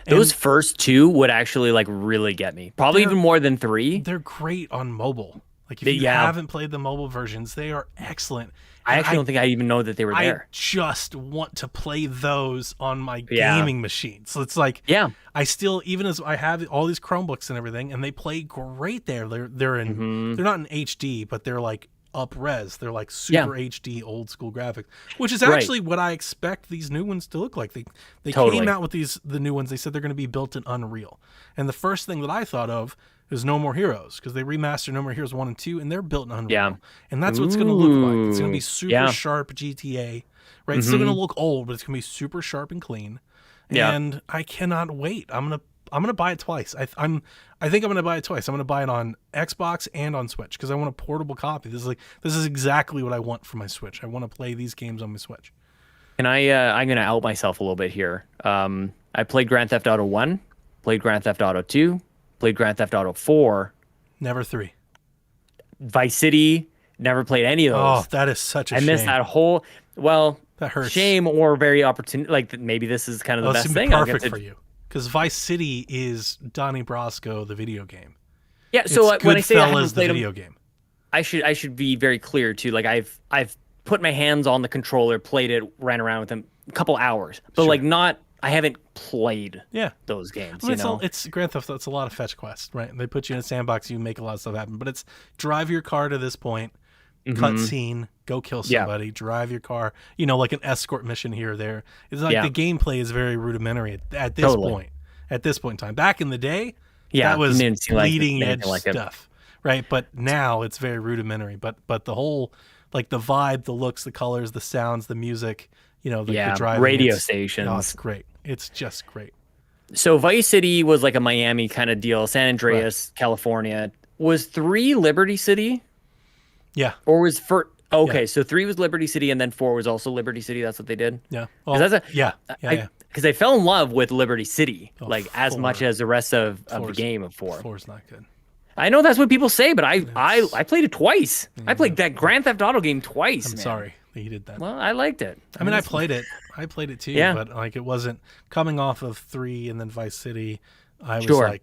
Those first two would actually like really get me. Probably They're- even more than 3. They're great on mobile. Like if you Yeah. haven't played the mobile versions, they are excellent. I And actually don't think I even know that they were I there. just want to play those on my Yeah. gaming machine. So it's like Yeah. I still, even as I have all these Chromebooks and everything, and they play great there. They're in Mm-hmm. they're not in HD, but they're like up res. They're like super HD old school graphics, which is Right. actually what I expect these new ones to look like. They Totally. came out with the new ones. They said they're going to be built in Unreal, and the first thing that I thought of is No More Heroes because they remastered No More Heroes 1 and 2, and they're built in Unreal. Yeah. And that's what it's going to look like. It's going to be Ooh. super Yeah. sharp GTA. Right, it's still going to look old, but it's going to be super sharp and clean. Yeah. And I cannot wait. I'm gonna buy it twice. I think I'm gonna buy it twice. I'm gonna buy it on Xbox and on Switch because I want a portable copy. This is exactly what I want for my Switch. I want to play these games on my Switch. And I'm gonna out myself a little bit here. I played Grand Theft Auto 1, played Grand Theft Auto 2, played Grand Theft Auto 4, Never 3. Vice City, never played any of Oh, those. that is such a I shame. missed that whole That hurts. shame or very opportune like maybe this is kind of the Oh, it's best gonna be thing. I'll get perfect to- for you because Vice City is Donnie Brasco, the video game. Yeah, so it's when I say I haven't Goodfellas, the played 'em, video game. I should be very clear too. Like I've put my hands on the controller, played it, ran around with them a couple hours, but Sure. like not. I haven't played Yeah. those games. I mean, You know, it's Grand Theft. It's a lot of fetch quests, right? They put you in a sandbox, you make a lot of stuff happen. But it's drive your car to this point, cutscene, go kill Mm-hmm. Yeah. somebody, drive your car. Like an escort mission here or there. It's like Yeah. the gameplay is very rudimentary at this Totally. point. At this point in time, back in the day, Yeah, that was it didn't seem like leading anything edge like it. stuff, right? But now it's very rudimentary. But the whole like the vibe, the looks, the colors, the sounds, the music. The driving, radio it's stations. great. It's just great. So Vice City was like a Miami kind of deal. San Andreas, California. Was 3 Liberty City? Yeah. Or was for Okay, so 3 was Liberty City, and then 4 was also Liberty City. That's what they did. Yeah. 'Cause Well, that's yeah. Yeah. Because I fell in love with Liberty City, Oh, like as much 4. as the rest of the 4's game of 4. 4's not good. I know that's what people say, but I played it twice. I played that Grand Theft Auto game twice. I'm man. sorry that you did that. Well, I liked it. I mean, I played it. I played it too, Yeah. but like it wasn't coming off of 3 and then Vice City. I was Sure. like,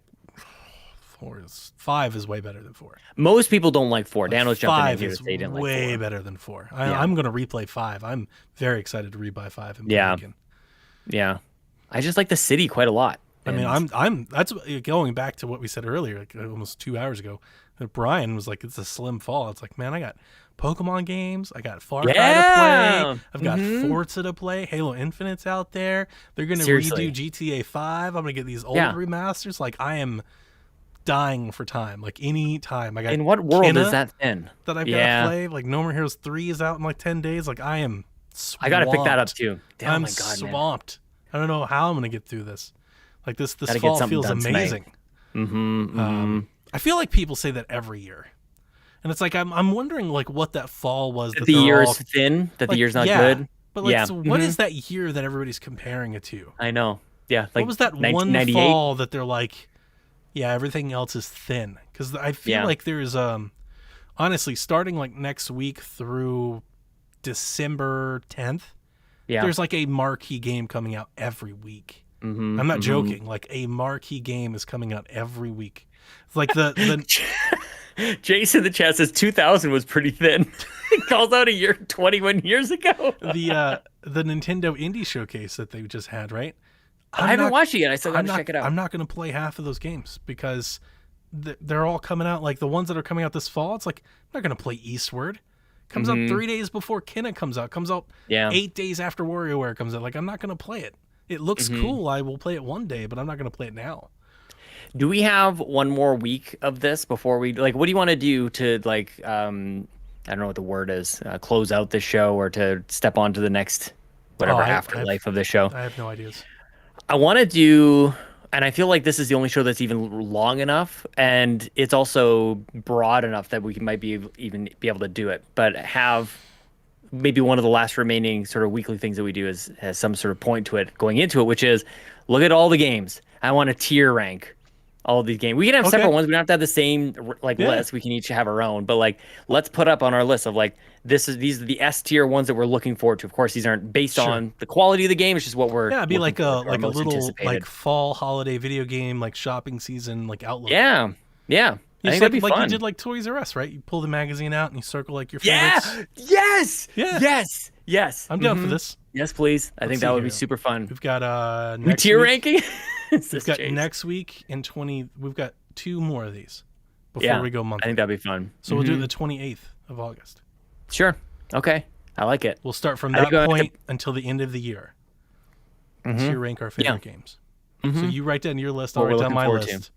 5 is way better than 4. Most people don't like 4. Dan was jumping in 5 here is to say he didn't like way 4. better than 4. Yeah. I'm going to replay 5. I'm very excited to rebuy 5 and play Yeah. it again. Yeah, I just like the city quite a lot. I mean, And- I'm that's going back to what we said earlier, like almost 2 hours ago. That Brian was like, it's a slim fall. It's like, man, I got Pokemon games, I got Far Cry to Yeah. play, I've got Forza to play, Halo Infinite's out there. They're gonna Seriously. redo GTA 5. I'm gonna get these old Yeah. remasters. Like, I am dying for time. Like any time. I got in what world Kena is that in? that I've Yeah. gotta play. Like No More Heroes 3 is out in like 10 days. Like I am swamped. I gotta pick that up too. Oh I'm my god, man. swamped. I don't know how I'm gonna get through this. Like this Gotta get fall something feels done tonight. amazing. Mm-hmm. I feel like people say that every year, and it's like I'm wondering like what that fall was. That That the they're year all, is thin. That the like, year's not yeah, good. But like, Yeah. so what Mhm. is that year that everybody's comparing it to? I know. Yeah. Like What was that one 1998? fall that they're like, yeah, everything else is thin? Because I feel Yeah. like there's honestly starting like next week through December 10th, Yeah. there's like a marquee game coming out every week. Mhm, I'm not mhm. joking. Like a marquee game is coming out every week. It's like the Jason in the chat says 2000 was pretty thin. He calls out a year 21 years ago. the Nintendo Indie Showcase that they just had, right? I haven't watched it yet. I still got to check it out. I'm not going to play half of those games because they're all coming out. Like the ones that are coming out this fall, it's like I'm not going to play Eastward. Comes out 3 days before Kena comes out. Comes out Yeah. 8 days after WarioWare comes out. Like I'm not going to play it. It looks cool. I will play it one day, but I'm not going to play it now. Do we have one more week of this before we like? What do you want to do to like? I don't know what the word is. Close out the show or to step on to the next whatever afterlife of the show. I have no ideas. I want to do, and I feel like this is the only show that's even long enough, and it's also broad enough that we might be even be able to do it. But have maybe one of the last remaining sort of weekly things that we do has some sort of point to it going into it, which is look at all the games. I want to tier rank all of these games. We can have separate ones. We don't have to have the same like list. We can each have our own. But like, let's put up on our list of like these are the S tier ones that we're looking forward to. Of course, these aren't based on the quality of the game. It's just what we're It'd be like a most little anticipated. like fall holiday video game like shopping season like outlook. Yeah. I think that'd be like fun. you did like Toys R Us, right? You pull the magazine out and you circle like your Yeah. favorites. Yes. Yeah. Yes. Yes. I'm down for this. Yes, please. I think see that would be here. super fun. We've got We next tier week, ranking. We've got next week and 20. We've got 2 more of these before we go I monthly. think that'd be fun. So we'll do it the 28th of August. Sure. Okay. I like it. We'll start from I that think I- point until the end of the year. To rank our favorite games. So you write down your list. I'll What we're write down looking my forward to. list,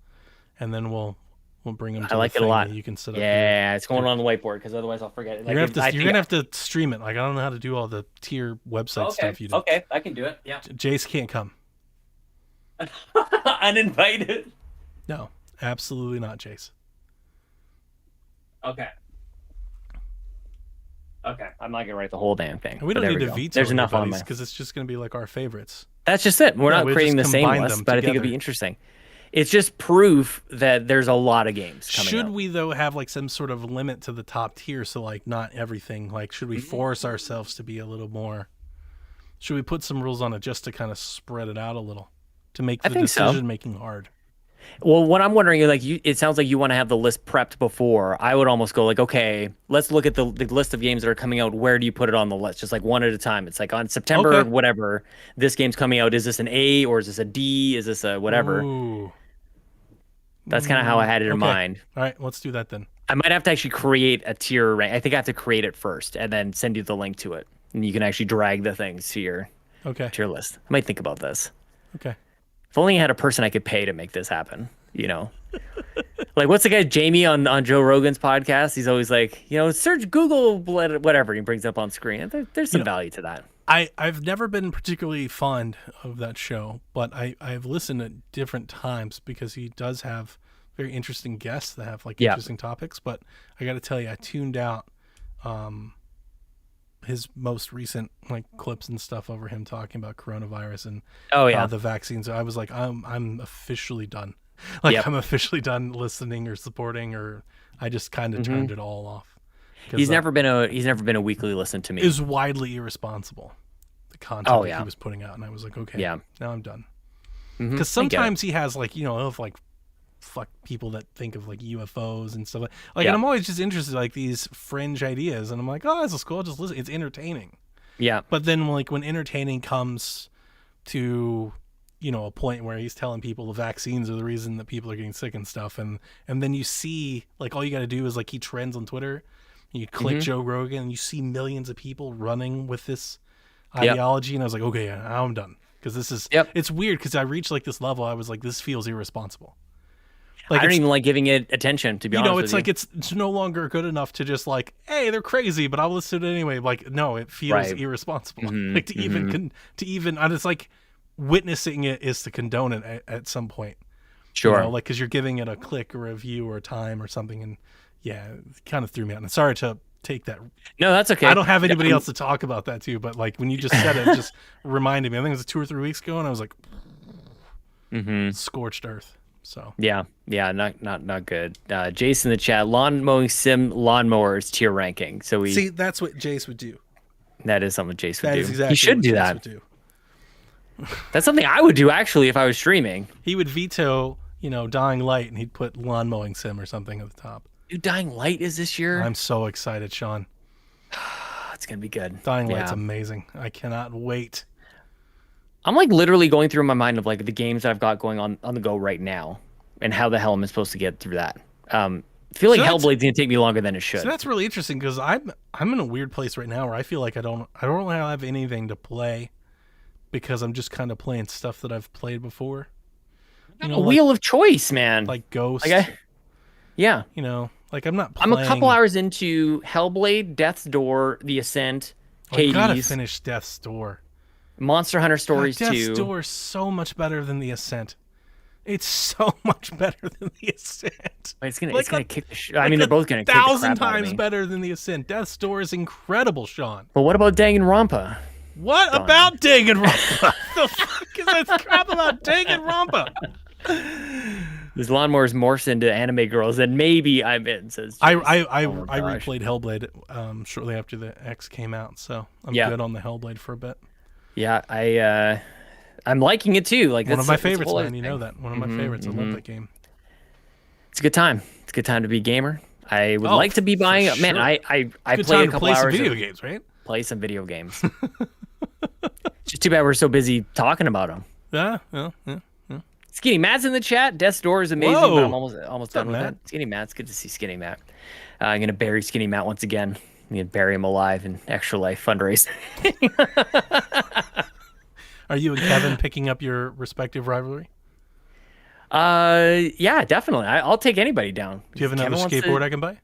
and then we'll bring them. To I like the it a thing lot. that You can set up. Yeah, it's going on the whiteboard because otherwise I'll forget it. You're gonna have to stream it. Like I don't know how to do all the tier website stuff you do. Okay, I can do it. Yeah. Jace can't come. Uninvited. No, absolutely not, Jace. Okay. Okay. I'm not gonna write the whole damn thing. And we but don't there need we to go. veto There's enough on there. because it's just gonna be like our favorites. That's just it. We're Yeah, not we'll creating the just same combine list, them but I think it'd be together. interesting. It's just proof that there's a lot of games coming Should up. we though have like some sort of limit to the top tier? So like not everything. Like should we force ourselves to be a little more? Should we put some rules on it just to kind of spread it out a little to make the think so. decision making hard? Well, what I'm wondering is like it sounds like you want to have the list prepped before. I would almost go like, okay, let's look at the list of games that are coming out. Where do you put it on the list? Just like one at a time. It's like on September, Okay. whatever, this game's coming out. Is this an A or is this a D? Is this a whatever? Ooh. That's kind of how I had it in Okay. mind. All right, let's do that then. I might have to actually create a tier rank. I think I have to create it first and then send you the link to it. And you can actually drag the things to your list. I might think about this. Okay. If only I had a person I could pay to make this happen, you know? Like, what's the guy, Jamie, on Joe Rogan's podcast? He's always like, search Google, whatever. He brings up on screen. There's some value to that. I've never been particularly fond of that show, but I've listened at different times because he does have very interesting guests that have like interesting topics. But I got to tell you, I tuned out his most recent like clips and stuff over him talking about coronavirus and Oh yeah. the vaccines. I was like, I'm officially done. Like Yep. I'm officially done listening or supporting, or I just kind of turned it all off. He's never been a weekly listen to me. It was widely irresponsible, the content Oh, that yeah. he was putting out, and I was like, okay, Yeah. now I'm done. Mhm. Because I get it. sometimes he has like, of like fuck people that think of like UFOs and stuff like Yeah. and I'm always just interested in like these fringe ideas, and I'm like, oh, that's cool, I'll just listen, it's entertaining. Yeah. But then like when entertaining comes to a point where he's telling people the vaccines are the reason that people are getting sick and stuff, and then you see like all you got to do is like he trends on Twitter, and you click Joe Rogan and you see millions of people running with this ideology, and I was like, okay, yeah, now I'm done, because this is it's weird, because I reached like this level, I was like, this feels irresponsible. Like I don't even like giving it attention, to be honest with it's like it's no longer good enough to just like, hey, they're crazy, but I'll listen to it anyway. Like, no, it feels irresponsible. Like to even and it's like witnessing it is to condone it at some point. Sure. Like because you're giving it a click or a view or a time or something, and yeah, it kind of threw me out. And sorry to take that. No, that's okay. I don't have anybody else to talk about that too, but like when you just said it, it just reminded me. I think it was 2 or 3 weeks ago, and I was like, scorched earth. So yeah, not good. Jason in the chat, lawn mowing sim lawnmowers tier ranking. So we see, that's what Jace would do. That is something Jace would That do. is exactly He should what do Jace that. would do. That's something I would do actually if I was streaming. He would veto, Dying Light, and he'd put lawn mowing sim or something at the top. Dude, Dying Light is this year. I'm so excited, Sean. It's gonna be good. Dying Light's amazing. I cannot wait. I'm like literally going through my mind of like the games I've got going on the go right now, and how the hell am I supposed to get through that? I feel like Hellblade's gonna take me longer than it should. So that's really interesting, because I'm in a weird place right now where I feel like I don't really have anything to play, because I'm just kind of playing stuff that I've played before. A wheel of choice, man. Like Ghost. Yeah. Like I'm not playing. I'm a couple hours into Hellblade, Death's Door, The Ascent, Hades. I gotta finish Death's Door. Monster Hunter Stories 2. Death's Door is so much better than The Ascent. It's so much better than The Ascent. It's gonna kick the I mean, they're both gonna kick the crap out of me. 1,000 times better than The Ascent. Death's Door is incredible, Sean. But what about Danganronpa? What about Danganronpa? The fuck is that crap about Danganronpa? These lawnmowers morphs into anime girls, and maybe I'm in. Says I Jace. replayed Hellblade shortly after the X came out, so I'm good on the Hellblade for a bit. Yeah, I'm liking it too. Like one of my favorites, man. You know that. One of my favorites. I love that game. It's a good time. It's a good time to be a gamer. I would like to be buying. Sure. Man, I good played time a couple to play hours some video of, games, right? Play some video games. It's just too bad we're so busy talking about them. Yeah. Skinny Matt's in the chat. Death's Door is amazing, Whoa. but I'm almost done with Matt? it. Skinny Matt, it's good to see Skinny Matt. I'm gonna bury Skinny Matt once again. I'm gonna bury him alive in Extra Life fundraising. Are you and Kevin picking up your respective rivalry? Yeah, definitely. I'll take anybody down. Do you have another skateboard I can buy?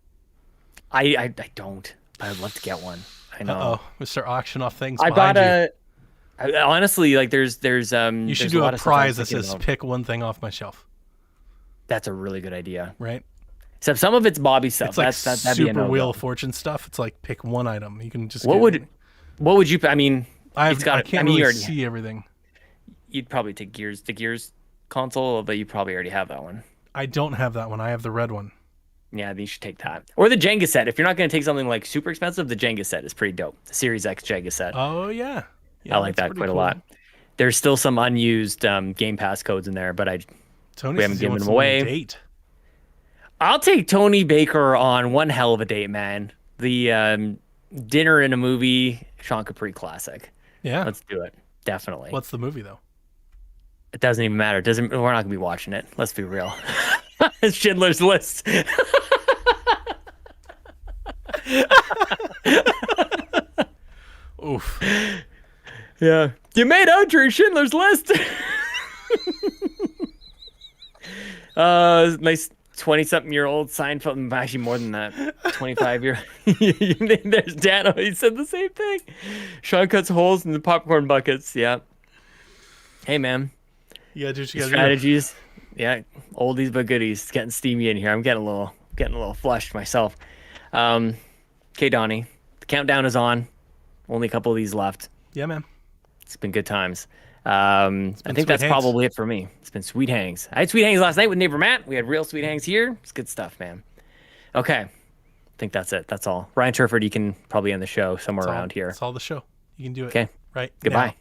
I don't. I'd love to get one. I know. Mr. Auction off things. I bought honestly, like there's You should do a prize that says pick one thing off my shelf. That's a really good idea. Right? Except some of it's Bobby stuff. It's like that'd be a Super no-go. Wheel of Fortune stuff. It's like pick one item. You can just What would you? I mean, I it's got. can't really see everything. You'd probably take the Gears console, but you probably already have that one. I don't have that one. I have the red one. Yeah, then you should take that. Or the Jenga set. If you're not going to take something like super expensive, the Jenga set is pretty dope. The Series X Jenga set. Oh, yeah. I like that quite a lot. There's still some unused Game Pass codes in there, but we haven't given them away. Date. I'll take Tony Baker on one hell of a date, man. The dinner in a movie, Sean Capri classic. Yeah. Let's do it. Definitely. What's the movie, though? It doesn't even matter. We're not going to be watching it. Let's be real. It's Schindler's List. Oof. Yeah. You made out during Schindler's List. Nice 20-something-year-old Seinfeld. Actually, more than that. 25-year. There's Dano. He said the same thing. Sean cuts holes in the popcorn buckets. Yeah. Hey, man. Yeah, dude. Strategies. Yeah. Oldies but goodies. It's getting steamy in here. I'm getting a little flushed myself. Okay, Donnie. The countdown is on. Only a couple of these left. Yeah, man. It's been good times. I think sweet that's hangs. probably it for me. It's been sweet hangs. I had sweet hangs last night with neighbor Matt. We had real sweet hangs here. It's good stuff, man. Okay. I think that's it. That's all. Ryan Turford, you can probably end the show somewhere around here. That's all the show. You can do it. Okay. Right. Goodbye. now.